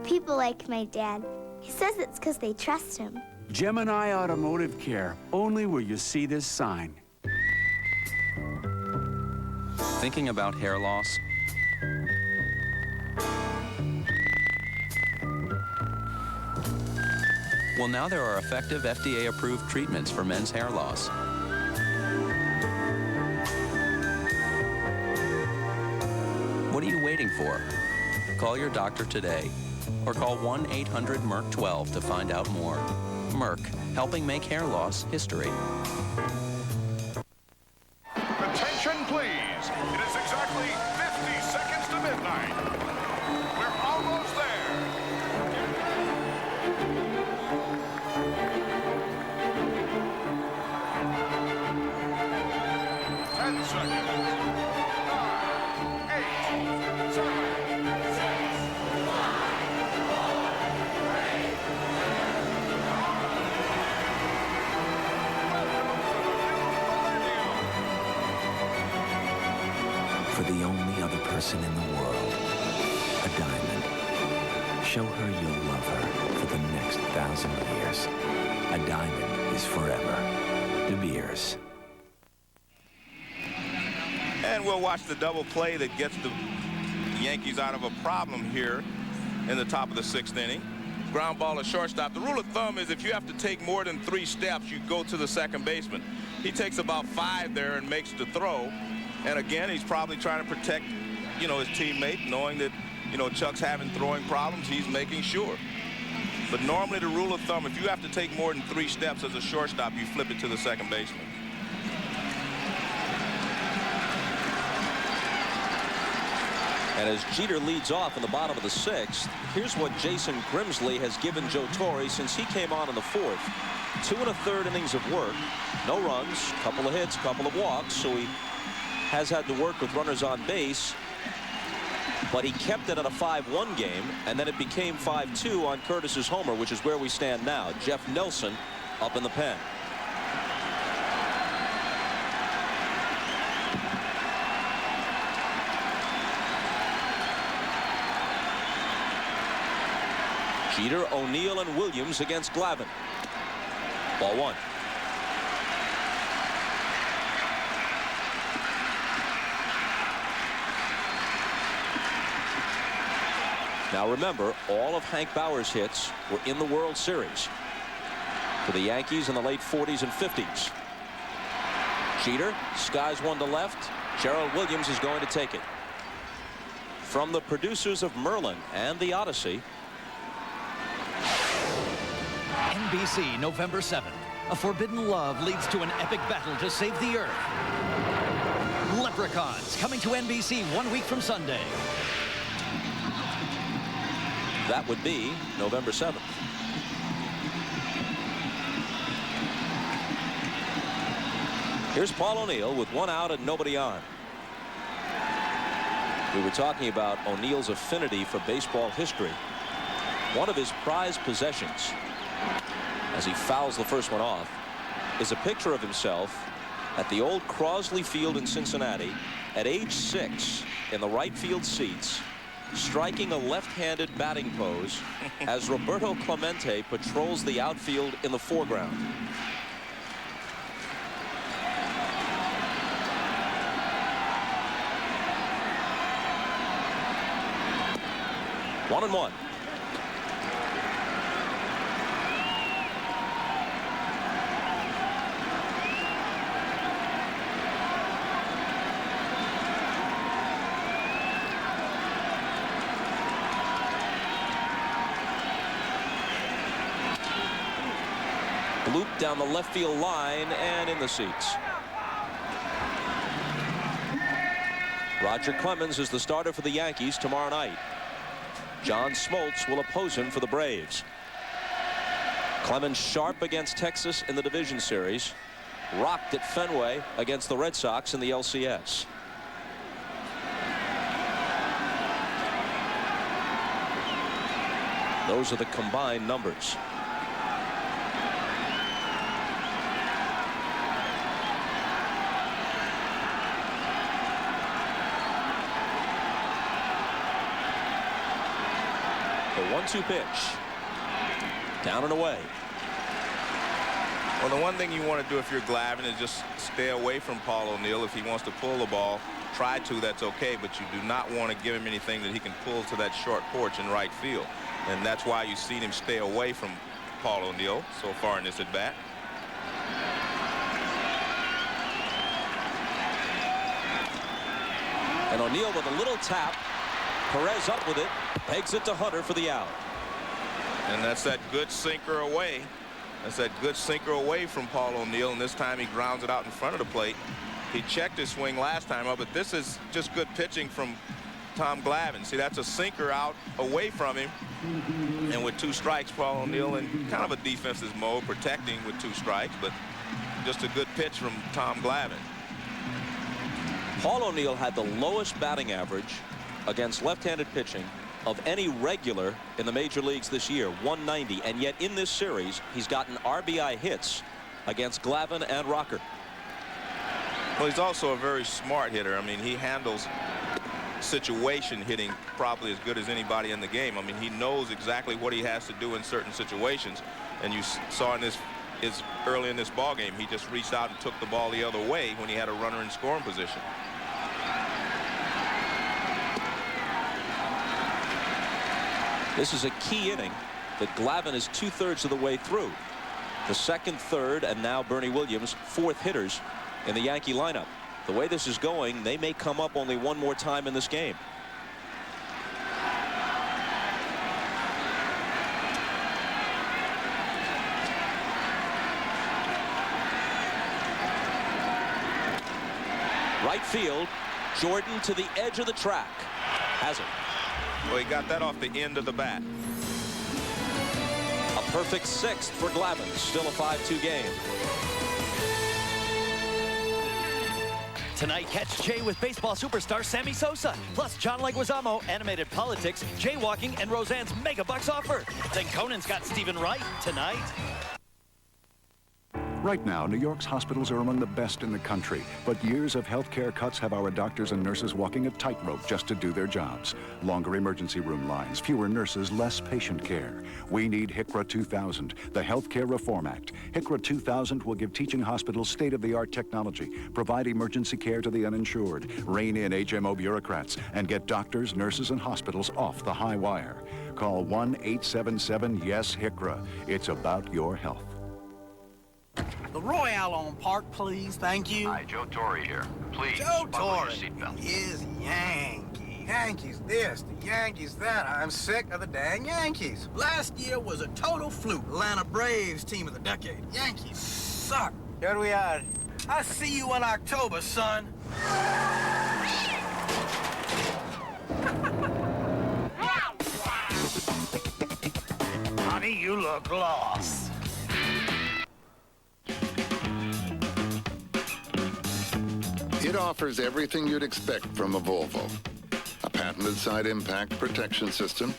People like my dad. He says it's because they trust him. Gemini Automotive Care, only where you see this sign. Thinking about hair loss? Well, now there are effective FDA-approved treatments for men's hair loss. What are you waiting for? Call your doctor today or call 1-800-MERC-12 to find out more. Merck, helping make hair loss history. Attention, please. It is exactly 50 seconds to midnight. We're almost there. 10 seconds. 9, 8, 7, 6, 5, For the only other person in the world, a diamond. Show her you'll love her for the next 1,000 years. A diamond is forever. De Beers. And we'll watch the double play that gets the Yankees out of a problem here in the top of the 6th inning. Ground ball to shortstop. The rule of thumb is if you have to take more than 3 steps, you go to the second baseman. He takes about 5 there and makes the throw. And again, he's probably trying to protect, his teammate, knowing that, Chuck's having throwing problems. He's making sure. But normally the rule of thumb, if you have to take more than 3 steps as a shortstop, you flip it to the second baseman. And as Jeter leads off in the bottom of the 6th, here's what Jason Grimsley has given Joe Torre since he came on in the 4th. 2 1/3 innings of work, no runs, couple of hits, couple of walks, so he has had to work with runners on base, but he kept it at a 5-1 game, and then it became 5-2 on Curtis's homer, which is where we stand now. Jeff Nelson up in the pen. Jeter, O'Neill, and Williams against Glavine. Ball 1. Now remember, all of Hank Bauer's hits were in the World Series for the Yankees in the late 40s and 50s. Jeter skies one to left. Gerald Williams is going to take it. From the producers of Merlin and The Odyssey. NBC, November 7th. A forbidden love leads to an epic battle to save the Earth. Leprechauns, coming to NBC 1 week from Sunday. That would be November 7th. Here's Paul O'Neill with 1 out and nobody on. We were talking about O'Neill's affinity for baseball history. One of his prized possessions, as he fouls the first one off, is a picture of himself at the old Crosley Field in Cincinnati at age 6 in the right field seats, striking a left-handed batting pose as Roberto Clemente patrols the outfield in the foreground. One and one. Loop down the left field line and in the seats. Roger Clemens is the starter for the Yankees tomorrow night. John Smoltz will oppose him for the Braves. Clemens sharp against Texas in the division series. Rocked at Fenway against the Red Sox in the LCS. Those are the combined numbers. The 1-2 pitch. Down and away. Well, the one thing you want to do if you're Glavine is just stay away from Paul O'Neill. If he wants to pull the ball, try to, that's okay, but you do not want to give him anything that he can pull to that short porch in right field. And that's why you've seen him stay away from Paul O'Neill so far in this at-bat. And O'Neill with a little tap. Perez up with it, pegs it to Hunter for the out. And that's that good sinker away. That's that good sinker away from Paul O'Neill, and this time he grounds it out in front of the plate. He checked his swing last time up, but this is just good pitching from Tom Glavine. See, that's a sinker out away from him. And with 2 strikes, Paul O'Neill in kind of a defensive mode, protecting with 2 strikes, but just a good pitch from Tom Glavine. Paul O'Neill had the lowest batting average against left-handed pitching of any regular in the major leagues this year, 190, and yet in this series he's gotten RBI hits against Glavine and Rocker. Well, he's also a very smart hitter. I mean, he handles situation hitting probably as good as anybody in the game. I mean, he knows exactly what he has to do in certain situations, and you saw in this early in this ball game, he just reached out and took the ball the other way when he had a runner in scoring position. This is a key inning that Glavine is 2/3 of the way through. The second, third, and now Bernie Williams, 4th hitters in the Yankee lineup. The way this is going, they may come up only one more time in this game. Right field, Jordan to the edge of the track. Has it. Well, he got that off the end of the bat. A perfect 6th for Glavine. Still a 5-2 game. Tonight, catch Jay with baseball superstar Sammy Sosa. Plus John Leguizamo, animated politics, jaywalking, and Roseanne's mega bucks offer. Then Conan's got Stephen Wright tonight. Right now, New York's hospitals are among the best in the country, but years of health care cuts have our doctors and nurses walking a tightrope just to do their jobs. Longer emergency room lines, fewer nurses, less patient care. We need HCRA 2000, the Health Care Reform Act. HCRA 2000 will give teaching hospitals state-of-the-art technology, provide emergency care to the uninsured, rein in HMO bureaucrats, and get doctors, nurses, and hospitals off the high wire. Call 1-877-YES-HCRA. It's about your health. The Royale on Park, please. Thank you. Hi, Joe Torre here. Please, Joe Torre. Is Yankees. Yankees this, the Yankees that. I'm sick of the dang Yankees. Last year was a total fluke. Atlanta Braves team of the decade. Yankees suck. Here we are. I'll see you in October, son. Honey, you look lost. It offers everything you'd expect from a Volvo. A patented side impact protection system,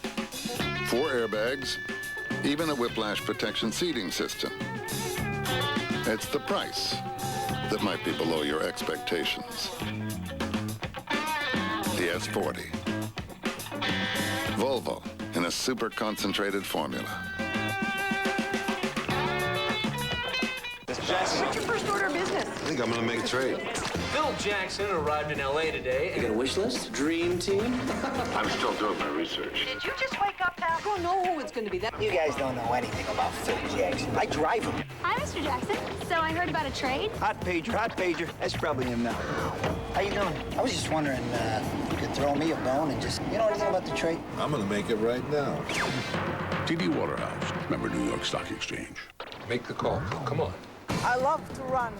4 airbags, even a whiplash protection seating system. It's the price that might be below your expectations. The S40. Volvo in a super concentrated formula. Mr. Jackson. What's your first order of business? I think I'm going to make a trade. Phil Jackson arrived in L.A. today. You got a wish list? Dream team? I'm still doing my research. Did you just wake up, pal? I don't know who it's going to be. You guys don't know anything about Phil Jackson. I drive him. Hi, Mr. Jackson. So I heard about a trade? Hot pager. That's probably him now. How you doing? I was just wondering if you could throw me a bone and just, you know anything about the trade? I'm going to make it right now. T.D. Waterhouse, member New York Stock Exchange. Make the call. Come on. I love to run.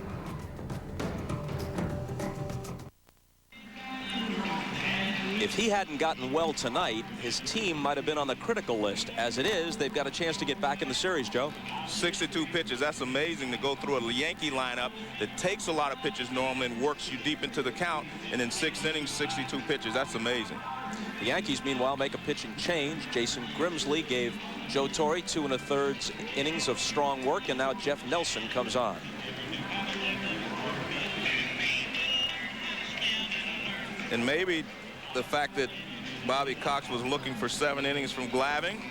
If he hadn't gotten well tonight, his team might have been on the critical list. As it is, they've got a chance to get back in the series, Joe. 62 pitches. That's amazing to go through a Yankee lineup that takes a lot of pitches normally and works you deep into the count. And in 6 innings, 62 pitches. That's amazing. The Yankees, meanwhile, make a pitching change. Jason Grimsley gave Joe Torre 2 1/3 innings of strong work, and now Jeff Nelson comes on. And maybe the fact that Bobby Cox was looking for 7 innings from Glavine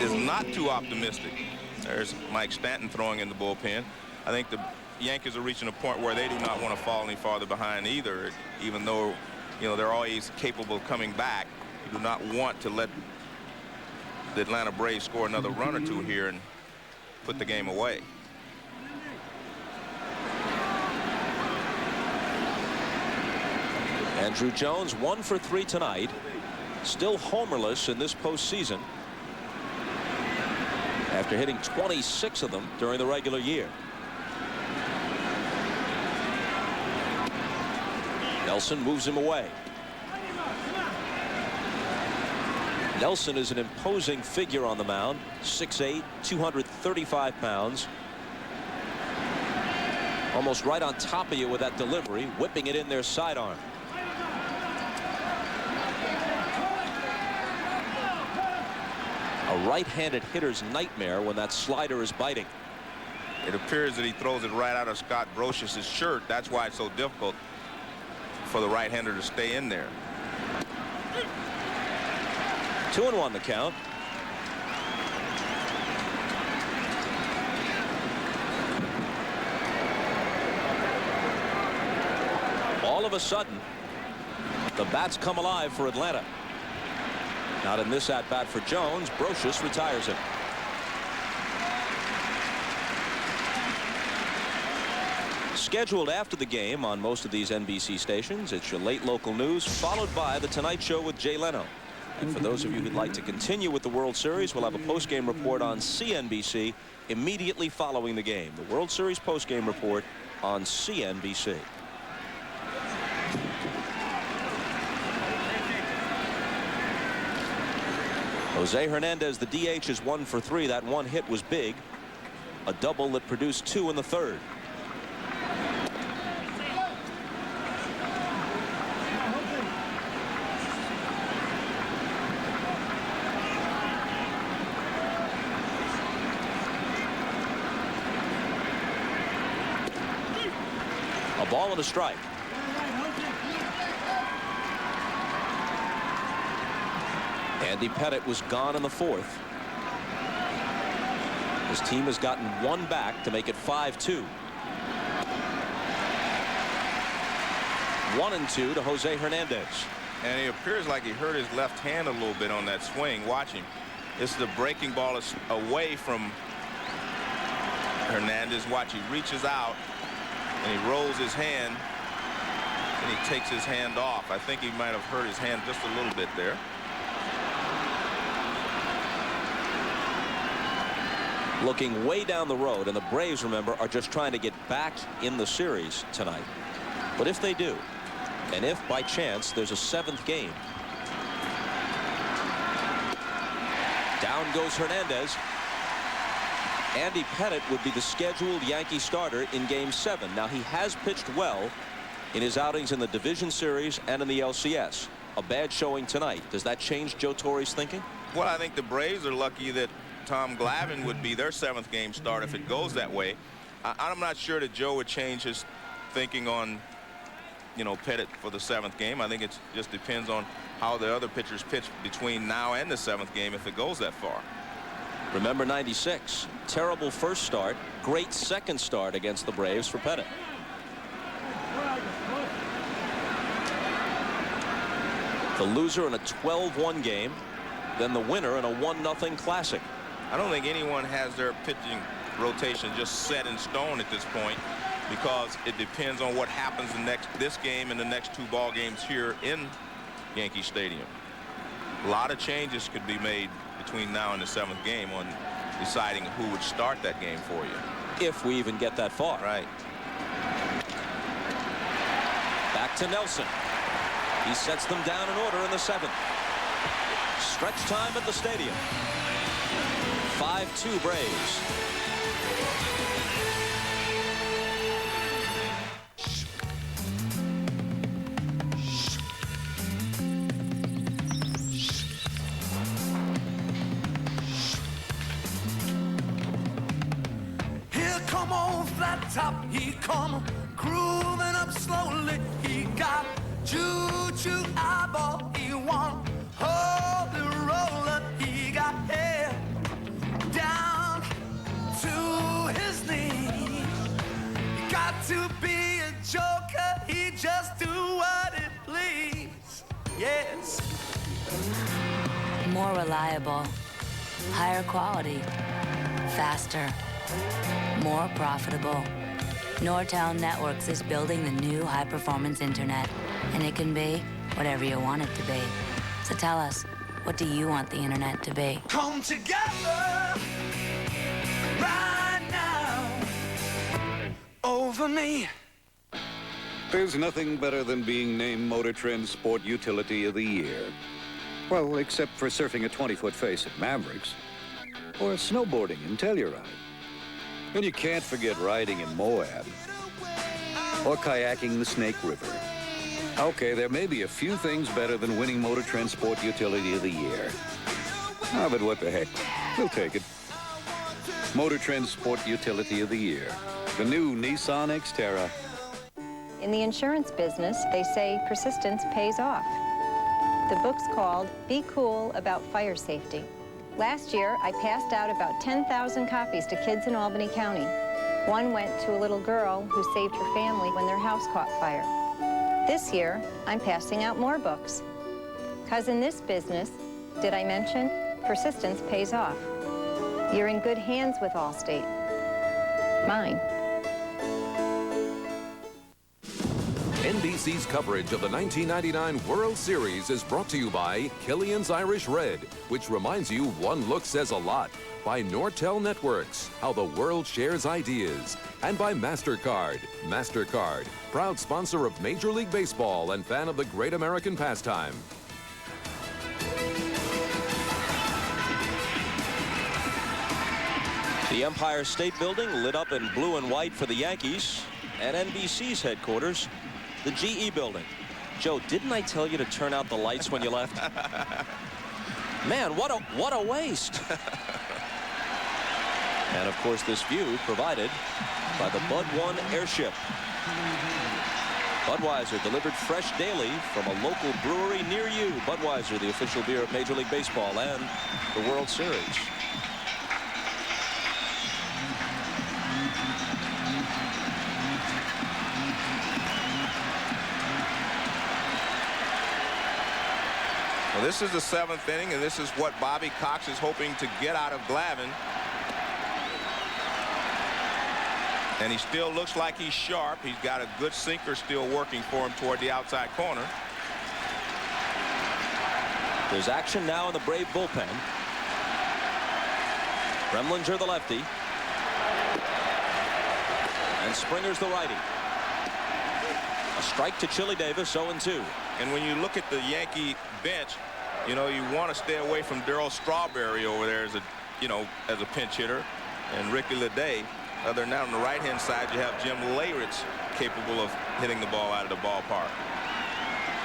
is not too optimistic. There's Mike Stanton throwing in the bullpen. I think the Yankees are reaching a point where they do not want to fall any farther behind either, even though, you know, they're always capable of coming back. You do not want to let the Atlanta Braves score another run or two here and put the game away. Andrew Jones 1 for 3 tonight, still homerless in this postseason after hitting 26 of them during the regular year. Nelson moves him away. Nelson is an imposing figure on the mound, 6'8", 235 pounds. Almost right on top of you with that delivery, whipping it in their sidearm. A right-handed hitter's nightmare when that slider is biting. It appears that he throws it right out of Scott Brocious' shirt. That's why it's so difficult for the right-hander to stay in there. 2-1 the count. All of a sudden, the bats come alive for Atlanta. Not in this at-bat for Jones. Brocious retires him. Scheduled after the game on most of these NBC stations, it's your late local news, followed by The Tonight Show with Jay Leno. And for those of you who'd like to continue with the World Series, we'll have a post-game report on CNBC immediately following the game. The World Series post-game report on CNBC. Jose Hernandez, the DH, is 1 for 3. That one hit was big. A double that produced 2 in the third. A ball and a strike. Andy Pettitte was gone in the fourth. His team has gotten 1 back to make it 5-2. 1-2 to Jose Hernandez. And it appears like he hurt his left hand a little bit on that swing. Watch him. This is the breaking ball is away from Hernandez. Watch, he reaches out and he rolls his hand and he takes his hand off. I think he might have hurt his hand just a little bit there. Looking way down the road, and the Braves, remember, are just trying to get back in the series tonight. But if they do, and if by chance there's a 7th game, down goes Hernandez. Andy Pettitte would be the scheduled Yankee starter in Game 7. Now, he has pitched well in his outings in the Division Series and in the LCS. A bad showing tonight. Does that change Joe Torre's thinking? Well, I think the Braves are lucky that Tom Glavine would be their 7th game start if it goes that way. I'm not sure that Joe would change his thinking on, you know, Pettitte for the 7th game. I think it just depends on how the other pitchers pitch between now and the 7th game if it goes that far. Remember 96. Terrible first start. Great second start against the Braves for Pettitte. The loser in a 12-1 game, then the winner in a 1-0 classic. I don't think anyone has their pitching rotation just set in stone at this point, because it depends on what happens in this game and the next 2 ball games here in Yankee Stadium. A lot of changes could be made between now and the 7th game on deciding who would start that game for you. If we even get that far. Right. Back to Nelson. He sets them down in order in the 7th. Stretch time at the stadium. 5-2 Braves. come on flat top, he come grooving up slowly. He got choo-choo eyeball, he want holy roller. He got hair down to his knees. He got to be a joker, he just do what it please. Yes. More reliable, higher quality, faster, more profitable. Nortel Networks is building the new high-performance internet, and it can be whatever you want it to be. So tell us, what do you want the internet to be? Come together right now over me. There's nothing better than being named Motor Trend Sport Utility of the Year. Well, except for surfing a 20-foot face at Mavericks, or snowboarding in Telluride. And you can't forget riding in Moab, or kayaking the Snake River. Okay, there may be a few things better than winning Motor Trend Sport Utility of the Year. Ah, but what the heck, we'll take it. Motor Trend Sport Utility of the Year, the new Nissan Xterra. In the insurance business, they say persistence pays off. The book's called Be Cool About Fire Safety. Last year, I passed out about 10,000 copies to kids in Albany County. One went to a little girl who saved her family when their house caught fire. This year, I'm passing out more books. 'Cause in this business, did I mention, persistence pays off. You're in good hands with Allstate. Mine. NBC's coverage of the 1999 World Series is brought to you by Killian's Irish Red, which reminds you one look says a lot, by Nortel Networks, how the world shares ideas, and by MasterCard. MasterCard, proud sponsor of Major League Baseball and fan of the great American pastime. The Empire State Building lit up in blue and white for the Yankees, and NBC's headquarters, the GE Building. Joe, didn't I tell you to turn out the lights when you left? Man, what a waste. And of course, this view provided by the Bud 1 airship. Budweiser delivered fresh daily from a local brewery near you. Budweiser, the official beer of Major League Baseball and the World Series. Well, this is the 7th inning, and this is what Bobby Cox is hoping to get out of Glavine. And he still looks like he's sharp. He's got a good sinker still working for him toward the outside corner. There's action now in the Brave bullpen. Remlinger the lefty. And Springer's the righty. A strike to Chili Davis, 0-2. And when you look at the Yankee bench, you know, you want to stay away from Darryl Strawberry over there as a pinch hitter, and Ricky Leday. Other than that, on the right-hand side, you have Jim Leyritz capable of hitting the ball out of the ballpark.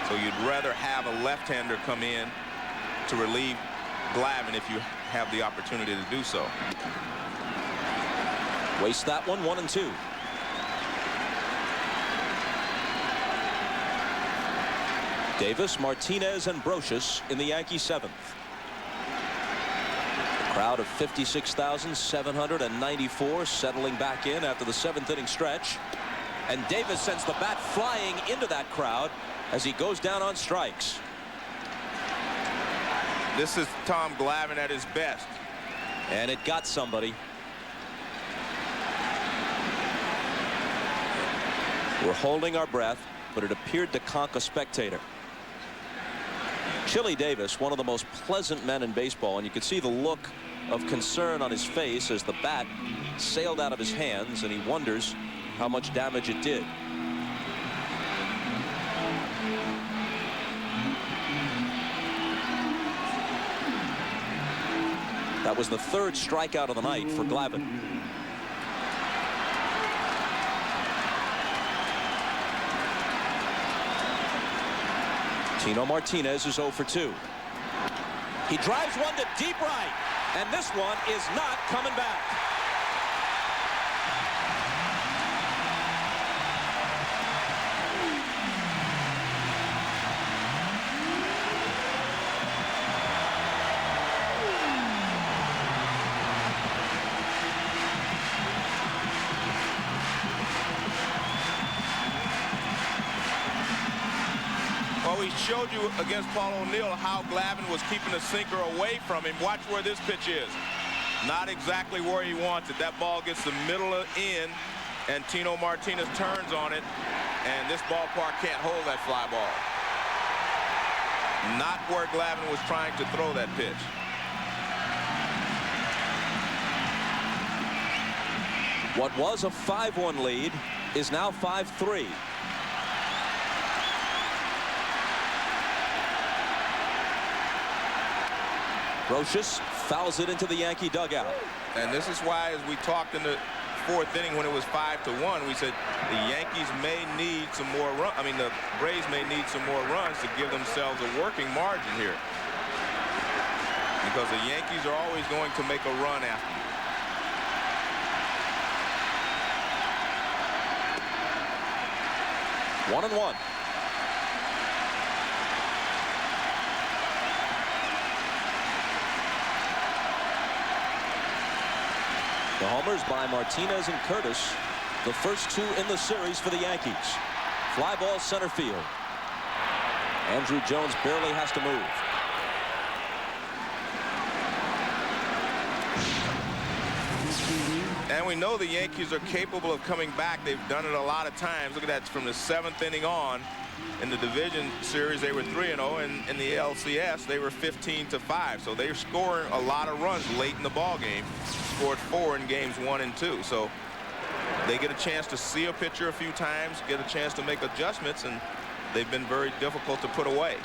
So you'd rather have a left-hander come in to relieve Glavine if you have the opportunity to do so. Waste that one, 1-2. Davis, Martinez, and Brocious in the Yankee 7th. A crowd of 56,794 settling back in after the 7th inning stretch. And Davis sends the bat flying into that crowd as he goes down on strikes. This is Tom Glavine at his best. And it got somebody. We're holding our breath, but it appeared to conk a spectator. Chili Davis, one of the most pleasant men in baseball, and you could see the look of concern on his face as the bat sailed out of his hands, and he wonders how much damage it did. That was the 3rd strikeout of the night for Glavine. Tino Martinez is 0 for 2. He drives one to deep right, and this one is not coming back. showed you against Paul O'Neill how Glavine was keeping the sinker away from him. Watch where this pitch is. Not exactly where he wants it. That ball gets the middle in, and Tino Martinez turns on it, and this ballpark can't hold that fly ball. Not where Glavine was trying to throw that pitch. What was a 5-1 lead is now 5-3. Brocious fouls it into the Yankee dugout. And this is why, as we talked in the 4th inning when it was 5-1, we said the Yankees may need some more run. I mean, the Braves may need some more runs to give themselves a working margin here, because the Yankees are always going to make a run after you. One and one. The homers by Martinez and Curtis, the first 2 in the series for the Yankees. Fly ball center field. Andrew Jones barely has to move. And we know the Yankees are capable of coming back. They've done it a lot of times. Look at that, from the 7th inning on. In the division series, they were 3-0, and in the LCS, they were 15-5. So they're scoring a lot of runs late in the ball game. Scored 4 in games 1 and 2. So they get a chance to see a pitcher a few times, get a chance to make adjustments, and they've been very difficult to put away.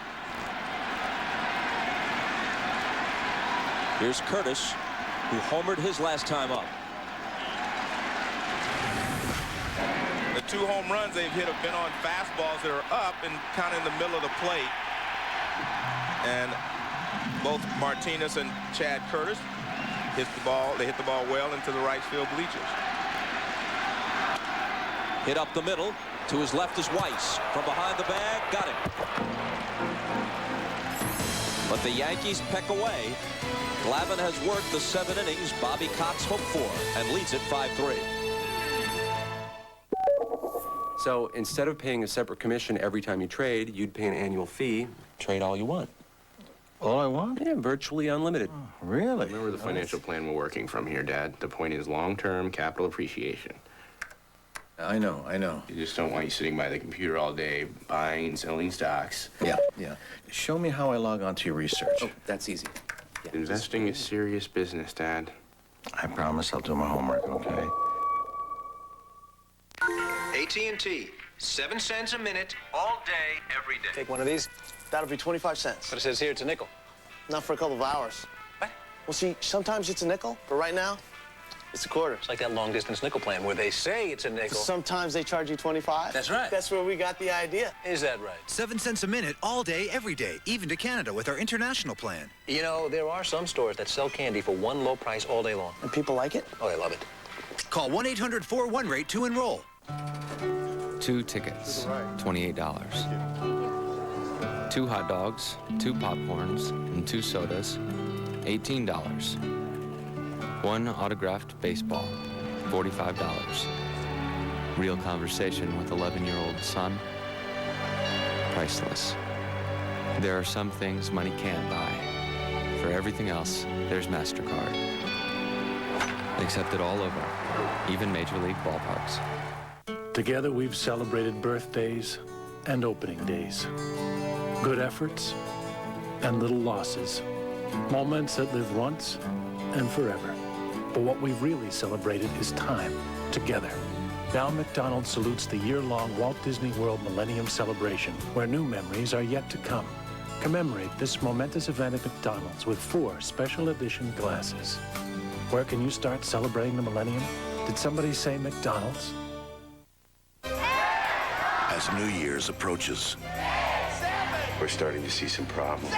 Here's Curtis, who homered his last time up. The 2 home runs they've hit have been on fastballs that are up and kind of in the middle of the plate. And both Martinez and Chad Curtis hit the ball. They hit the ball well into the right field bleachers. Hit up the middle. To his left is Weiss. From behind the bag, got him. But the Yankees peck away. Glavine has worked the 7 innings Bobby Cox hoped for and leads it 5-3. So instead of paying a separate commission every time you trade, you'd pay an annual fee. Trade all you want. All I want? Yeah, virtually unlimited. Oh, really? Remember the financial plan we're working from here, Dad. The point is long-term capital appreciation. I know, I know. You just don't want you sitting by the computer all day buying and selling stocks. Yeah, yeah. Show me how I log on to your research. Oh, that's easy. Yeah, investing is serious business, Dad. I promise I'll do my homework, okay? AT&T, 7 cents a minute, all day, every day. Take one of these. That'll be 25 cents. But it says here it's a nickel. Not for a couple of hours. What? Well, see, sometimes it's a nickel, but right now, it's a quarter. It's like that long-distance nickel plan where they say it's a nickel. Sometimes they charge you 25. That's right. That's where we got the idea. Is that right? 7 cents a minute, all day, every day, even to Canada with our international plan. You know, there are some stores that sell candy for one low price all day long. And people like it? Oh, they love it. Call 1-800-41-RATE to enroll. 2 tickets, $28. 2 hot dogs, 2 popcorns, and 2 sodas, $18. 1 autographed baseball, $45. Real conversation with 11-year-old son, priceless. There are some things money can't buy. For everything else, there's MasterCard. Accepted all over, even Major League ballparks. Together we've celebrated birthdays and opening days. Good efforts and little losses. Moments that live once and forever. But what we've really celebrated is time together. Now McDonald's salutes the year-long Walt Disney World Millennium Celebration, where new memories are yet to come. Commemorate this momentous event at McDonald's with 4 special edition glasses. Where can you start celebrating the millennium? Did somebody say McDonald's? As New Year's approaches, We're starting to see some problems.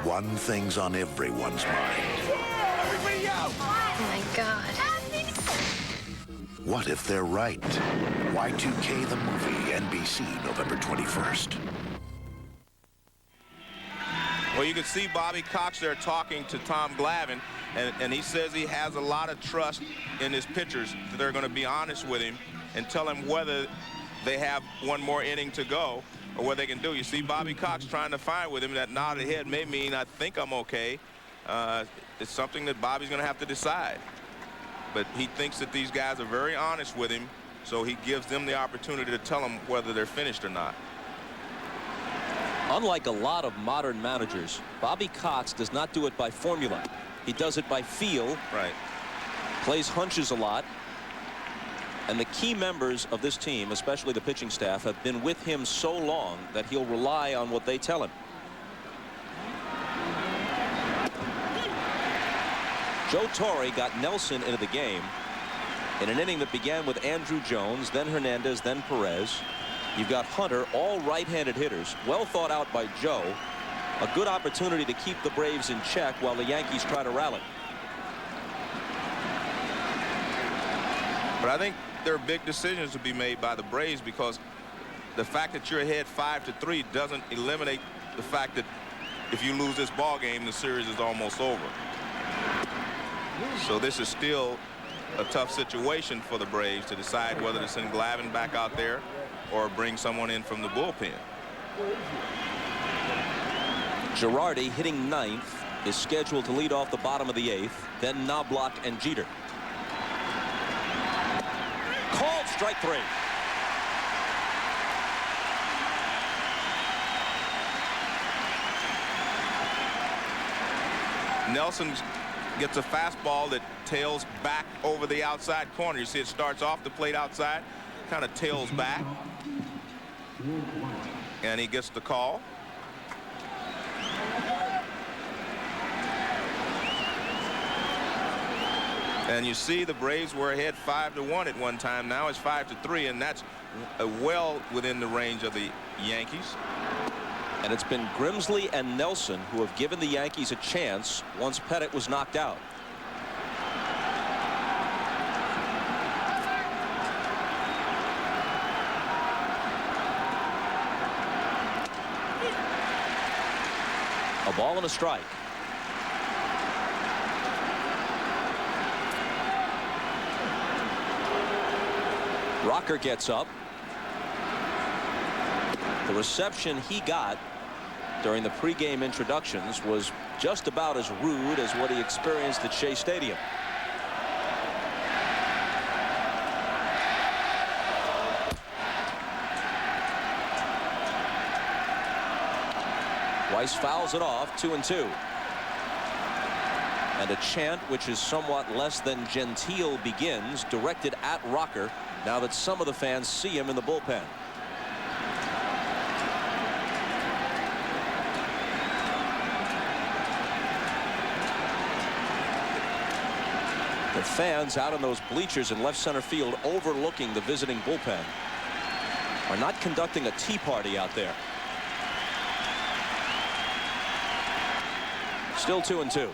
one thing's on everyone's mind. Everybody out! Oh my God. What if they're right? Y2K the movie, NBC, November 21st. Well, you can see Bobby Cox there talking to Tom Glavine, and he says he has a lot of trust in his pitchers. They're going to be honest with him and tell him whether they have one more inning to go. or what they can do. You see Bobby Cox trying to fight with him. That nodded head may mean I think I'm okay. It's something that Bobby's going to have to decide. But he thinks that these guys are very honest with him, so he gives them the opportunity to tell them whether they're finished or not. Unlike a lot of modern managers, Bobby Cox does not do it by formula. He does it by feel. Right. Plays hunches a lot. And the key members of this team, especially the pitching staff, have been with him so long that he'll rely on what they tell him. Joe Torre got Nelson into the game in an inning that began with Andrew Jones, then Hernandez, then Perez. You've got Hunter, all right-handed hitters, well thought out by Joe. A good opportunity to keep the Braves in check while the Yankees try to rally. But I think there are big decisions to be made by the Braves, because the fact that you're ahead 5-3 doesn't eliminate the fact that if you lose this ball game, the series is almost over. So this is still a tough situation for the Braves to decide whether to send Glavine back out there or bring someone in from the bullpen. Girardi, hitting ninth, is scheduled to lead off the bottom of the eighth, then Knobloch and Jeter. Called strike three. Nelson gets a fastball that tails back over the outside corner. You see it starts off the plate outside, kind of tails back, and he gets the call. And you see the Braves were ahead 5-1 at one time. Now it's 5-3, and that's well within the range of the Yankees. And it's been Grimsley and Nelson who have given the Yankees a chance once Pettit was knocked out. A ball and a strike. Rocker gets up. The reception he got during the pregame introductions was just about as rude as what he experienced at Shea Stadium. Weiss fouls it off, 2-2. And a chant which is somewhat less than genteel begins, directed at Rocker, now that some of the fans see him in the bullpen. The fans out in those bleachers in left center field overlooking the visiting bullpen are not conducting a tea party out there. Still 2-2.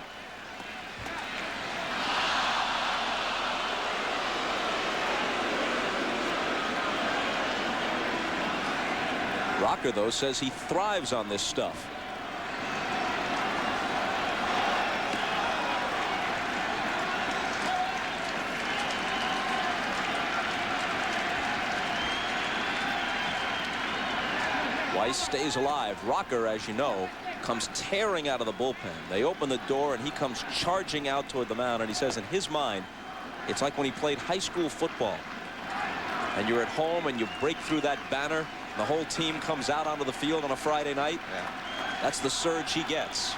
Rocker, though, says he thrives on this stuff. Weiss stays alive. Rocker, as you know, comes tearing out of the bullpen. They open the door and he comes charging out toward the mound, and he says in his mind it's like when he played high school football and you're at home and you break through that banner, the whole team comes out onto the field on a Friday night. Yeah. That's the surge he gets.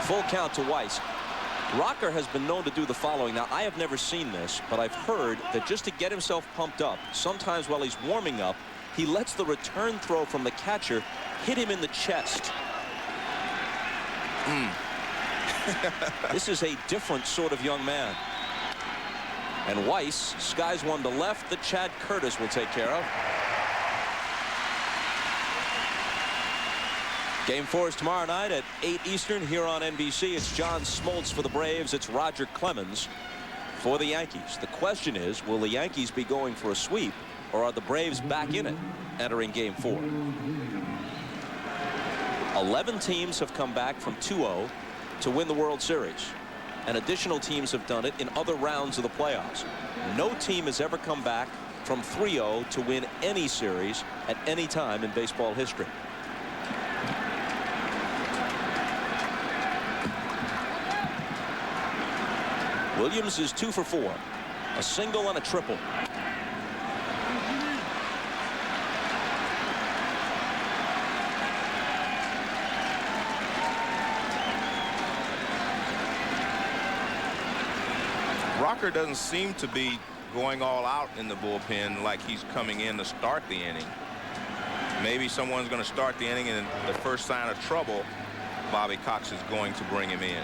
Full count to Weiss. Rocker has been known to do the following. Now, I have never seen this, but I've heard that just to get himself pumped up, sometimes while he's warming up, he lets the return throw from the catcher hit him in the chest. This is a different sort of young man. And Weiss skies one to left that Chad Curtis will take care of. Game 4 is tomorrow night at 8 Eastern here on NBC. It's John Smoltz for the Braves. It's Roger Clemens for the Yankees. The question is, will the Yankees be going for a sweep, or are the Braves back in it entering Game 4? 11 teams have come back from 2-0 to win the World Series. and additional teams have done it in other rounds of the playoffs. No team has ever come back from 3-0 to win any series at any time in baseball history. Williams is 2 for 4. A single and a triple. Rocker doesn't seem to be going all out in the bullpen like he's coming in to start the inning. Maybe someone's going to start the inning, and the first sign of trouble, Bobby Cox is going to bring him in.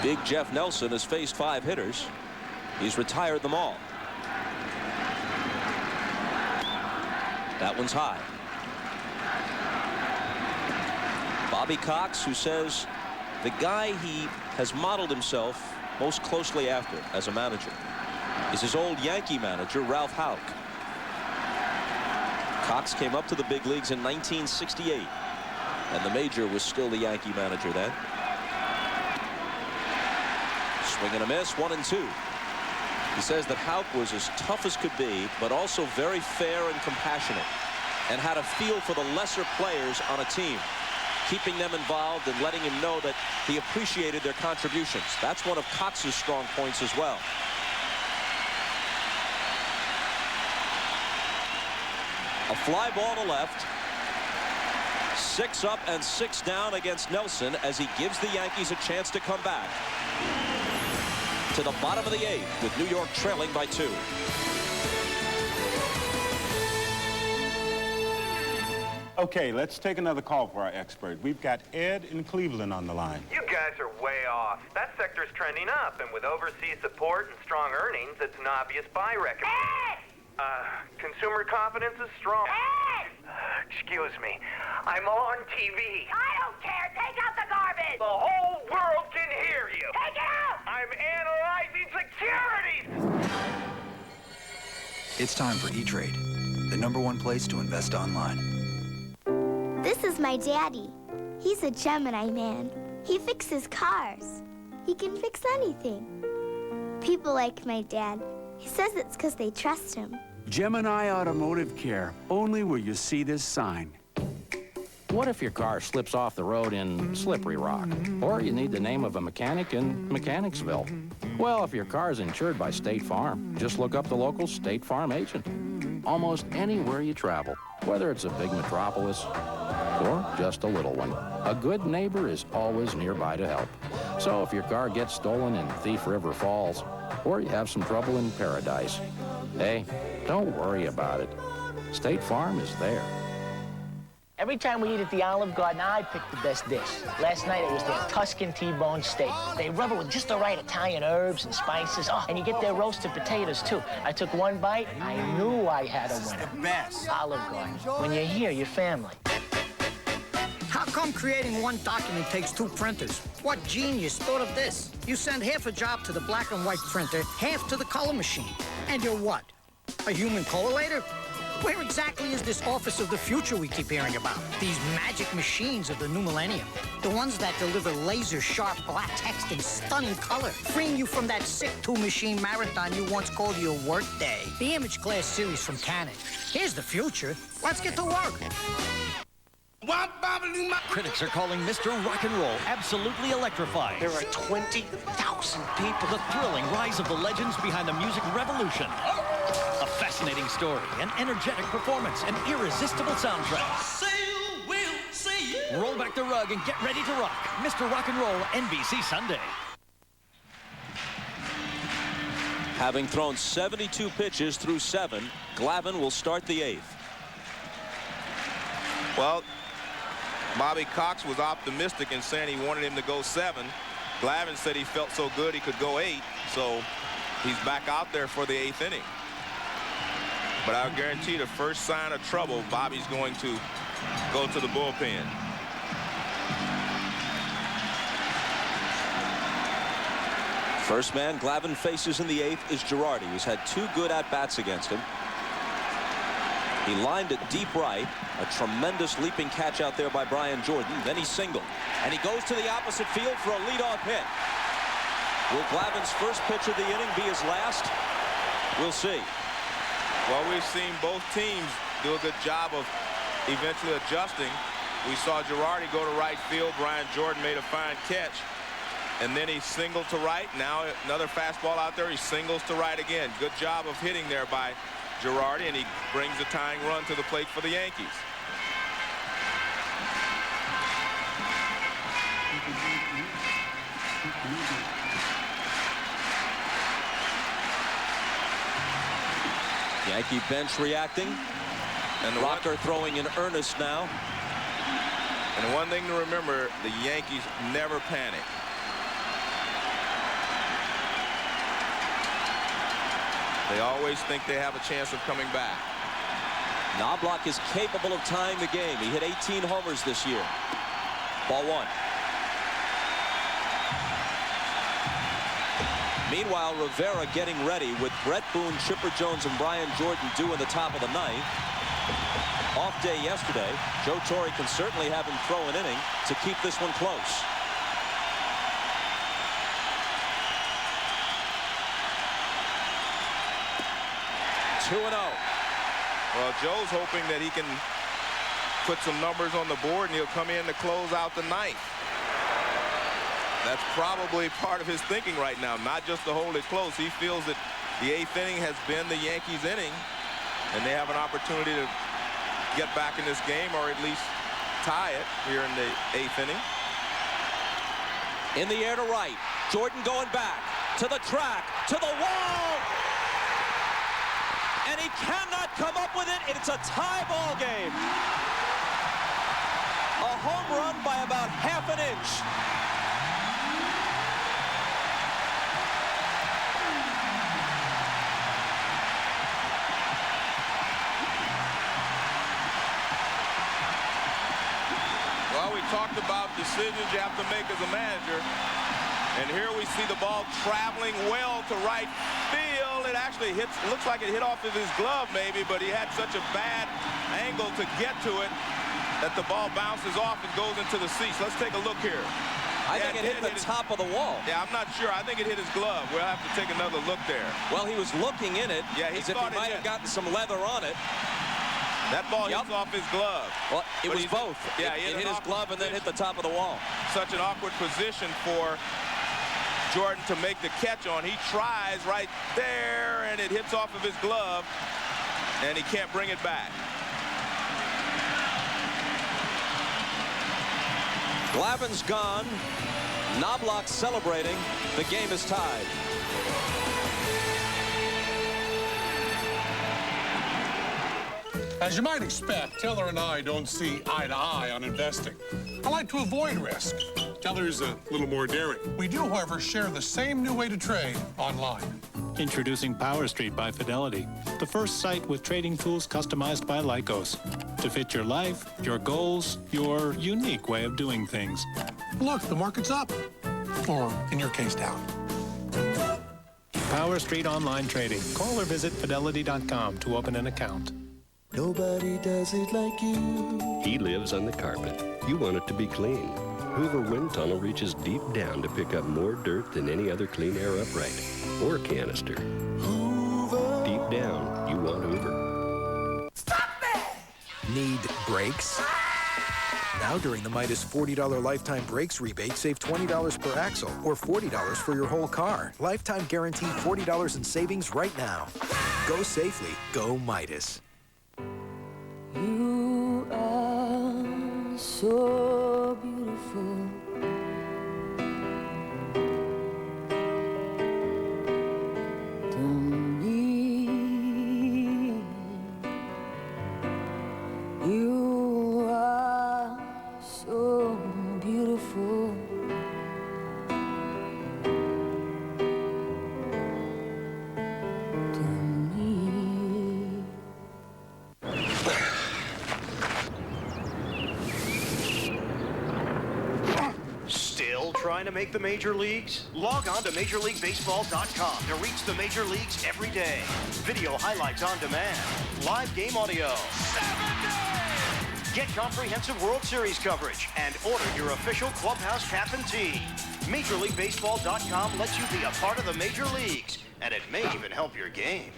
Big Jeff Nelson has faced 5 hitters. He's retired them all. That one's high. Bobby Cox, who says the guy he has modeled himself most closely after as a manager is his old Yankee manager, Ralph Houck. Cox came up to the big leagues in 1968, and the major was still the Yankee manager then. Swing and a miss, 1-2. He says that Houck was as tough as could be, but also very fair and compassionate, and had a feel for the lesser players on a team, keeping them involved and letting him know that he appreciated their contributions. That's one of Cox's strong points as well. A fly ball to left. 6 up and 6 down against Nelson as he gives the Yankees a chance to come back to the bottom of the 8th with New York trailing by 2. Okay, let's take another call for our expert. We've got Ed in Cleveland on the line. You guys are way off. That sector's trending up, and with overseas support and strong earnings, it's an obvious buy recommendation. Consumer confidence is strong. Excuse me. I'm on TV. I don't care. Take out the garbage. The whole world can hear you. Take it out. I'm analyzing securities. It's time for E-Trade, the #1 place to invest online. This is my daddy. He's a Gemini man. He fixes cars. He can fix anything. People like my dad. He says it's because they trust him. Gemini Automotive Care, only where you see this sign. What if your car slips off the road in Slippery Rock? Or you need the name of a mechanic in Mechanicsville? Well, if your car is insured by State Farm, just look up the local State Farm agent. Almost anywhere you travel, whether it's a big metropolis or just a little one, a good neighbor is always nearby to help. So if your car gets stolen in Thief River Falls, or you have some trouble in Paradise, hey, don't worry about it. State Farm is there. Every time we eat at the Olive Garden, I pick the best dish. Last night it was their Tuscan T-bone steak. They rub it with just the right Italian herbs and spices. Oh, and you get their roasted potatoes, too. I took one bite, I knew I had a winner. The best. Olive Garden. When you're here, you're family. How come creating one document takes 2 printers? What genius thought of this? You send half a job to the black and white printer, half to the color machine. And you're what? A human collator? Where exactly is this office of the future we keep hearing about? These magic machines of the new millennium. The ones that deliver laser-sharp black text in stunning color, freeing you from that sick 2-machine marathon you once called your workday. The Image Class series from Canon. Here's the future. Let's get to work. Critics are calling Mr. Rock and Roll absolutely electrifying. There are 20,000 people. The thrilling rise of the legends behind the music revolution. A fascinating story, an energetic performance, an irresistible soundtrack. Roll back the rug and get ready to rock. Mr. Rock and Roll, NBC Sunday. Having thrown 72 pitches through 7, Glavine will start the 8th. Well, Bobby Cox was optimistic in saying he wanted him to go 7. Glavine said he felt so good he could go 8, so he's back out there for the 8th inning. But I'll guarantee the first sign of trouble, Bobby's going to go to the bullpen. First man Glavine faces in the 8th is Girardi, who's had 2 good at-bats against him. He lined it deep right. A tremendous leaping catch out there by Brian Jordan. Then he singled. And he goes to the opposite field for a leadoff hit. Will Glavin's first pitch of the inning be his last? We'll see. Well, we've seen both teams do a good job of eventually adjusting. We saw Girardi go to right field. Brian Jordan made a fine catch. And then he singled to right. Now another fastball out there. He singles to right again. Good job of hitting there by Girardi, and he brings a tying run to the plate for the Yankees. Yankee bench reacting. And Rocker throwing in earnest now. And one thing to remember, the Yankees never panic. They always think they have a chance of coming back. Knobloch is capable of tying the game. He hit 18 homers this year. Ball one. Meanwhile, Rivera getting ready with Brett Boone, Chipper Jones, and Brian Jordan due in the top of the ninth. Off day yesterday. Joe Torre can certainly have him throw an inning to keep this one close. Well, Joe's hoping that he can put some numbers on the board and he'll come in to close out the ninth. That's probably part of his thinking right now, not just to hold it close. He feels that the eighth inning has been the Yankees' inning, and they have an opportunity to get back in this game or at least tie it here in the eighth inning. In the air to right. Jordan going back to the track, to the wall. And he cannot come up with it. It's a tie ball game. A home run by about half an inch. Well, we talked about decisions you have to make as a manager. And here we see the ball traveling well to right field. It actually hits, looks like it hit off of his glove maybe, but he had such a bad angle to get to it that the ball bounces off and goes into the seats. Let's take a look here. I think it hit the top of the wall. Yeah, I'm not sure. I think it hit his glove. We'll have to take another look there. Well, he was looking in it. Yeah, he as if he might have gotten some leather on it. That ball hits off his glove. Well, it was both. Yeah, it hit his glove and then hit the top of the wall. Such an awkward position for Jordan to make the catch on. He tries right there, and it hits off of his glove, and he can't bring it back. Glavin's gone. Knobloch celebrating. The game is tied. As you might expect, Teller and I don't see eye to eye on investing. I like to avoid risk. Teller's a little more daring. We do, however, share the same new way to trade online. Introducing Power Street by Fidelity, the first site with trading tools customized by Lycos to fit your life, your goals, your unique way of doing things. Look, the market's up. Or, in your case, down. Power Street Online Trading. Call or visit fidelity.com to open an account. Nobody does it like you. He lives on the carpet. You want it to be clean. Hoover Wind Tunnel reaches deep down to pick up more dirt than any other clean air upright or canister. Hoover. Deep down, you want Hoover. Stop it! Need brakes? Now during the Midas $40 lifetime brakes rebate, save $20 per axle or $40 for your whole car. Lifetime guaranteed $40 in savings right now. Go safely. Go Midas. You are so beautiful. To me, you are so beautiful. To me. trying to make the major leagues? Log on to MajorLeagueBaseball.com to reach the major leagues every day. Video highlights on demand. Live game audio. 7 days! Get comprehensive World Series coverage and order your official clubhouse cap and tee. MajorLeagueBaseball.com lets you be a part of the major leagues, and it may even help your game.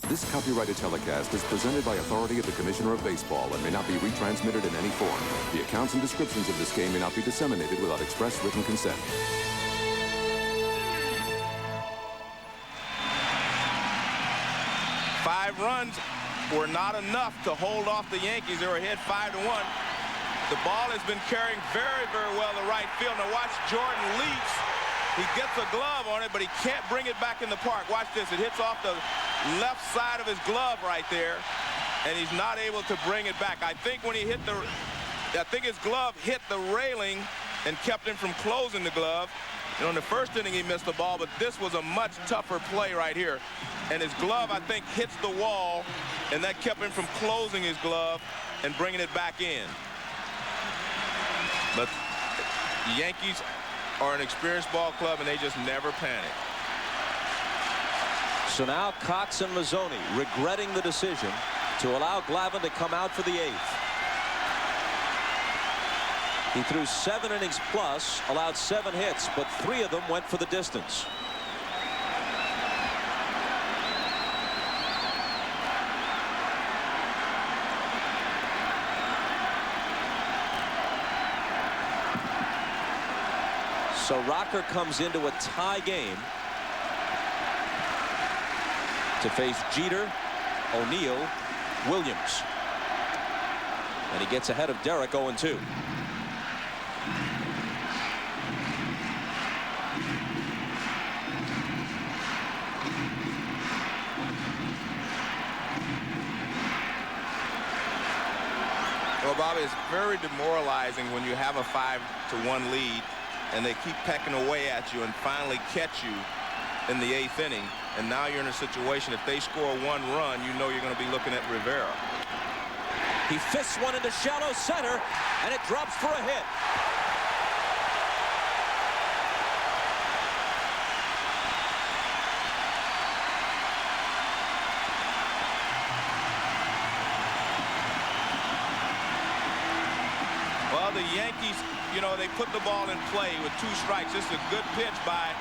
This copyrighted telecast is presented by authority of the Commissioner of Baseball and may not be retransmitted in any form. The accounts and descriptions of this game may not be disseminated without express written consent. 5 runs were not enough to hold off the Yankees. They were ahead 5-1. The ball has been carrying very, very well to right field. Now watch Jordan leaps. He gets a glove on it, but he can't bring it back in the park. Watch this. It hits off the left side of his glove right there, and he's not able to bring it back. I think when he hit I think his glove hit the railing and kept him from closing the glove. You know, in the first inning, he missed the ball, but this was a much tougher play right here. And his glove, I think, hits the wall, and that kept him from closing his glove and bringing it back in. But the Yankees are an experienced ball club, and they just never panic. So now Cox and Mazzoni regretting the decision to allow Glavine to come out for the 8th. He threw 7 innings plus, allowed 7 hits, but 3 of them went for the distance. So Rocker comes into a tie game to face Jeter, O'Neill, Williams. And he gets ahead of Derek 0-2. Well, Bobby, it's very demoralizing when you have a 5-1 lead and they keep pecking away at you and finally catch you in the 8th inning. And now you're in a situation, if they score 1 run, you know you're going to be looking at Rivera. He fists one into shallow center, and it drops for a hit. Well, the Yankees, you know, they put the ball in play with 2 strikes. This is a good pitch by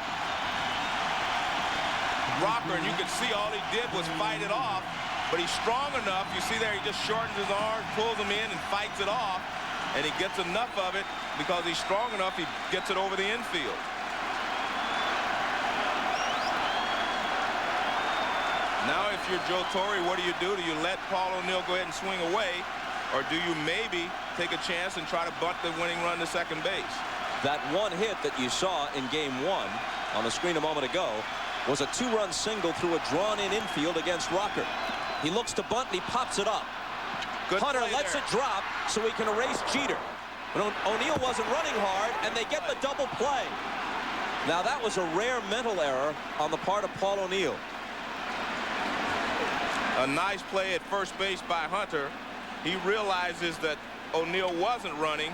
Rocker, and you can see all he did was fight it off, but he's strong enough. You see there, he just shortens his arms, pulls them in, and fights it off, and he gets enough of it because he's strong enough. He gets it over the infield. Now, if you're Joe Torre, what do? Do you let Paul O'Neill go ahead and swing away, or do you maybe take a chance and try to bunt the winning run to second base? That one hit that you saw in game 1 on the screen a moment ago was a 2-run single through a drawn-in infield against Rocker. He looks to bunt, and he pops it up. Good Hunter lets it drop so he can erase Jeter. But O'Neill wasn't running hard, and they get the double play. Now, that was a rare mental error on the part of Paul O'Neill. A nice play at first base by Hunter. He realizes that O'Neill wasn't running.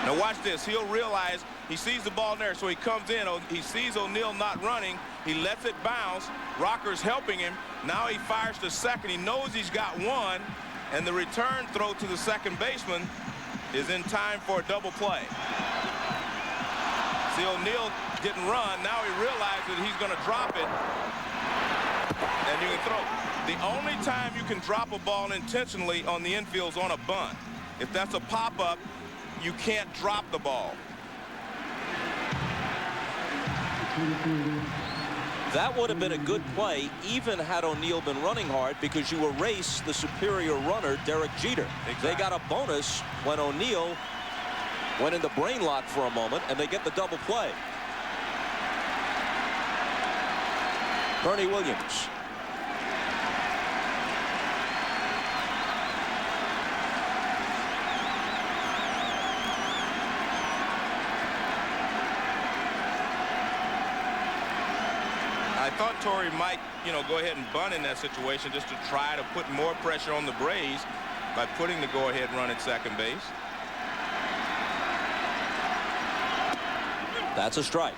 Now watch this. He'll realize he sees the ball there, so he comes in. He sees O'Neill not running. He lets it bounce. Rocker's helping him. Now he fires to second. He knows he's got 1, and the return throw to the second baseman is in time for a double play. See, O'Neill didn't run. Now he realizes that he's going to drop it, and you can throw. The only time you can drop a ball intentionally on the infield is on a bunt. If that's a pop-up, you can't drop the ball. That would have been a good play even had O'Neill been running hard, because you erase the superior runner, Derek Jeter. Exactly. They got a bonus when O'Neill went into brain lock for a moment, and they get the double play. Bernie Williams. I thought Torre might, go ahead and bunt in that situation just to try to put more pressure on the Braves by putting the go-ahead run at second base. That's a strike.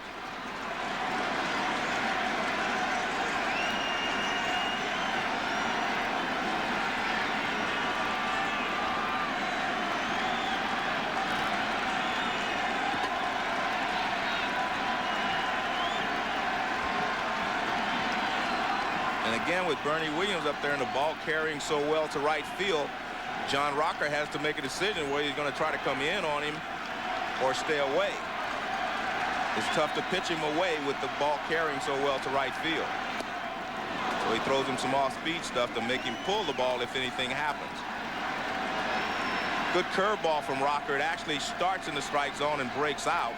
And again, with Bernie Williams up there and the ball carrying so well to right field, John Rocker has to make a decision whether he's going to try to come in on him or stay away. It's tough to pitch him away with the ball carrying so well to right field. So he throws him some off-speed stuff to make him pull the ball if anything happens. Good curveball from Rocker. It actually starts in the strike zone and breaks out.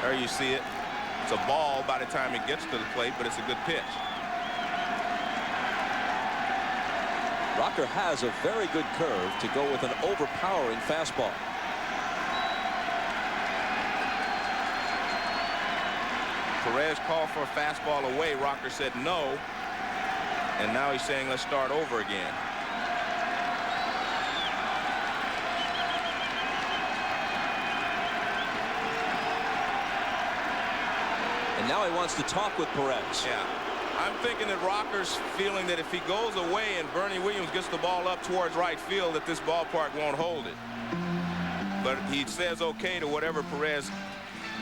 There you see it. It's a ball by the time it gets to the plate, but it's a good pitch. Rocker has a very good curve to go with an overpowering fastball. Perez called for a fastball away. Rocker said no. And now he's saying let's start over again. And now he wants to talk with Perez. Yeah. I'm thinking that Rocker's feeling that if he goes away and Bernie Williams gets the ball up towards right field, that this ballpark won't hold it. But he says okay to whatever Perez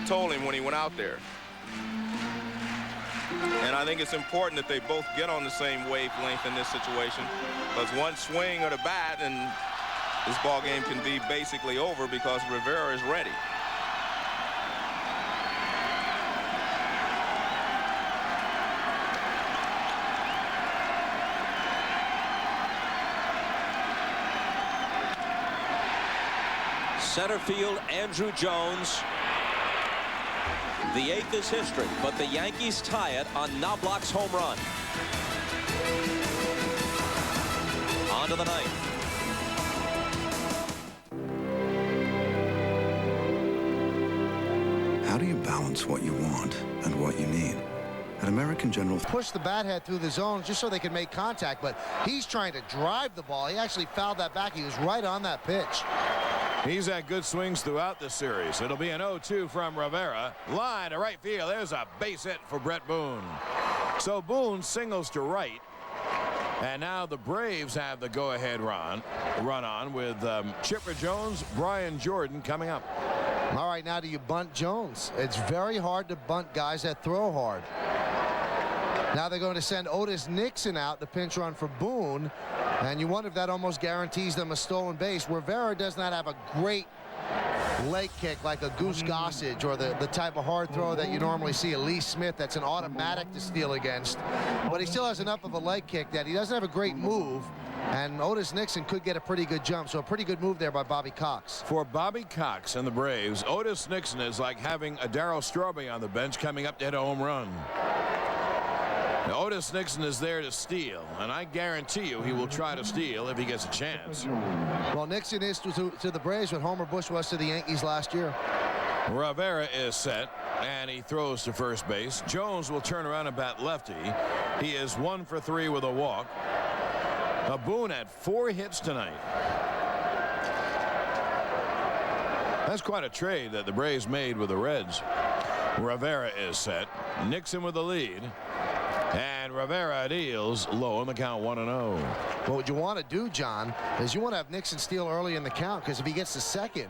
told him when he went out there. And I think it's important that they both get on the same wavelength in this situation, because one swing of the bat and this ball game can be basically over because Rivera is ready. Center field, Andrew Jones. The 8th is history, but the Yankees tie it on Knobloch's home run. On to the 9th. How do you balance what you want and what you need? At American General, push the bat head through the zone just so they can make contact, but he's trying to drive the ball. He actually fouled that back. He was right on that pitch. He's had good swings throughout the series. It'll be an 0-2 from Rivera. Line to right field. There's a base hit for Brett Boone. So Boone singles to right. And now the Braves have the go-ahead run on with Chipper Jones, Brian Jordan coming up. All right, now do you bunt Jones? It's very hard to bunt guys that throw hard. Now they're going to send Otis Nixon out, the pinch run for Boone. And you wonder if that almost guarantees them a stolen base. Rivera does not have a great leg kick like a Goose Gossage or the type of hard throw that you normally see a Lee Smith that's an automatic to steal against. But he still has enough of a leg kick that he doesn't have a great move. And Otis Nixon could get a pretty good jump. So a pretty good move there by Bobby Cox. For Bobby Cox and the Braves, Otis Nixon is like having a Darryl Strawberry on the bench coming up to hit a home run. Now, Otis Nixon is there to steal, and I guarantee you he will try to steal if he gets a chance. Well, Nixon is to the Braves what Homer Bush was to the Yankees last year. Rivera is set, and he throws to first base. Jones will turn around and bat lefty. He is 1 for 3 with a walk. Boone had 4 hits tonight. That's quite a trade that the Braves made with the Reds. Rivera is set. Nixon with the lead. And Rivera deals low on the count, 1-0. Well, what you want to do, John, is you want to have Nixon steal early in the count, because if he gets to second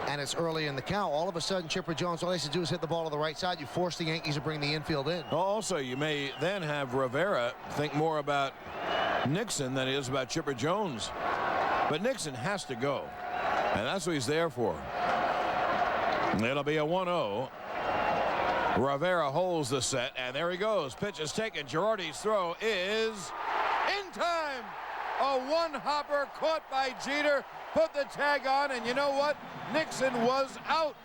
and it's early in the count, all of a sudden Chipper Jones, all he has to do is hit the ball to the right side. You force the Yankees to bring the infield in. Also, you may then have Rivera think more about Nixon than he is about Chipper Jones. But Nixon has to go, and that's what he's there for. It'll be a 1-0. Rivera holds the set, and there he goes. Pitch is taken. Girardi's throw is in time. A one-hopper caught by Jeter. Put the tag on, and you know what? Nixon was out.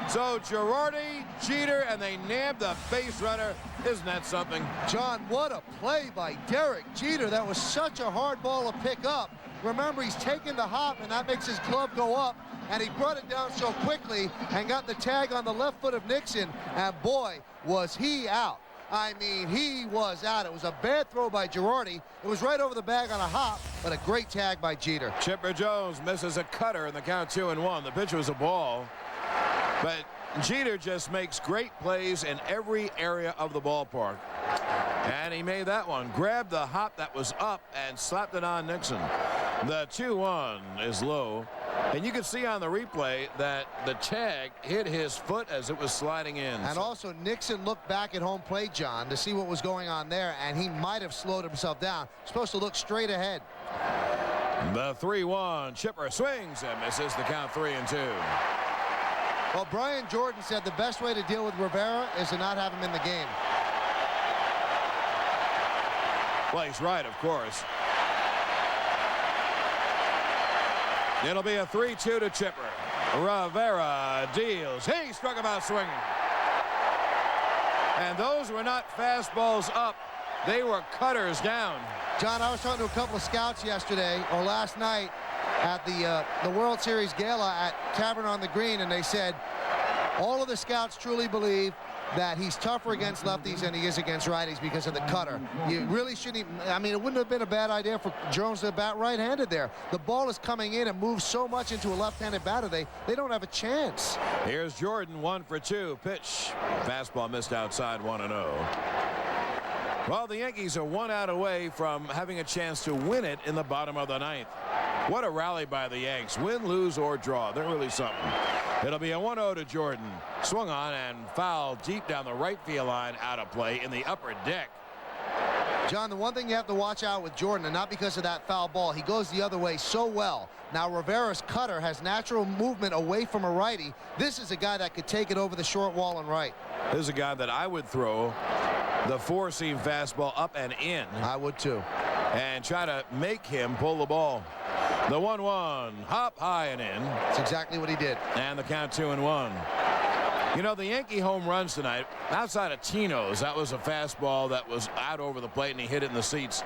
So Girardi, Jeter, and they nabbed the base runner. Isn't that something? John, what a play by Derek Jeter. That was such a hard ball to pick up. Remember, he's taking the hop, and that makes his glove go up. And he brought it down so quickly and got the tag on the left foot of Nixon. And boy, was he out. I mean, he was out. It was a bad throw by Girardi. It was right over the bag on a hop, but a great tag by Jeter. Chipper Jones misses a cutter in the count 2-1. The pitch was a ball. But Jeter just makes great plays in every area of the ballpark. And he made that one. Grabbed the hop that was up and slapped it on Nixon. The 2-1 is low. And you can see on the replay that the tag hit his foot as it was sliding in. And also Nixon looked back at home plate, John, to see what was going on there, and he might have slowed himself down. Supposed to look straight ahead. The 3-1. Chipper swings and misses. The count 3-2. Well, Brian Jordan said the best way to deal with Rivera is to not have him in the game. Well, he's right, of course. It'll be a 3-2 to Chipper. Rivera deals. He struck him out swinging. And those were not fastballs up. They were cutters down. John, I was talking to a couple of scouts yesterday or last night at the World Series Gala at Tavern on the Green, and they said all of the scouts truly believe that he's tougher against lefties than he is against righties because of the cutter. You really shouldn't even, I mean, it wouldn't have been a bad idea for Jones to bat right-handed there. The ball is coming in and moves so much into a left-handed batter, they don't have a chance. Here's Jordan, 1 for 2. Pitch. Fastball missed outside, 1-0. Well, the Yankees are 1 out away from having a chance to win it in the bottom of the 9th. What a rally by the Yanks. Win, lose, or draw. They're really something. It'll be a 1-0 to Jordan. Swung on and fouled deep down the right field line, out of play in the upper deck. John, the one thing you have to watch out with Jordan, and not because of that foul ball, he goes the other way so well. Now Rivera's cutter has natural movement away from a righty. This is a guy that could take it over the short wall and right. This is a guy that I would throw the 4-seam fastball up and in. I would too. And try to make him pull the ball. The 1-1, hop high and in. That's exactly what he did. And the count 2-1. You know, the Yankee home runs tonight, outside of Tino's, that was a fastball that was out over the plate and he hit it in the seats.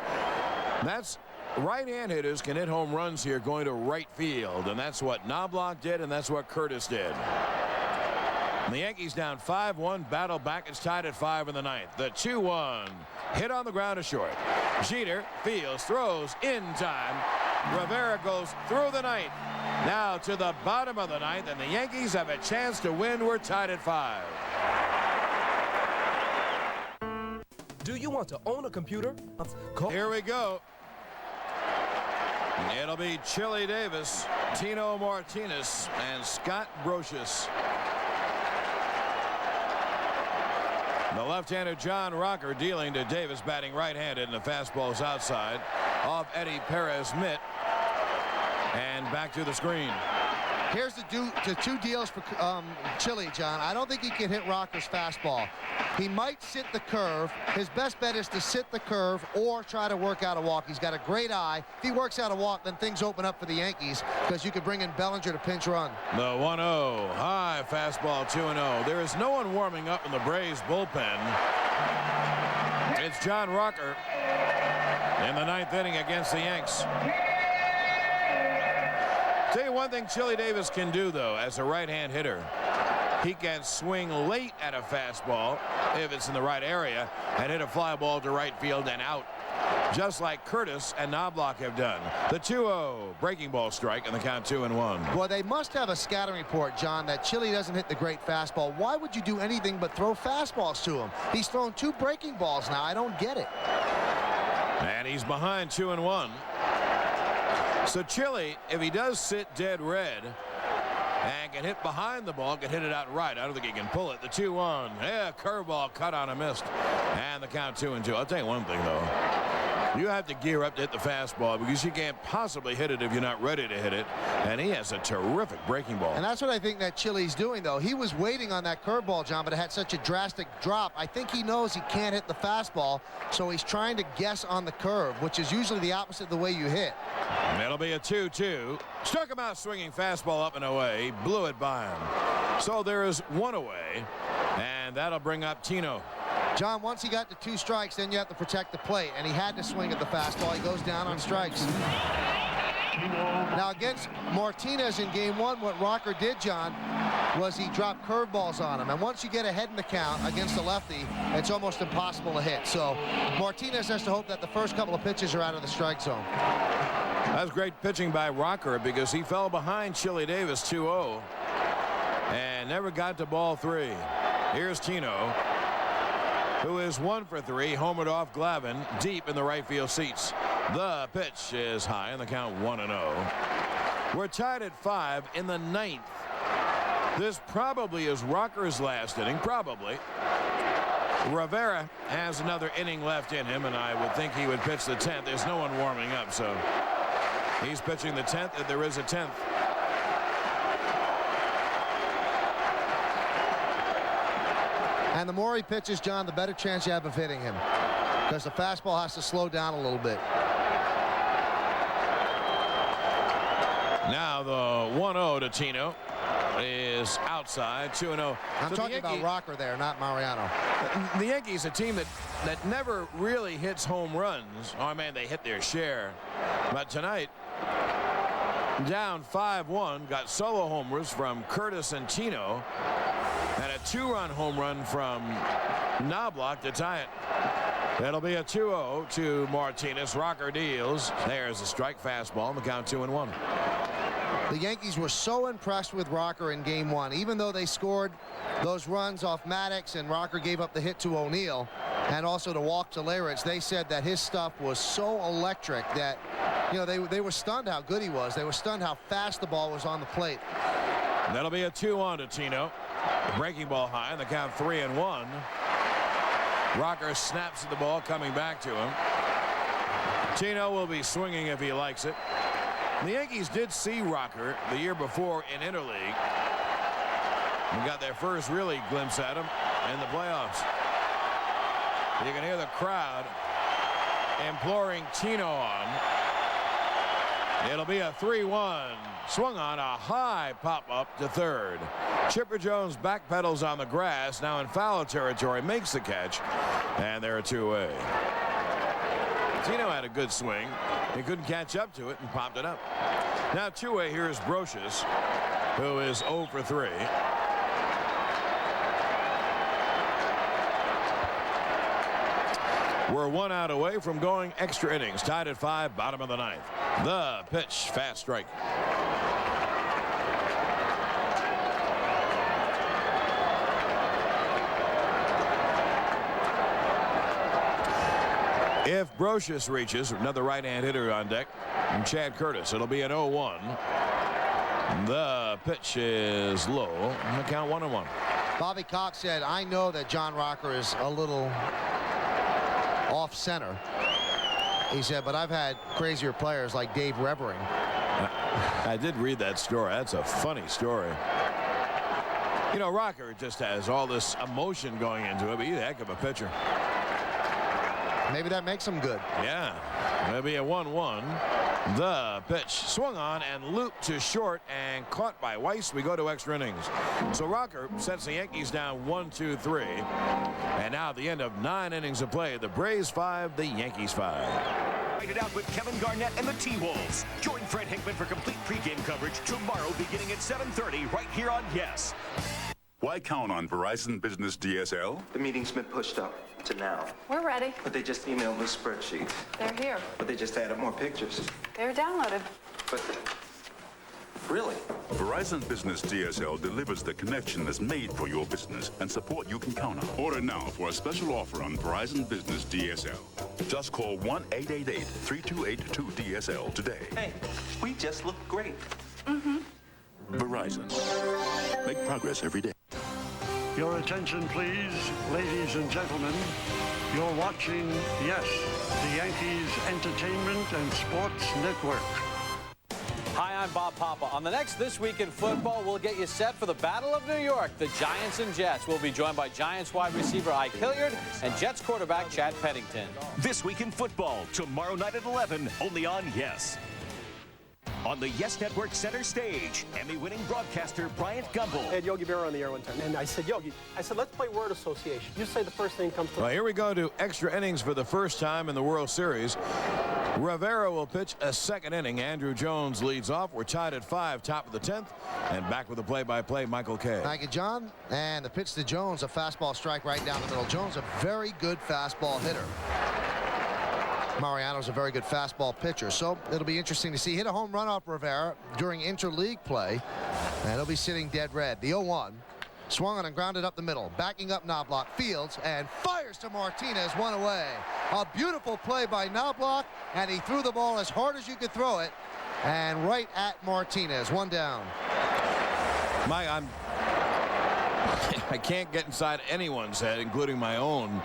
That's right-hand hitters can hit home runs here going to right field, and that's what Knobloch did, and that's what Curtis did. And the Yankees down 5-1, battle back. It's tied at 5 in the 9th. The 2-1, hit on the ground to short. Jeter fields, throws in time. Rivera goes through the 9th. Now to the bottom of the 9th, and the Yankees have a chance to win. We're tied at 5. Do you want to own a computer? Here we go. It'll be Chili Davis, Tino Martinez, and Scott Brocious. The left-hander John Rocker dealing to Davis, batting right-handed, and the fastball's outside off Eddie Perez mitt and back to the screen. Here's the two deals for Chili, John. I don't think he can hit Rocker's fastball. He might sit the curve. His best bet is to sit the curve or try to work out a walk. He's got a great eye. If he works out a walk, then things open up for the Yankees because you could bring in Bellinger to pinch run. The 1-0, high fastball, 2-0. There is no one warming up in the Braves bullpen. It's John Rocker in the 9th inning against the Yanks. Tell you one thing Chili Davis can do, though, as a right-hand hitter. He can swing late at a fastball, if it's in the right area, and hit a fly ball to right field and out, just like Curtis and Knobloch have done. The 2-0, breaking ball strike, and the count 2-1. Well, they must have a scouting report, John, that Chili doesn't hit the great fastball. Why would you do anything but throw fastballs to him? He's thrown 2 breaking balls now. I don't get it. And he's behind 2-1. So Chili, if he does sit dead red and can hit behind the ball, can hit it out right. I don't think he can pull it. The 2-1. Yeah, curveball cut on a missed. And the count 2-2. I'll tell you one thing, though. You have to gear up to hit the fastball because you can't possibly hit it if you're not ready to hit it. And he has a terrific breaking ball. And that's what I think that Chili's doing, though. He was waiting on that curveball, John, but it had such a drastic drop. I think he knows he can't hit the fastball, so he's trying to guess on the curve, which is usually the opposite of the way you hit. And it'll be a 2-2. Struck him out swinging fastball up and away. Blew it by him. So there is 1 away, and that'll bring up Tino. John, once he got to 2 strikes, then you have to protect the plate, and he had to swing at the fastball. He goes down on strikes. Now, against Martinez in game 1, what Rocker did, John, was he dropped curveballs on him. And once you get ahead in the count against a lefty, it's almost impossible to hit. So Martinez has to hope that the first couple of pitches are out of the strike zone. That's great pitching by Rocker because he fell behind Chili Davis 2-0. and never got to ball 3. Here's Tino, who is 1 for 3, homered off Glavine deep in the right field seats. The pitch is high, and the count 1-0. We're tied at 5 in the 9th. This probably is Rocker's last inning, probably. Rivera has another inning left in him, and I would think he would pitch the 10th. There's no one warming up, so he's pitching the 10th, and there is a 10th. And the more he pitches, John, the better chance you have of hitting him, because the fastball has to slow down a little bit. Now the 1-0 to Tino is outside, 2-0. I'm talking about Rocker there, not Mariano. The Yankees, a team that never really hits home runs. Oh, man, they hit their share. But tonight, down 5-1, got solo homers from Curtis and Tino, and a 2-run home run from Knobloch to tie it. It'll be a 2-0 to Martinez. Rocker deals. There's a strike fastball, and the count 2-1. The Yankees were so impressed with Rocker in Game 1, even though they scored those runs off Maddox and Rocker gave up the hit to O'Neill and also to walk to Leyritz. They said that his stuff was so electric that, you know, they were stunned how good he was. They were stunned how fast the ball was on the plate. That'll be a 2-1 to Tino. Breaking ball high, and the count 3-1. Rocker snaps at the ball, coming back to him. Tino will be swinging if he likes it. The Yankees did see Rocker the year before in interleague. We got their first really glimpse at him in the playoffs. You can hear the crowd imploring Tino on. It'll be a 3-1. Swung on a high pop-up to third. Chipper Jones backpedals on the grass, now in foul territory, makes the catch, and they're 2-away. Tino had a good swing. He couldn't catch up to it and popped it up. Now 2-away, here's Brocious, who is 0 for 3. We're 1 out away from going extra innings. Tied at 5, bottom of the 9th. The pitch, fast strike. If Brocious reaches, another right-hand hitter on deck, and Chad Curtis, it'll be an 0-1. The pitch is low. The count 1-1. Bobby Cox said, I know that John Rocker is a little off center. He said, but I've had crazier players like Dave Revering. I did read that story. That's a funny story. You know, Rocker just has all this emotion going into it, but he's a heck of a pitcher. Maybe that makes him good. Yeah. It'll be a 1-1. The pitch swung on and looped to short and caught by Weiss. We go to extra innings. So Rocker sets the Yankees down 1-2-3. And now at the end of 9 innings of play, the Braves 5, the Yankees 5. Fight it out with Kevin Garnett and the T-Wolves. Join Fred Hickman for complete pregame coverage tomorrow beginning at 7:30 right here on Yes. Why count on Verizon Business DSL? The meeting's been pushed up to now. We're ready. But they just emailed me spreadsheets. They're here. But they just added more pictures. They're downloaded. But really? Verizon Business DSL delivers the connection that's made for your business and support you can count on. Order now for a special offer on Verizon Business DSL. Just call 1-888-3282-DSL today. Hey, we just look great. Mm-hmm. Verizon. Make progress every day. Your attention, please, ladies and gentlemen. You're watching, yes, the Yankees Entertainment and Sports Network. Hi, I'm Bob Papa. On the next This Week in Football, we'll get you set for the Battle of New York, the Giants and Jets. We'll be joined by Giants wide receiver Ike Hilliard and Jets quarterback Chad Pennington. This Week in Football, tomorrow night at 11, only on Yes. On the Yes Network center stage, Emmy-winning broadcaster Bryant Gumbel. I had Yogi Berra on the air one time, and I said, Yogi, let's play word association. You say the first thing comes to Well, here we go to extra innings for the first time in the World Series. Rivera will pitch a second inning. Andrew Jones leads off. We're tied at 5, top of the 10th. And back with the play-by-play, Michael Kay. Thank you, John. And the pitch to Jones, a fastball strike right down the middle. Jones, a very good fastball hitter. Mariano's a very good fastball pitcher, so it'll be interesting to see. Hit a home run off Rivera during interleague play. And he'll be sitting dead red. The 0-1. Swung on and grounded up the middle. Backing up Knobloch. Fields and fires to Martinez. One away. A beautiful play by Knobloch. And he threw the ball as hard as you could throw it. And right at Martinez. One down. Mike, I can't get inside anyone's head, including my own.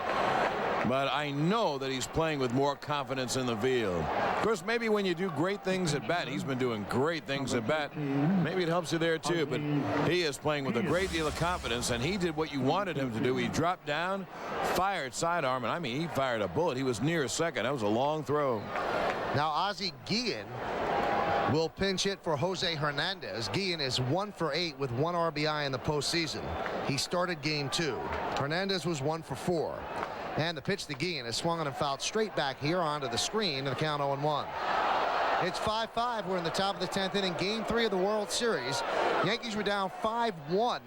But I know that he's playing with more confidence in the field. Of course, maybe when you do great things at bat, he's been doing great things at bat. Maybe it helps you there too, but he is playing with a great deal of confidence, and he did what you wanted him to do. He dropped down, fired sidearm, and I mean, he fired a bullet. He was near second. That was a long throw. Now Ozzie Guillen will pinch hit for Jose Hernandez. Guillen is 1 for 8 with 1 RBI in the postseason. He started game 2. Hernandez was 1 for 4. And the pitch to Guillen is swung on and fouled straight back here onto the screen, and the count 0-1. It's 5-5. We're in the top of the 10th inning, game 3 of the World Series. Yankees were down 5-1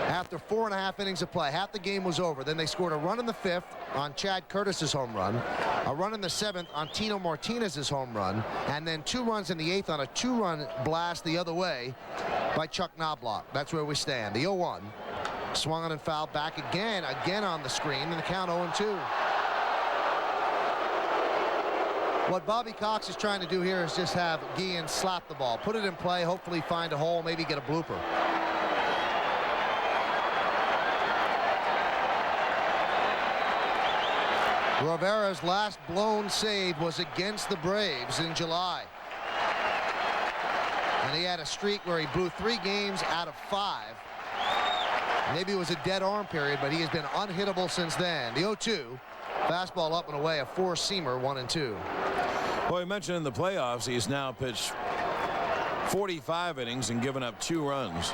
after 4.5 innings of play. Half the game was over. Then they scored a run in the 5th on Chad Curtis's home run, a run in the 7th on Tino Martinez's home run, and then 2 runs in the 8th on a 2-run blast the other way by Chuck Knobloch. That's where we stand. The 0-1. Swung on and fouled back again on the screen, and the count 0-2. What Bobby Cox is trying to do here is just have Guillen slap the ball, put it in play, hopefully find a hole, maybe get a blooper. Rivera's last blown save was against the Braves in July. And he had a streak where he blew 3 games out of 5. Maybe it was a dead arm period, but he has been unhittable since then. The 0-2, fastball up and away, a 4-seamer, 1-2. Well, we mentioned in the playoffs, he's now pitched 45 innings and given up 2 runs.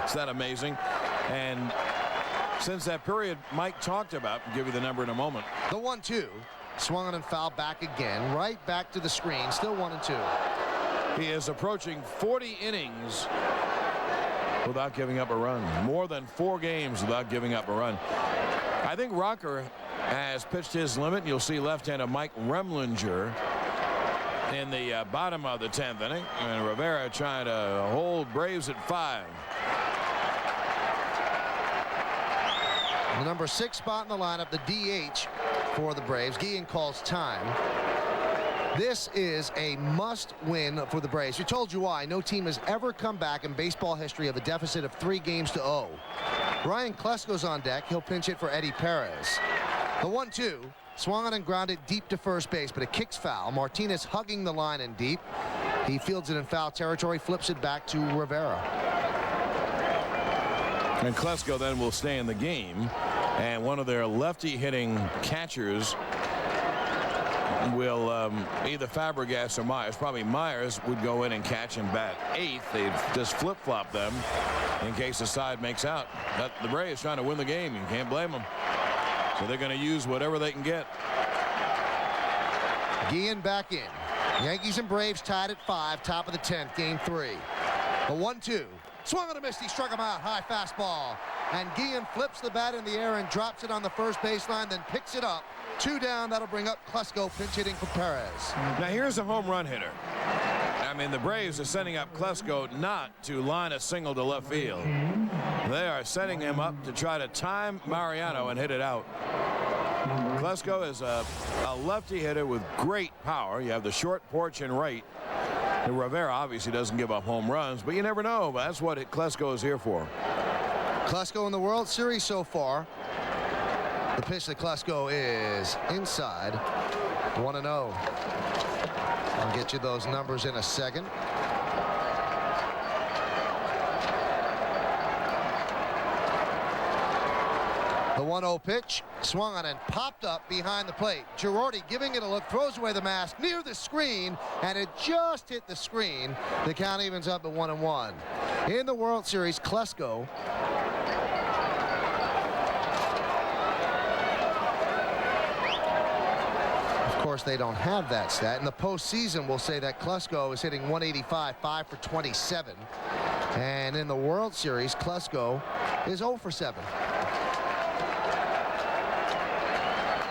Is that amazing? And since that period Mike talked about, I'll give you the number in a moment. The 1-2, swung on and fouled back again, right back to the screen, still 1-2. He is approaching 40 innings without giving up a run. More than 4 games without giving up a run. I think Rocker has pitched his limit. You'll see left-hander Mike Remlinger in the bottom of the 10th inning. And Rivera trying to hold Braves at 5. The number 6 spot in the lineup, the DH for the Braves. Guillen calls time. This is a must-win for the Braves. We told you why. No team has ever come back in baseball history of a deficit of 3 games to 0. Ryan Klesko's on deck. He'll pinch hit for Eddie Perez. The 1-2, swung on and grounded deep to first base, but it kicks foul. Martinez hugging the line in deep. He fields it in foul territory, flips it back to Rivera. And Klesko then will stay in the game. And one of their lefty-hitting catchers will either Fabregas or Myers. Probably Myers would go in and catch and bat 8th. They'd just flip-flop them in case the side makes out. But the Braves trying to win the game. You can't blame them. So they're going to use whatever they can get. Guillen back in. Yankees and Braves tied at 5, top of the 10th, game 3. The 1-2. Swung on a miss. He struck him out. High fastball. And Guillen flips the bat in the air and drops it on the first baseline, then picks it up. 2 down. That'll bring up Klesko, pinch hitting for Perez. Now here's a home run hitter. I mean, the Braves are sending up Klesko not to line a single to left field. They are setting him up to try to time Mariano and hit it out. Klesko is a lefty hitter with great power. You have the short porch and right. And Rivera obviously doesn't give up home runs, but you never know. But that's what Klesko is here for. Klesko in the World Series so far. The pitch to Klesko is inside. 1-0. I'll get you those numbers in a second. The 1-0 pitch, swung on and popped up behind the plate. Girardi giving it a look, throws away the mask near the screen, and it just hit the screen. The count evens up at 1-1. In the World Series, Klesko of course, they don't have that stat. In the postseason, we'll say that Klesko is hitting 185, 5 for 27. And in the World Series, Klesko is 0 for 7.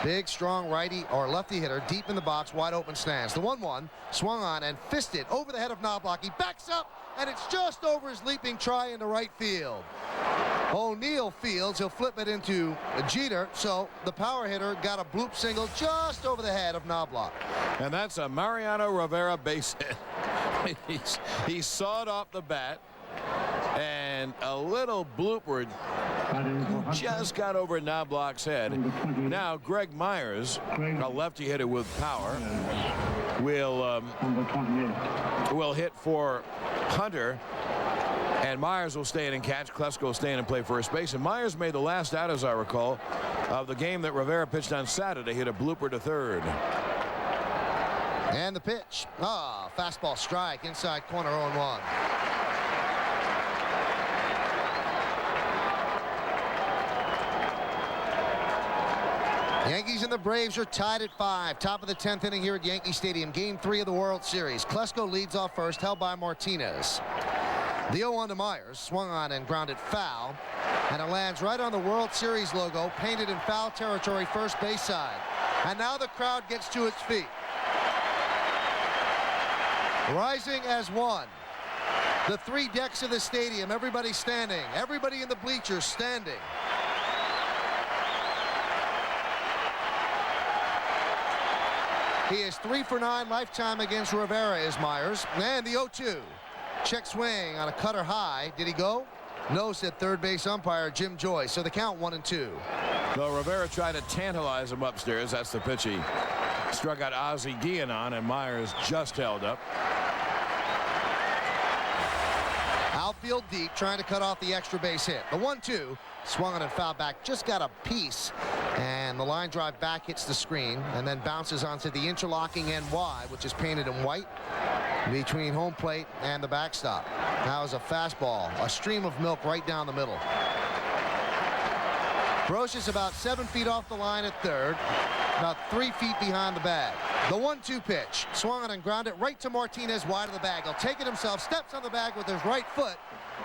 Big, strong righty or lefty hitter deep in the box, wide open stands. The 1-1 swung on and fisted over the head of Knobloch. He backs up, and it's just over his leaping try into right field. O'Neill fields. He'll flip it into Jeter, so the power hitter got a bloop single just over the head of Knobloch. And that's a Mariano Rivera base hit. He sawed off the bat, and a little blooper just got over Knobloch's head. Now Greg Myers, a lefty hitter with power, will hit for Hunter, and Myers will stay in and catch. Klesko will stay in and play first base. And Myers made the last out, as I recall, of the game that Rivera pitched on Saturday. Hit a blooper to third. And the pitch. Fastball strike inside corner, 0-1. Yankees and the Braves are tied at 5. Top of the 10th inning here at Yankee Stadium. Game 3 of the World Series. Klesko leads off first, held by Martinez. The 0-1 to Myers, swung on and grounded foul, and it lands right on the World Series logo, painted in foul territory, first base side. And now the crowd gets to its feet. Rising as one. The 3 decks of the stadium, everybody standing, everybody in the bleachers standing. He is 3 for 9 lifetime against Rivera, is Myers. And the 0-2. Check swing on a cutter high. Did he go? No, said third base umpire Jim Joyce. So the count 1-2. So Rivera tried to tantalize him upstairs. That's the pitch he struck out Ozzie Guillen on, and Myers just held up. Outfield deep, trying to cut off the extra base hit. The 1-2 swung on and fouled back. Just got a piece. And the line drive back hits the screen and then bounces onto the interlocking NY, which is painted in white between home plate and the backstop. Now is a fastball, a stream of milk right down the middle. Brocious about 7 feet off the line at third, about 3 feet behind the bag. The 1-2 pitch, swung on and grounded right to Martinez, wide of the bag. He'll take it himself, steps on the bag with his right foot,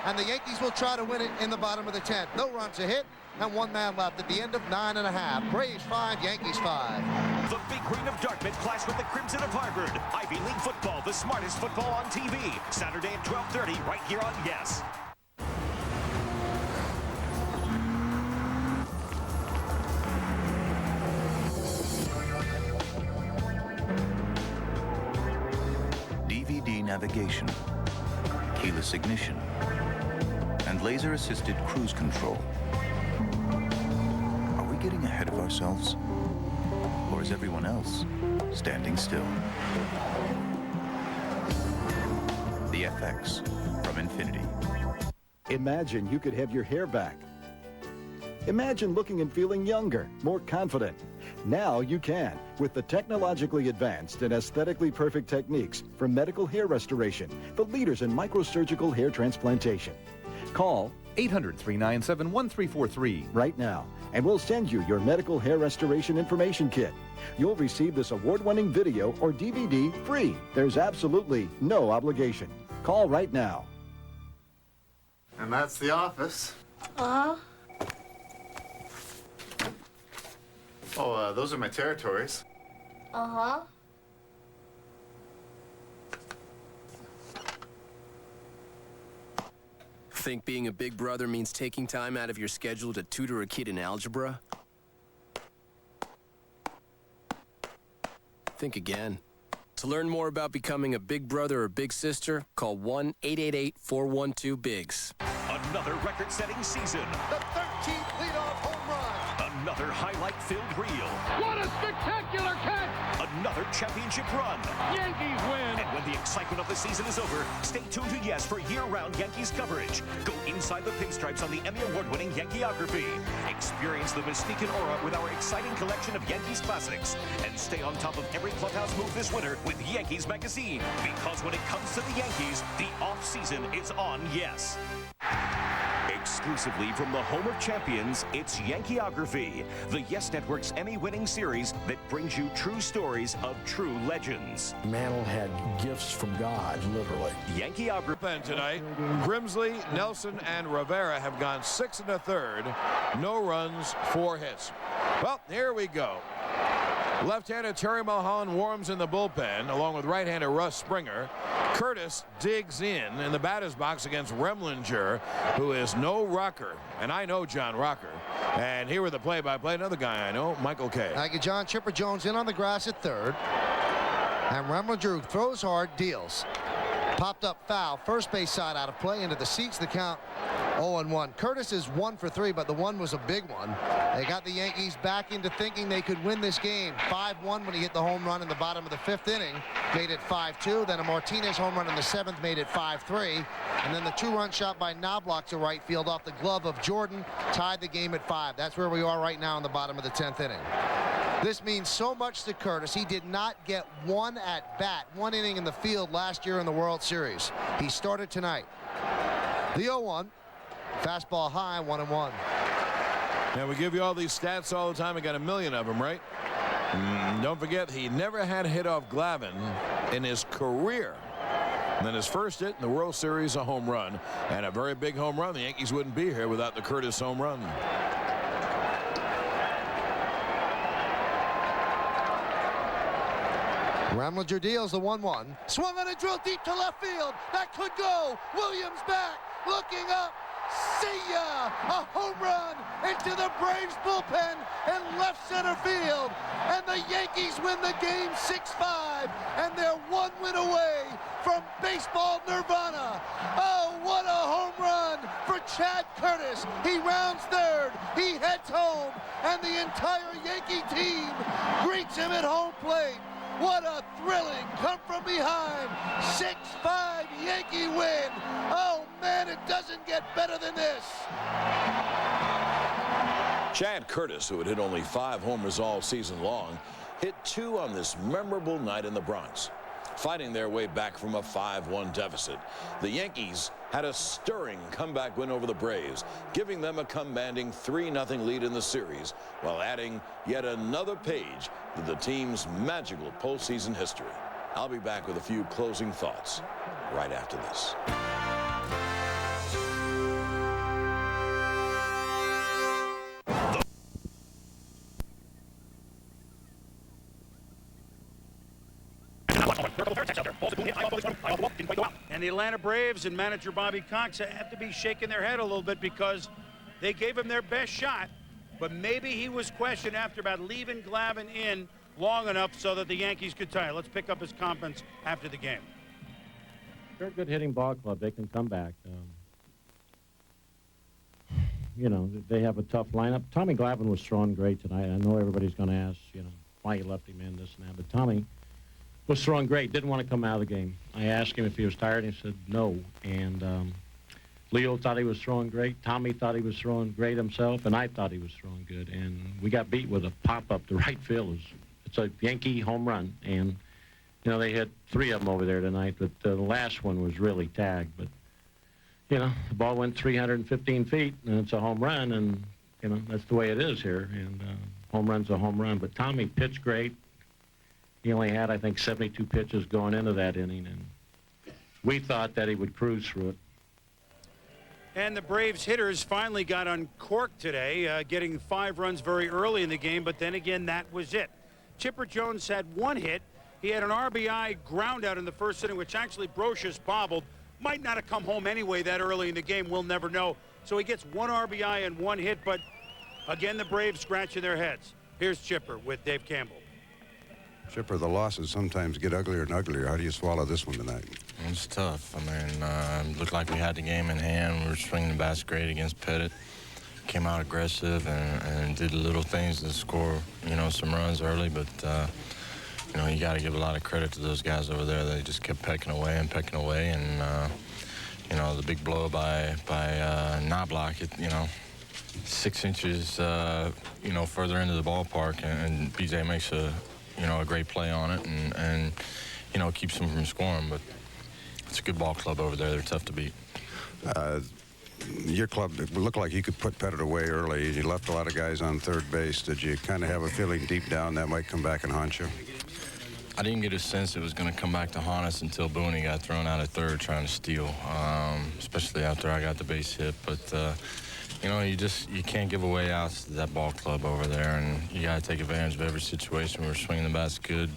and the Yankees will try to win it in the bottom of the 10th. No runs a hit, and 1 man left at the end of 9.5. Braves 5, Yankees 5. The Big Green of Dartmouth clash with the Crimson of Harvard. Ivy League football, the smartest football on TV. Saturday at 12:30, right here on Yes. DVD navigation, keyless ignition, and laser-assisted cruise control. Are we getting ahead of ourselves? Or is everyone else standing still? The FX from Infinity. Imagine you could have your hair back. Imagine looking and feeling younger, more confident. Now you can with the technologically advanced and aesthetically perfect techniques for medical hair restoration, the leaders in microsurgical hair transplantation. Call 800-397-1343 right now, and we'll send you your medical hair restoration information kit. You'll receive this award-winning video or DVD free. There's absolutely no obligation. Call right now. And that's the office. Oh, those are my territories. Think being a big brother means taking time out of your schedule to tutor a kid in algebra? Think again. To learn more about becoming a big brother or big sister, call 1-888-412-BIGS. Another record-setting season. The 13th leadoff home run. Another highlight-filled reel. What a spectacular catch! Another championship run. Yankees win. And when the excitement of the season is over, stay tuned to Yes for year-round Yankees coverage. Go inside the pinstripes on the Emmy Award-winning Yankeeography. Experience the mystique and aura with our exciting collection of Yankees classics. And stay on top of every clubhouse move this winter with Yankees Magazine. Because when it comes to the Yankees, the off-season is on Yes. Exclusively from the home of champions, it's Yankeeography, the Yes Network's Emmy-winning series that brings you true stories of true legends. Mantle had gifts from God, literally. Yankeeography tonight. Grimsley, Nelson, and Rivera have gone 6 1/3. No runs, 4 hits. Well, here we go. Left-hander Terry Mulholland warms in the bullpen, along with right-hander Russ Springer. Curtis digs in the batter's box against Remlinger, who is no rocker. And I know John Rocker. And here with the play-by-play, another guy I know, Michael Kay. Thank you, John. Chipper Jones in on the grass at third. And Remlinger throws hard, deals. Popped up foul, first base side out of play, into the seats. The count 0-1. Curtis is 1 for 3, but the one was a big one. They got the Yankees back into thinking they could win this game. 5-1 when he hit the home run in the bottom of the 5th inning. Made it 5-2. Then a Martinez home run in the 7th made it 5-3. And then the 2-run shot by Knobloch to right field off the glove of Jordan tied the game at 5. That's where we are right now in the bottom of the 10th inning. This means so much to Curtis. He did not get one at bat, one inning in the field last year in the World Series. He started tonight. The 0-1. Fastball high, 1-1. Now, we give you all these stats all the time. We got a million of them, right? Don't forget, he never had a hit off Glavine in his career. And then his first hit in the World Series, a home run. And a very big home run. The Yankees wouldn't be here without the Curtis home run. Remlinger deals the 1-1. Swung on a drill deep to left field. That could go. Williams back. Looking up. See ya! A home run into the Braves bullpen and left center field. And the Yankees win the game 6-5. And they're 1 win away from baseball nirvana. Oh, what a home run for Chad Curtis. He rounds third. He heads home. And the entire Yankee team greets him at home plate. What a thrilling come from behind 6-5 Yankee win. Oh man, it doesn't get better than this. Chad Curtis, who had hit only 5 homers all season long, hit 2 on this memorable night in the Bronx. Fighting their way back from a 5-1 deficit, the Yankees had a stirring comeback win over the Braves, giving them a commanding 3-0 lead in the series, while adding yet another page to the team's magical postseason history. I'll be back with a few closing thoughts right after this. And the Atlanta Braves and manager Bobby Cox have to be shaking their head a little bit because they gave him their best shot, but maybe he was questioned after about leaving Glavine in long enough so that the Yankees could tie. Let's pick up his comments after the game. They're a good hitting ball club. They can come back. You know, they have a tough lineup. Tommy Glavine was throwing great tonight. I know everybody's going to ask, you know, why you left him in, this and that, but Tommy was throwing great. Didn't want to come out of the game. I asked him if he was tired, and he said no. And Leo thought he was throwing great. Tommy thought he was throwing great himself, and I thought he was throwing good. And we got beat with a pop-up to right field. It's a Yankee home run. And, you know, they hit 3 of them over there tonight, but the last one was really tagged. But, you know, the ball went 315 feet, and it's a home run, and, you know, that's the way it is here. And home run's a home run. But Tommy pitched great. He only had, I think, 72 pitches going into that inning, and we thought that he would cruise through it. And the Braves hitters finally got uncorked today, getting 5 runs very early in the game, but then again, that was it. Chipper Jones had 1 hit. He had an RBI ground out in the first inning, which actually Brocious bobbled. Might not have come home anyway that early in the game. We'll never know. So he gets 1 RBI and 1 hit, but again, the Braves scratching their heads. Here's Chipper with Dave Campbell. Chipper, the losses sometimes get uglier and uglier. How do you swallow this one tonight? It's tough. I mean, it looked like we had the game in hand. We were swinging the bats great against Pettit. Came out aggressive and did little things to score, you know, some runs early. But, you know, you got to give a lot of credit to those guys over there. They just kept pecking away. And, you know, the big blow by Knobloch, you know, 6 inches, you know, further into the ballpark. And BJ makes a great play on it and you know, keeps them from scoring. But it's a good ball club over there. They're tough to beat. Your club looked like you could put Pettit away early. You left a lot of guys on third base. Did you kind of have a feeling deep down that might come back and haunt you? I didn't get a sense it was going to come back to haunt us until Booney got thrown out at third trying to steal, especially after I got the base hit. But, you know, you can't give away outs to that ball club over there, and you got to take advantage of every situation. We were swinging the bats good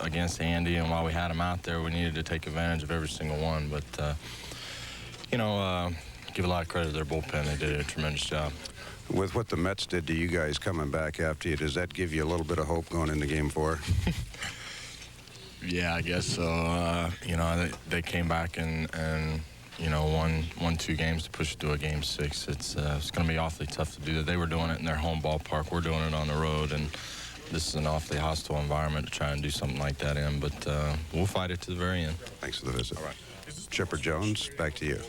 against Andy, and while we had him out there, we needed to take advantage of every single one. But, you know, give a lot of credit to their bullpen. They did a tremendous job. With what the Mets did to you guys coming back after you, does that give you a little bit of hope going into Game 4? Yeah, I guess so. You know, they came back and you know, won 2 games to push it to a Game 6. It's going to be awfully tough to do that. They were doing it in their home ballpark. We're doing it on the road, and this is an awfully hostile environment to try and do something like that in. But we'll fight it to the very end. Thanks for the visit. All right. Chipper Jones, back to you.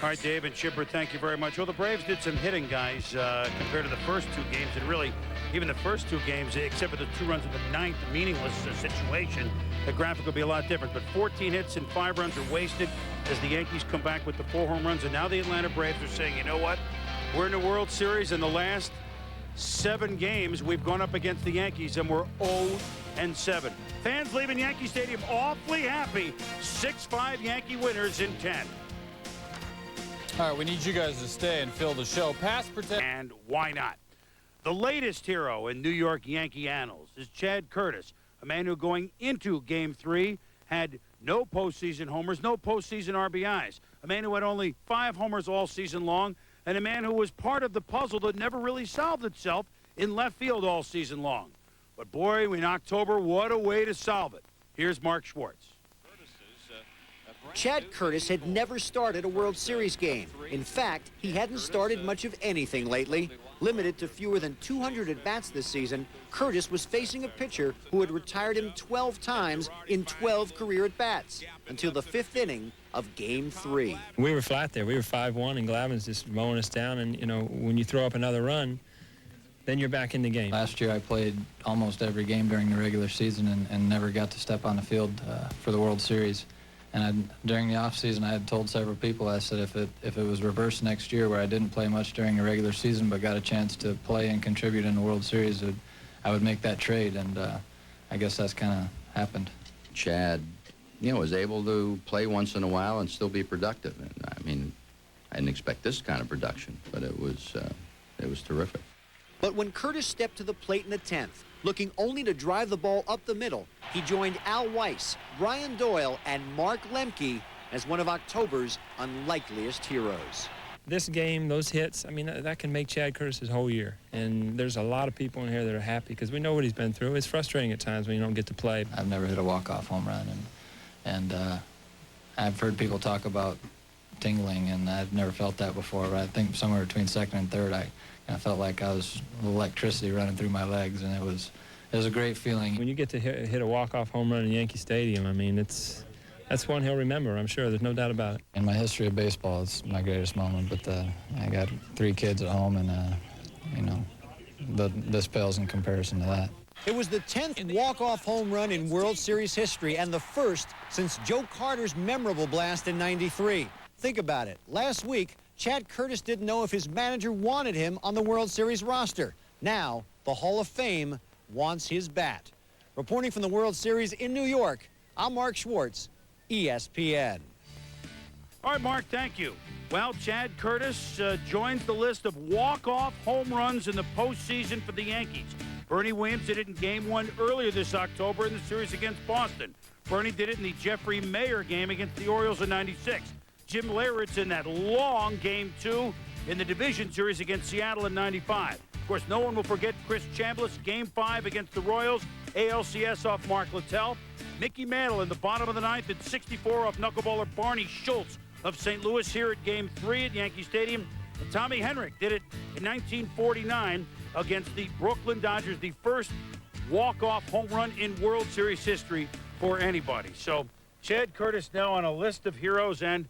All right, Dave and Chipper, thank you very much. Well, the Braves did some hitting, guys, compared to the first 2 games. And really, even the first 2 games, except for the 2 runs in the 9th, meaningless situation, the graphic will be a lot different. But 14 hits and 5 runs are wasted as the Yankees come back with the 4 home runs. And now the Atlanta Braves are saying, you know what? We're in the World Series. In the last 7 games, we've gone up against the Yankees, and we're 0-7. Fans leaving Yankee Stadium awfully happy. 6-5 Yankee winners in 10. All right, we need you guys to stay and fill the show. Pass protect. And why not? The latest hero in New York Yankee annals is Chad Curtis, a man who going into Game 3 had no postseason homers, no postseason RBIs, a man who had only 5 homers all season long, and a man who was part of the puzzle that never really solved itself in left field all season long. But boy, in October, what a way to solve it. Here's Mark Schwartz. Chad Curtis had never started a World Series game. In fact, he hadn't started much of anything lately. Limited to fewer than 200 at-bats this season, Curtis was facing a pitcher who had retired him 12 times in 12 career at-bats until the 5th inning of Game 3. We were flat there. We were 5-1, and Glavin's just mowing us down. And, you know, when you throw up another run, then you're back in the game. Last year I played almost every game during the regular season and never got to step on the field for the World Series. And during the offseason, I had told several people, I said if it was reversed next year where I didn't play much during the regular season but got a chance to play and contribute in the World Series, I would make that trade, and I guess that's kind of happened. Chad, you know, was able to play once in a while and still be productive. And I mean, I didn't expect this kind of production, but it was terrific. But when Curtis stepped to the plate in the 10th, looking only to drive the ball up the middle, he joined Al Weiss, Brian Doyle, and Mark Lemke as one of October's unlikeliest heroes. This game, those hits, I mean, that can make Chad Curtis his whole year. And there's a lot of people in here that are happy because we know what he's been through. It's frustrating at times when you don't get to play. I've never hit a walk-off home run, and I've heard people talk about tingling, and I've never felt that before. But I think somewhere between second and third, I felt like I was electricity running through my legs, and it was a great feeling. When you get to hit a walk-off home run in Yankee Stadium, I mean, that's one he'll remember, I'm sure. There's no doubt about it. In my history of baseball, it's my greatest moment, but I got 3 kids at home, and, you know, this pales in comparison to that. It was the 10th walk-off home run in World Series history and the first since Joe Carter's memorable blast in '93. Think about it. Last week, Chad Curtis didn't know if his manager wanted him on the World Series roster. Now, the Hall of Fame wants his bat. Reporting from the World Series in New York, I'm Mark Schwartz, ESPN. All right, Mark, thank you. Well, Chad Curtis joins the list of walk-off home runs in the postseason for the Yankees. Bernie Williams did it in Game 1 earlier this October in the series against Boston. Bernie did it in the Jeffrey Mayer game against the Orioles in '96. Jim Leyritz in that long Game 2 in the division series against Seattle in '95. Of course, no one will forget Chris Chambliss, Game 5 against the Royals, ALCS off Mark Littell. Mickey Mantle in the bottom of the 9th at 64 off knuckleballer Barney Schultz of St. Louis here at Game 3 at Yankee Stadium. And Tommy Henrich did it in 1949 against the Brooklyn Dodgers, the first walk-off home run in World Series history for anybody. So Chad Curtis now on a list of heroes, and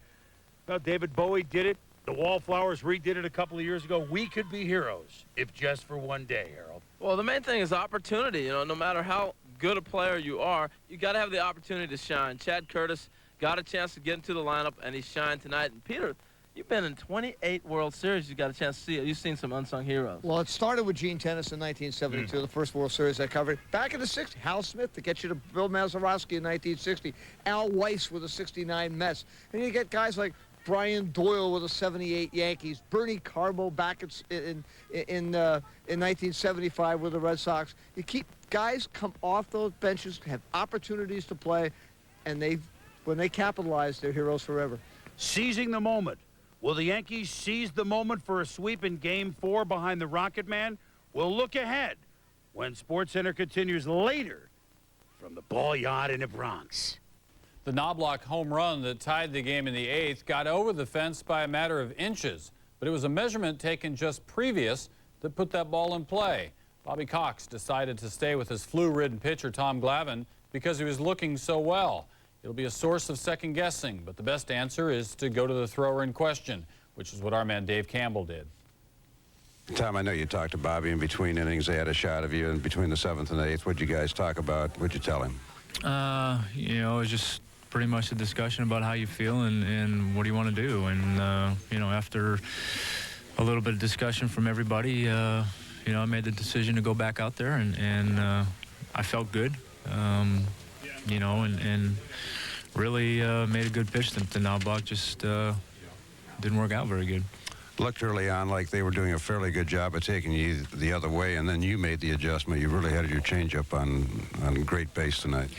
David Bowie did it. The Wallflowers redid it a couple of years ago. We could be heroes if just for one day, Harold. Well, the main thing is opportunity. You know, no matter how good a player you are, you got to have the opportunity to shine. Chad Curtis got a chance to get into the lineup, and he shined tonight. And Peter, you've been in 28 World Series. You got a chance to see it. You've seen some unsung heroes. Well, it started with Gene Tennis in 1972, the first World Series I covered. Back in the 60s, Hal Smith to get you to Bill Mazeroski in 1960. Al Weiss with the '69 Mets. And you get guys like Brian Doyle with the '78 Yankees, Bernie Carbo back in 1975 with the Red Sox. You keep guys come off those benches, have opportunities to play, and when they capitalize, they're heroes forever. Seizing the moment. Will the Yankees seize the moment for a sweep in Game 4 behind the Rocket Man? We'll look ahead when SportsCenter continues later from the Ball Yard in the Bronx. The Knobloch home run that tied the game in the 8th got over the fence by a matter of inches, but it was a measurement taken just previous that put that ball in play. Bobby Cox decided to stay with his flu-ridden pitcher Tom Glavine because he was looking so well. It'll be a source of second guessing, but the best answer is to go to the thrower in question, which is what our man Dave Campbell did. Tom, I know you talked to Bobby in between innings. They had a shot of you in between the 7th and 8th. What'd you guys talk about? What'd you tell him? You know, it was just pretty much a discussion about how you feel and what do you want to do. And, you know, after a little bit of discussion from everybody, you know, I made the decision to go back out there, and I felt good, you know, and really made a good pitch to Knobloch. Just didn't work out very good. Looked early on like they were doing a fairly good job of taking you the other way, and then you made the adjustment. You really had your changeup on great pace tonight.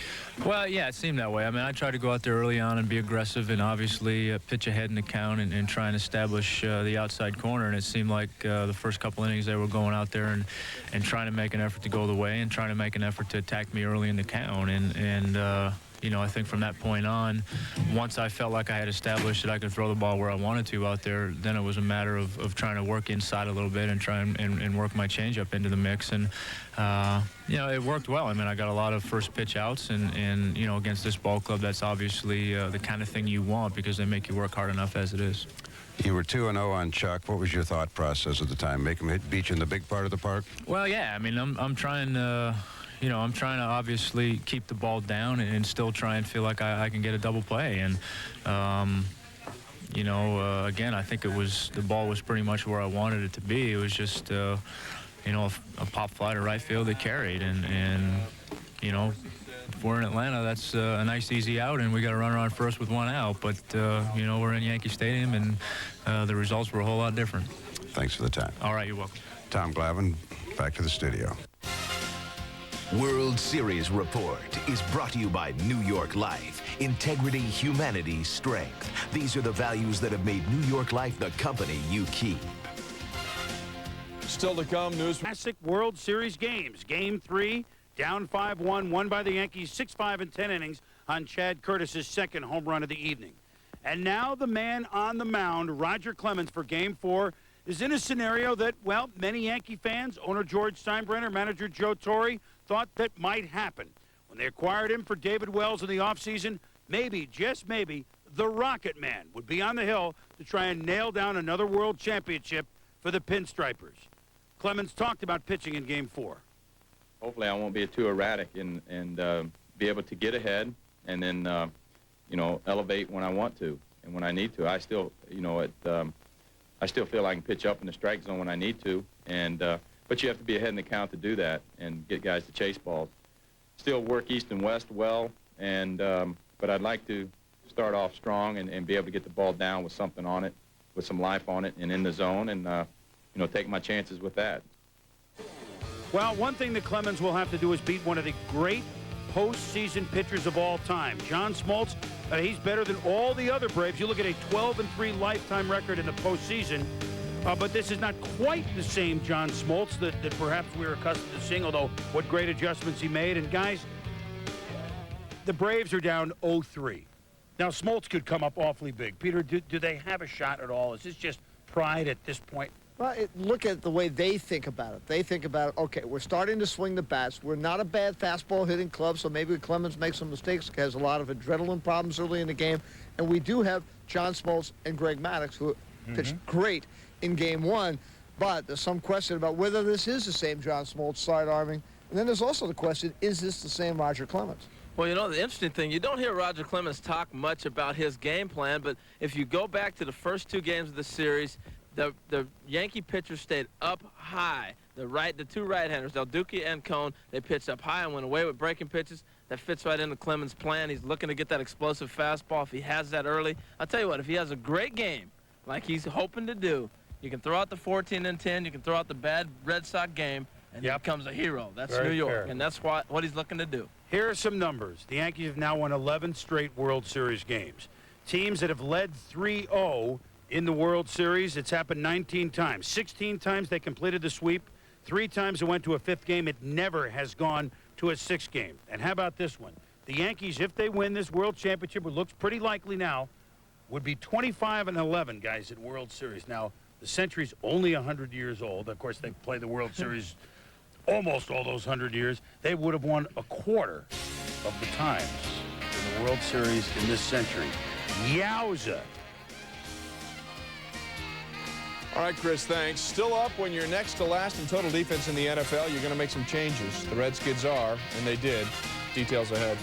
Well, yeah, it seemed that way. I mean, I tried to go out there early on and be aggressive and obviously pitch ahead in the count and try and establish the outside corner. And it seemed like the first couple innings they were going out there and trying to make an effort to go the way and trying to make an effort to attack me early in the count. And you know, I think from that point on, once I felt like I had established that I could throw the ball where I wanted to out there, then it was a matter of trying to work inside a little bit and try and work my changeup into the mix. And, you know, it worked well. I mean, I got a lot of first pitch outs, and you know, against this ball club, that's obviously the kind of thing you want because they make you work hard enough as it is. You were 2-0 on Chuck. What was your thought process at the time? Make him beat you in the big part of the park? Well, yeah. I mean, I'm trying to... You know, I'm trying to obviously keep the ball down and still try and feel like I can get a double play. And, you know, again, I think the ball was pretty much where I wanted it to be. It was just, you know, a pop fly to right field that carried. And you know, if we're in Atlanta, that's a nice, easy out, and we got a runner on first with 1 out. But, you know, we're in Yankee Stadium, and the results were a whole lot different. Thanks for the time. All right, you're welcome. Tom Glavine, back to the studio. World Series Report is brought to you by New York Life. Integrity, humanity, strength. These are the values that have made New York Life the company you keep. Still to come, news. Classic World Series games. Game 3, down 5-1, won by the Yankees 6-5 in 10 innings on Chad Curtis's second home run of the evening. And now the man on the mound, Roger Clemens, for Game 4, is in a scenario that, well, many Yankee fans, owner George Steinbrenner, manager Joe Torre, thought that might happen. When they acquired him for David Wells in the offseason, maybe, just maybe, the Rocket Man would be on the hill to try and nail down another world championship for the Pinstripers. Clemens talked about pitching in Game 4. Hopefully I won't be too erratic and be able to get ahead and then, you know, elevate when I want to and when I need to. I still, you know, I still feel I can pitch up in the strike zone when I need to, and but you have to be ahead in the count to do that and get guys to chase balls. Still work east and west well, and but I'd like to start off strong and be able to get the ball down with something on it, with some life on it, and in the zone, and you know, take my chances with that. Well, one thing that Clemens will have to do is beat one of the great postseason pitchers of all time, John Smoltz. He's better than all the other Braves. You look at a 12-3 lifetime record in the postseason. But this is not quite the same John Smoltz that perhaps we were accustomed to seeing, although what great adjustments he made. And, guys, the Braves are down 0-3. Now, Smoltz could come up awfully big. Peter, do they have a shot at all? Is this just pride at this point? Well, look at the way they think about it. They think about it, okay, we're starting to swing the bats. We're not a bad fastball hitting club, so maybe Clemens makes some mistakes, has a lot of adrenaline problems early in the game. And we do have John Smoltz and Greg Maddux, who pitched great in Game 1, but there's some question about whether this is the same John Smoltz side-arming. And then there's also the question, is this the same Roger Clemens? Well, you know, the interesting thing, you don't hear Roger Clemens talk much about his game plan, but if you go back to the first 2 games of the series, the Yankee pitchers stayed up high. The two right-handers, Del Duque and Cone, they pitch up high and went away with breaking pitches. That fits right into Clemens' plan. He's looking to get that explosive fastball. If he has that early, I'll tell you what, if he has a great game like he's hoping to do, you can throw out the 14 and 10, you can throw out the bad Red Sox game, and he becomes a hero. That's Very New York, fair. and that's what he's looking to do. Here are some numbers. The Yankees have now won 11 straight World Series games. Teams that have led 3-0 in the World Series, it's happened 19 times. 16 times they completed the sweep. 3 times it went to a 5th game. It never has gone to a 6th game. And how about this one? The Yankees, if they win this World Championship, which looks pretty likely now, would be 25-11, guys, in World Series. Now, the century's only 100 years old. Of course, they play the World Series almost all those 100 years. They would have won a quarter of the times in the World Series in this century. Yowza. All right, Chris, thanks. Still up when you're next to last in total defense in the NFL. You're going to make some changes. The Redskins are, and they did. Details ahead.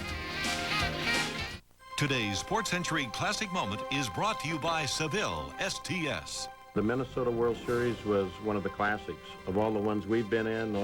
Today's Sports Century Classic Moment is brought to you by Seville STS. The Minnesota World Series was one of the classics of all the ones we've been in.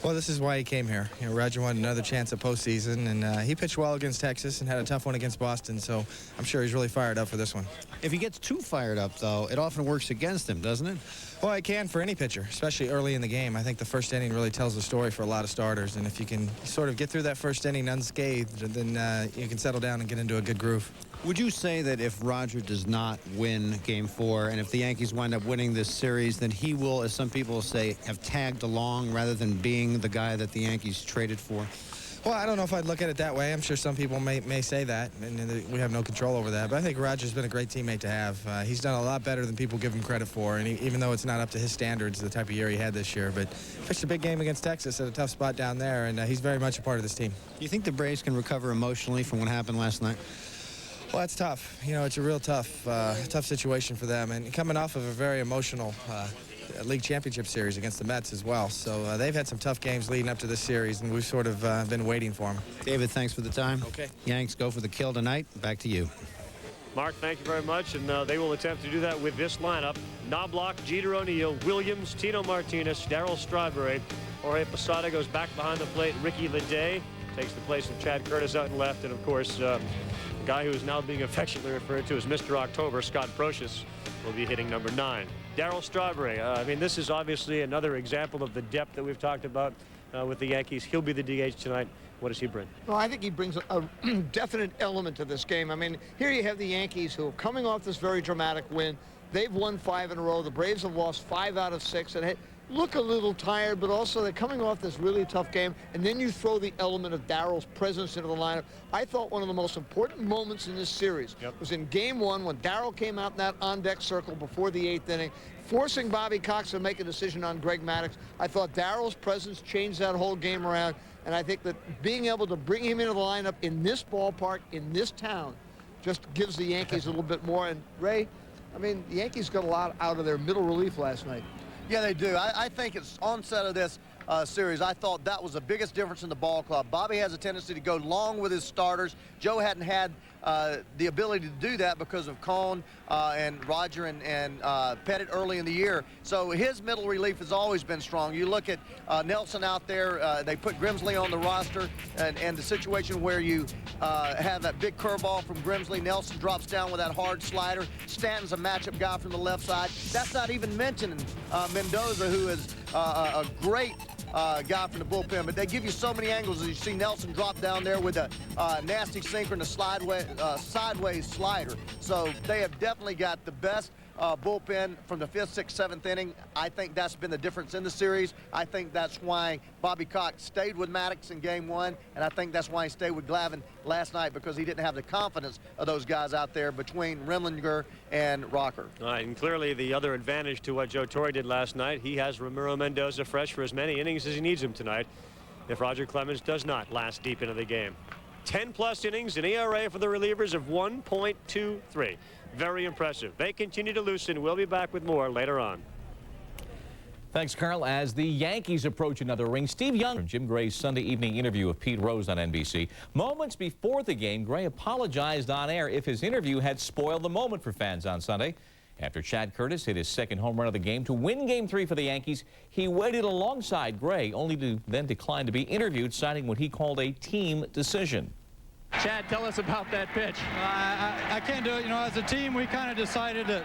Well, this is why he came here. You know, Roger wanted another chance at postseason, and he pitched well against Texas and had a tough one against Boston, so I'm sure he's really fired up for this one. If he gets too fired up, though, it often works against him, doesn't it? Well, it can for any pitcher, especially early in the game. I think the first inning really tells the story for a lot of starters, and if you can sort of get through that first inning unscathed, then you can settle down and get into a good groove. Would you say that if Roger does not win Game 4, and if the Yankees wind up winning this series, then he will, as some people say, have tagged along rather than being the guy that the Yankees traded for? Well, I don't know if I'd look at it that way. I'm sure some people may say that, and we have no control over that. But I think Roger's been a great teammate to have. He's done a lot better than people give him credit for, and even though it's not up to his standards, the type of year he had this year. But pitched a big game against Texas at a tough spot down there, and he's very much a part of this team. Do you think the Braves can recover emotionally from what happened last night? Well, that's tough. You know, it's a real tough situation for them, and coming off of a very emotional league championship series against the Mets as well. So they've had some tough games leading up to this series, and we've sort of been waiting for them. David, thanks for the time. Okay. Yanks go for the kill tonight. Back to you. Mark, thank you very much, and they will attempt to do that with this lineup. Knobloch, Jeter O'Neill, Williams, Tino Martinez, Darryl Strawberry. Jorge Posada goes back behind the plate. Ricky Leday takes the place of Chad Curtis out and left, and of course, the guy who is now being affectionately referred to as Mr. October, Scott Brocious, will be hitting number 9. Darryl Strawberry, I mean, this is obviously another example of the depth that we've talked about with the Yankees. He'll be the DH tonight. What does he bring? Well, I think he brings a definite element to this game. I mean, here you have the Yankees who are coming off this very dramatic win. They've won 5 in a row. The Braves have lost 5 out of 6 and look a little tired, but also they're coming off this really tough game, and then you throw the element of Darryl's presence into the lineup. I thought one of the most important moments in this series was in Game 1 when Darryl came out in that on-deck circle before the 8th inning, forcing Bobby Cox to make a decision on Greg Maddux. I thought Darryl's presence changed that whole game around, and I think that being able to bring him into the lineup in this ballpark, in this town, just gives the Yankees a little bit more. And Ray, I mean, the Yankees got a lot out of their middle relief last night. Yeah, they do. I think it's onset of this series. I thought that was the biggest difference in the ball club. Bobby has a tendency to go long with his starters. Joe hadn't had the ability to do that because of Cone and Roger and Pettit early in the year. So his middle relief has always been strong. You look at Nelson out there. They put Grimsley on the roster, and the situation where you have that big curveball from Grimsley. Nelson drops down with that hard slider. Stanton's a matchup guy from the left side. That's not even mentioning Mendoza, who is a great guy from the bullpen, but they give you so many angles as you see Nelson drop down there with a nasty sinker and a sideways slider. So they have definitely got the best bullpen from the 5th, 6th, 7th inning. I think that's been the difference in the series. I think that's why Bobby Cox stayed with Maddux in Game 1, and I think that's why he stayed with Glavine last night, because he didn't have the confidence of those guys out there between Remlinger and Rocker. All right, and clearly the other advantage to what Joe Torre did last night, he has Ramiro Mendoza fresh for as many innings as he needs him tonight if Roger Clemens does not last deep into the game. 10-plus innings, an ERA for the relievers of 1.23. Very impressive. They continue to loosen. We'll be back with more later on. Thanks, Carl. As the Yankees approach another ring, Steve Young from Jim Gray's Sunday evening interview with Pete Rose on NBC. Moments before the game, Gray apologized on air if his interview had spoiled the moment for fans on Sunday. After Chad Curtis hit his second home run of the game to win Game 3 for the Yankees, he waited alongside Gray, only to then decline to be interviewed, citing what he called a team decision. Chad, tell us about that pitch. I can't do it. You know, as a team, we kind of decided that,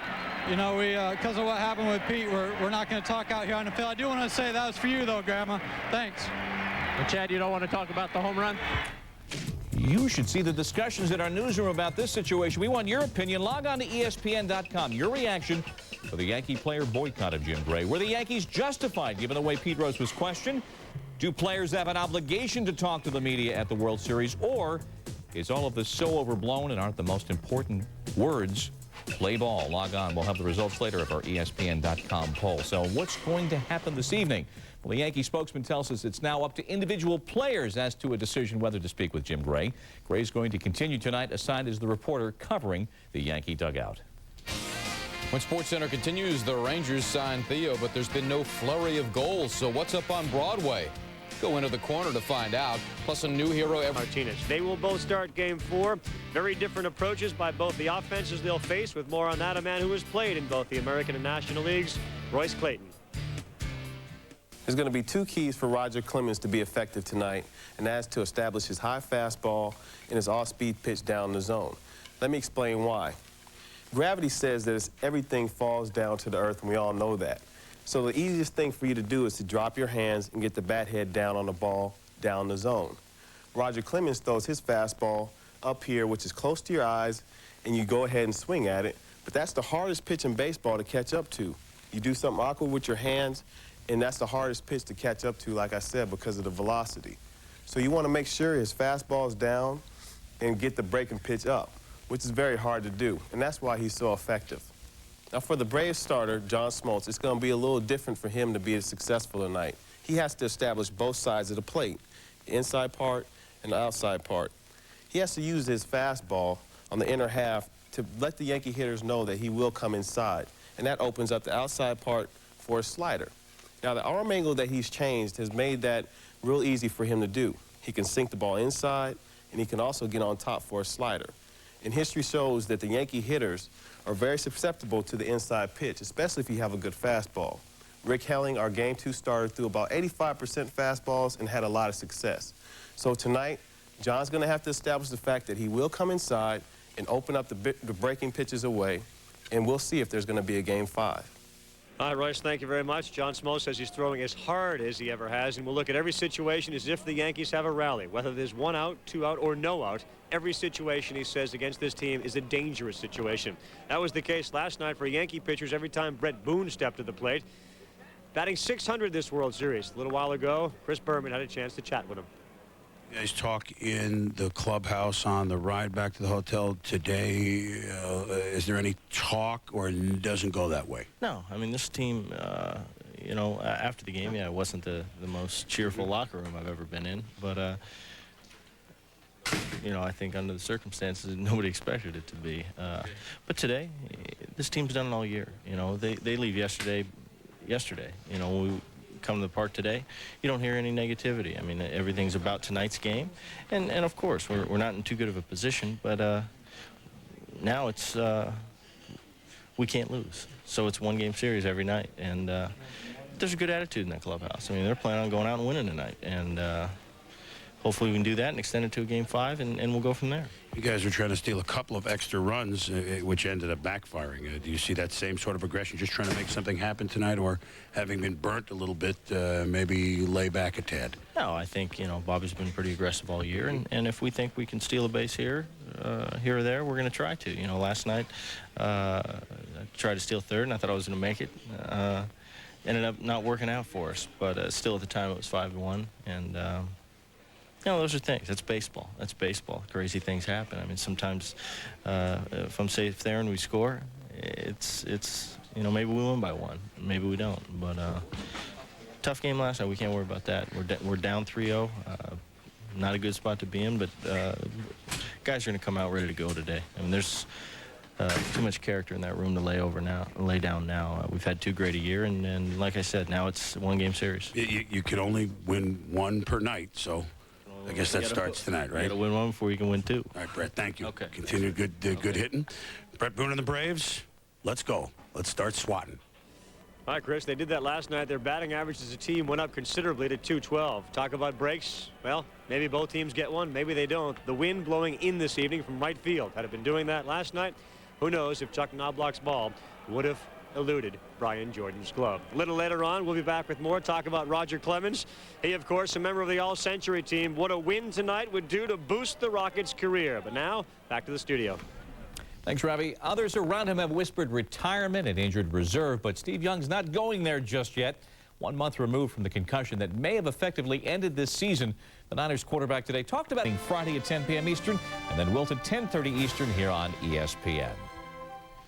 you know, because of what happened with Pete, we're not going to talk out here on the field. I do want to say that was for you, though, Grandma. Thanks. Well, Chad, you don't want to talk about the home run? You should see the discussions in our newsroom about this situation. We want your opinion. Log on to ESPN.com. Your reaction to the Yankee player boycott of Jim Gray. Were the Yankees justified given the way Pete Rose was questioned? Do players have an obligation to talk to the media at the World Series? Or is all of this so overblown and aren't the most important words play ball? Log on. We'll have the results later of our ESPN.com poll. So what's going to happen this evening? Well, the Yankee spokesman tells us it's now up to individual players as to a decision whether to speak with Jim Gray. Gray's going to continue tonight, assigned as the reporter covering the Yankee dugout. When SportsCenter continues, the Rangers sign Theo, but there's been no flurry of goals. So what's up on Broadway? Go into the corner to find out. Plus a new hero every Martinez. They will both start Game 4. Very different approaches by both the offenses they'll face. With more on that, a man who has played in both the American and National Leagues, Royce Clayton. There's going to be two keys for Roger Clemens to be effective tonight, and that's to establish his high fastball and his off-speed pitch down the zone. Let me explain why. Gravity says that everything falls down to the earth, and we all know that. So the easiest thing for you to do is to drop your hands and get the bat head down on the ball down the zone. Roger Clemens throws his fastball up here, which is close to your eyes, and you go ahead and swing at it. But that's the hardest pitch in baseball to catch up to. You do something awkward with your hands, and that's the hardest pitch to catch up to, like I said, because of the velocity. So you want to make sure his fastball is down and get the breaking pitch up, which is very hard to do, and that's why he's so effective. Now, for the Braves starter, John Smoltz, it's going to be a little different for him to be successful tonight. He has to establish both sides of the plate, the inside part and the outside part. He has to use his fastball on the inner half to let the Yankee hitters know that he will come inside, and that opens up the outside part for a slider. Now, the arm angle that he's changed has made that real easy for him to do. He can sink the ball inside, and he can also get on top for a slider. And history shows that the Yankee hitters are very susceptible to the inside pitch, especially if you have a good fastball. Rick Helling, our Game 2 starter, threw about 85% fastballs and had a lot of success. So tonight, John's going to have to establish the fact that he will come inside and open up the breaking pitches away, and we'll see if there's going to be a Game 5. All right, Royce, thank you very much. John Smoltz says he's throwing as hard as he ever has, and we'll look at every situation as if the Yankees have a rally. Whether there's 1 out, 2 out, or no out, every situation, he says, against this team is a dangerous situation. That was the case last night for Yankee pitchers every time Brett Boone stepped to the plate. Batting .600 this World Series. A little while ago, Chris Berman had a chance to chat with him. You guys talk in the clubhouse on the ride back to the hotel today. Is there any talk, or it doesn't go that way? No, I mean, this team, you know, after the game, yeah, it wasn't the most cheerful locker room I've ever been in, but you know, I think under the circumstances, nobody expected it to be. But today, this team's done it all year. You know, they leave yesterday. You know, when we come to the park today, you don't hear any negativity. I mean, everything's about tonight's game, and of course, we're not in too good of a position, but now it's we can't lose. So it's 1-game series every night, and there's a good attitude in that clubhouse. I mean, they're planning on going out and winning tonight, and hopefully we can do that and extend it to a Game 5, and we'll go from there. You guys were trying to steal a couple of extra runs, which ended up backfiring. Do you see that same sort of aggression, just trying to make something happen tonight, or having been burnt a little bit, maybe lay back a tad? No, I think, you know, Bobby's been pretty aggressive all year, and if we think we can steal a base here or there, we're going to try to. You know, last night I tried to steal third, and I thought I was going to make it. Ended up not working out for us, but still at the time it was 5-1, and you know, those are things. That's baseball. That's baseball. Crazy things happen. I mean, sometimes if I'm safe there and we score, it's you know, maybe we win by 1, maybe we don't. But tough game last night. We can't worry about that. We're down 3-0. Not a good spot to be in, but guys are going to come out ready to go today. I mean, there's too much character in that room to lay down now. We've had too great a year, and like I said, now it's 1-game series. You can only win 1 per night, so I guess that starts tonight, right? You got to win 1 before you can win 2. All right, Brett, thank you. Okay. Continue good hitting. Brett Boone and the Braves, let's go. let's start swatting. All right, Chris, they did that last night. Their batting average as a team went up considerably to 212. Talk about breaks. Well, maybe both teams get one. Maybe they don't. The wind blowing in this evening from right field. Had it been doing that last night, who knows if Chuck Knobloch's ball would have eluded Brian Jordan's glove. A little later on, we'll be back with more talk about Roger Clemens. He, of course, a member of the All-Century team. What a win tonight would do to boost the Rockets' career. But now, back to the studio. Thanks, Ravi. Others around him have whispered retirement and injured reserve, but Steve Young's not going there just yet. 1 month removed from the concussion that may have effectively ended this season. The Niners quarterback today talked about it Friday at 10 p.m. Eastern and then Wilt at 10:30 Eastern here on ESPN.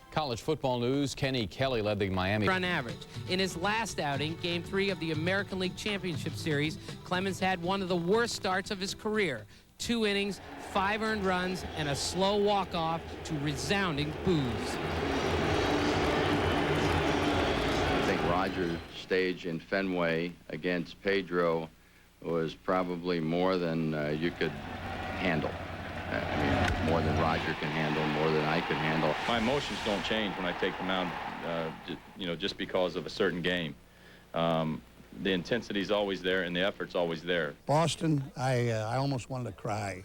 College football news, Kenny Kelly led the Miami run average. In his last outing, Game 3 of the American League Championship Series, Clemens had one of the worst starts of his career. 2 innings, 5 earned runs, and a slow walk-off to resounding boos. I think Roger's stage in Fenway against Pedro was probably more than you could handle. I mean, more than Roger can handle, more than I could handle. My emotions don't change when I take them out, you know, just because of a certain game. The intensity's always there and the effort's always there. Boston, I almost wanted to cry.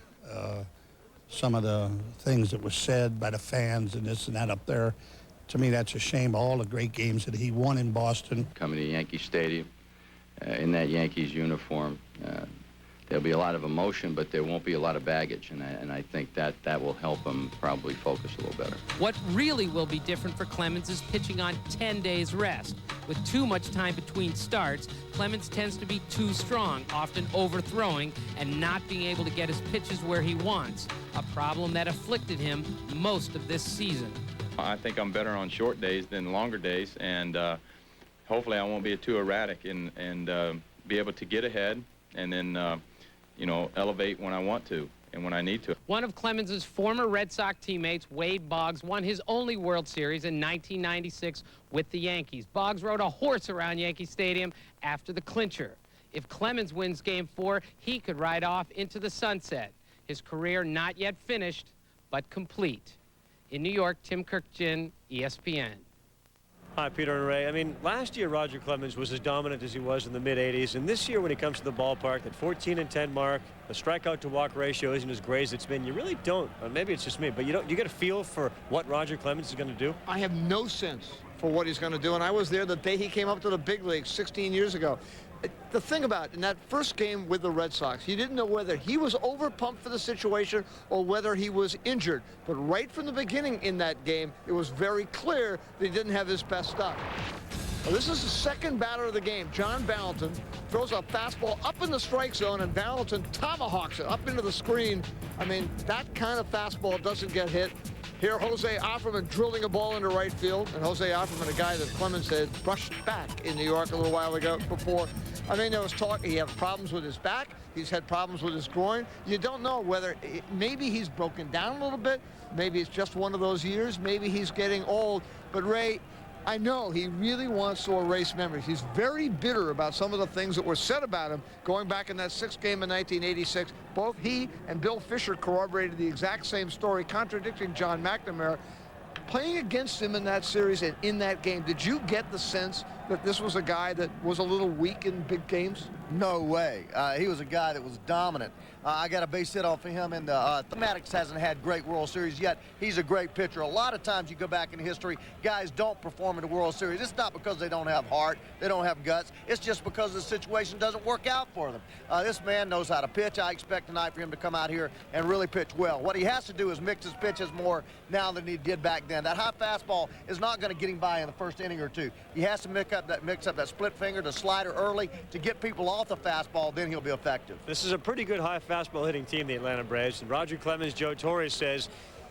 Some of the things that were said by the fans and this and that up there, to me that's a shame. All the great games that he won in Boston. Coming to Yankee Stadium in that Yankees uniform, there'll be a lot of emotion, but there won't be a lot of baggage, and I think that will help him probably focus a little better. What really will be different for Clemens is pitching on 10 days rest. With too much time between starts, Clemens tends to be too strong, often overthrowing and not being able to get his pitches where he wants, a problem that afflicted him most of this season. I think I'm better on short days than longer days, and hopefully I won't be too erratic and be able to get ahead and then you know, elevate when I want to and when I need to. One of Clemens's former Red Sox teammates, Wade Boggs, won his only World Series in 1996 with the Yankees. Boggs rode a horse around Yankee Stadium after the clincher. If Clemens wins Game 4, he could ride off into the sunset. His career not yet finished, but complete. In New York, Tim Kirkjian, ESPN. Hi, Peter and Ray. I mean, last year Roger Clemens was as dominant as he was in the mid-'80s, and this year when he comes to the ballpark, that 14-10 mark, the strikeout-to-walk ratio isn't as great as it's been. You really don't, or maybe it's just me, but you get a feel for what Roger Clemens is going to do? I have no sense for what he's going to do, and I was there the day he came up to the big leagues 16 years ago. The thing about it, in that first game with the Red Sox, you didn't know whether he was overpumped for the situation or whether he was injured. But right from the beginning in that game, it was very clear that he didn't have his best stuff. Well, this is the second batter of the game. John Valentin throws a fastball up in the strike zone, and Valentin tomahawks it up into the screen. I mean, that kind of fastball doesn't get hit. Here, Jose Offerman drilling a ball into right field. And Jose Offerman, a guy that Clemens had brushed back in New York a little while ago before. I mean, there was talk he had problems with his back. He's had problems with his groin. You don't know whether maybe he's broken down a little bit. Maybe it's just one of those years. Maybe he's getting old. But, Ray, I know he really wants to erase memories. He's very bitter about some of the things that were said about him going back in that 6th game in 1986. Both he and Bill Fisher corroborated the exact same story, contradicting John McNamara. Playing against him in that series and in that game, did you get the sense that this was a guy that was a little weak in big games? No way. He was a guy that was dominant. I got a base hit off of him, and Maddox hasn't had great World Series yet. He's a great pitcher. A lot of times you go back in history, guys don't perform in the World Series. It's not because they don't have heart, they don't have guts. It's just because the situation doesn't work out for them. This man knows how to pitch. I expect tonight for him to come out here and really pitch well. What he has to do is mix his pitches more now than he did back then. That high fastball is not going to get him by in the first inning or two. He has to mix up that split finger, the slider early to get people off the fastball, then he'll be effective. This is a pretty good high fastball hitting team, the Atlanta Braves. And Roger Clemens, Joe Torre says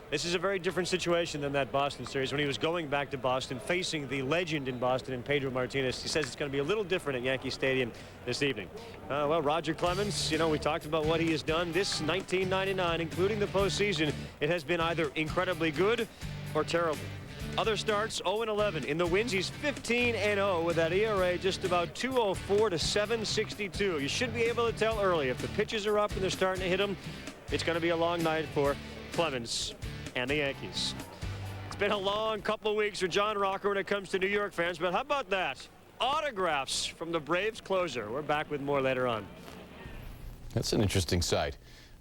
this is a very different situation than that Boston series when he was going back to Boston, facing the legend in Boston in Pedro Martinez. He says it's going to be a little different at Yankee Stadium this evening. Well, Roger Clemens, you know, we talked about what he has done this 1999, including the postseason. It has been either incredibly good or terrible. Other starts, 0-11. In the wins, he's 15-0 with that ERA just about 204 to 762. You should be able to tell early if the pitches are up and they're starting to hit them, it's going to be a long night for Clemens and the Yankees. been a long couple of weeks for John Rocker when it comes to New York fans, but how about that? Autographs from the Braves closer. We're back with more later on. That's an interesting sight.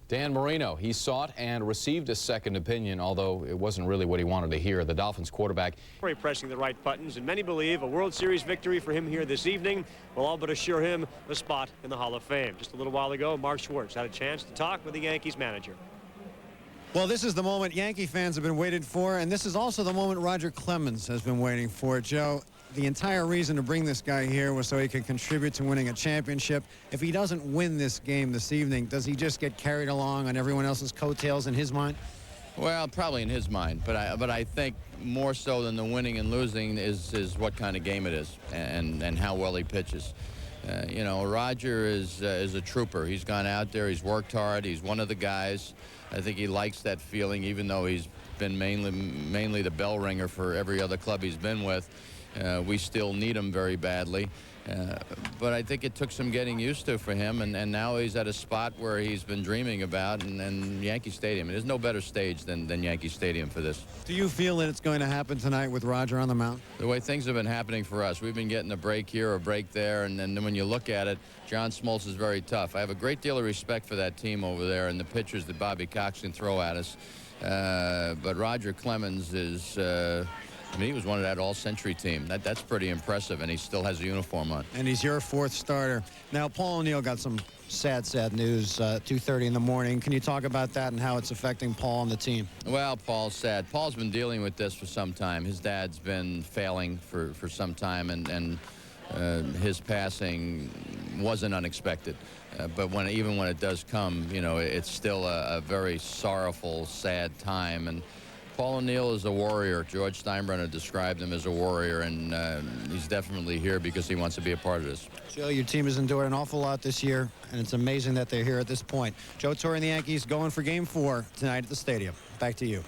Dan Marino, he sought and received a second opinion, although it wasn't really what he wanted to hear. The Dolphins quarterback Pressing the right buttons, and many believe a World Series victory for him here this evening will all but assure him a spot in the Hall of Fame. Just a little while ago, Mark Schwartz had a chance to talk with the Yankees manager. Well, this is the moment Yankee fans have been waiting for, and this is also the moment Roger Clemens has been waiting for. Joe, the entire reason to bring this guy here was so he could contribute to winning a championship. If he doesn't win this game this evening, does he just get carried along on everyone else's coattails in his mind? Well, probably in his mind, but I think more so than the winning and losing is what kind of game it is and how well he pitches. You know, Roger is a trooper. He's gone out there, he's worked hard, he's one of the guys. I think he likes that feeling, even though he's been mainly the bell ringer for every other club he's been with. We still need him very badly. But I think it took some getting used to for him, and now he's at a spot where he's been dreaming about, and Yankee Stadium. There's no better stage than Yankee Stadium for this. Do you feel that it's going to happen tonight with Roger on the mound? The way things have been happening for us, we've been getting a break here, a break there, and then when you look at it, John Smoltz is very tough. I have a great deal of respect for that team over there and the pitchers that Bobby Cox can throw at us. But Roger Clemens is... I mean, he was one of that all-century team. That's pretty impressive, and he still has a uniform on. And he's your fourth starter. Now, Paul O'Neill got some sad news, 2:30 in the morning. Can you talk about that and how it's affecting Paul and the team? Well, Paul's sad. Paul's been dealing with this for some time. His dad's been failing for some time, and his passing wasn't unexpected. But even when it does come, you know, it's still a very sorrowful, sad time. And Paul O'Neill is a warrior. George Steinbrenner described him as a warrior, and he's definitely here because he wants to be a part of this. Joe, your team has endured an awful lot this year, and it's amazing that they're here at this point. Joe Torre and the Yankees going for Game 4 tonight at the stadium. Back to you.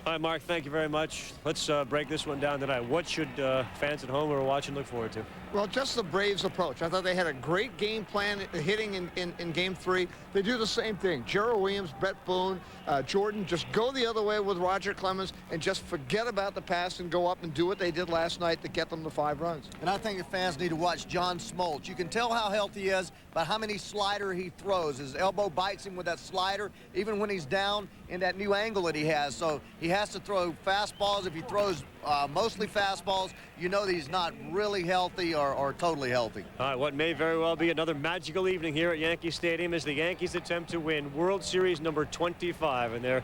All right, Mark, thank you very much. Let's break this one down tonight. What should fans at home who are watching look forward to? Well, just the Braves' approach. I thought they had a great game plan hitting in Game 3. They do the same thing. Gerald Williams, Brett Boone, Jordan, just go the other way with Roger Clemens and just forget about the past and go up and do what they did last night to get them the 5 runs. And I think the fans need to watch John Smoltz. You can tell how healthy he is by how many slider he throws. His elbow bites him with that slider, even when he's down in that new angle that he has. So he has to throw fastballs. If he throws mostly fastballs, you know that he's not really healthy or totally healthy. All right, what may very well be another magical evening here at Yankee Stadium as the Yankees attempt to win World Series number 25 in their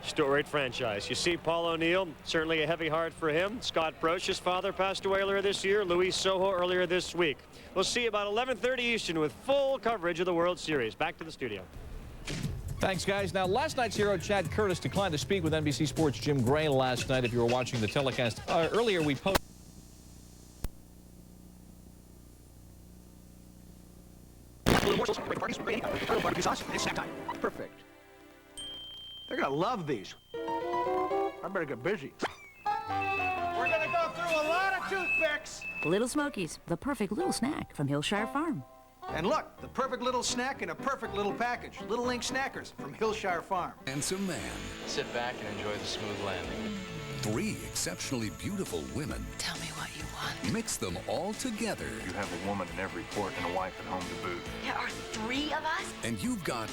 storied franchise. You see Paul O'Neill, certainly a heavy heart for him. Scott Broch, his father, passed away earlier this year. Luis Sojo earlier this week. We'll see you about 11:30 Eastern with full coverage of the World Series. Back to the studio. Thanks, guys. Now, last night's hero, Chad Curtis, declined to speak with NBC Sports' Jim Gray last night. If you were watching the telecast earlier, we posted. Perfect. They're going to love these. I better get busy. We're going to go through a lot of toothpicks. Little Smokies, the perfect little snack from Hillshire Farm. And look, the perfect little snack in a perfect little package. Little Link Snackers from Hillshire Farm. Handsome man. Sit back and enjoy the smooth landing. 3 exceptionally beautiful women. Tell me what you want. Mix them all together. You have a woman in every port and a wife at home to boot. There are 3 of us? And you've got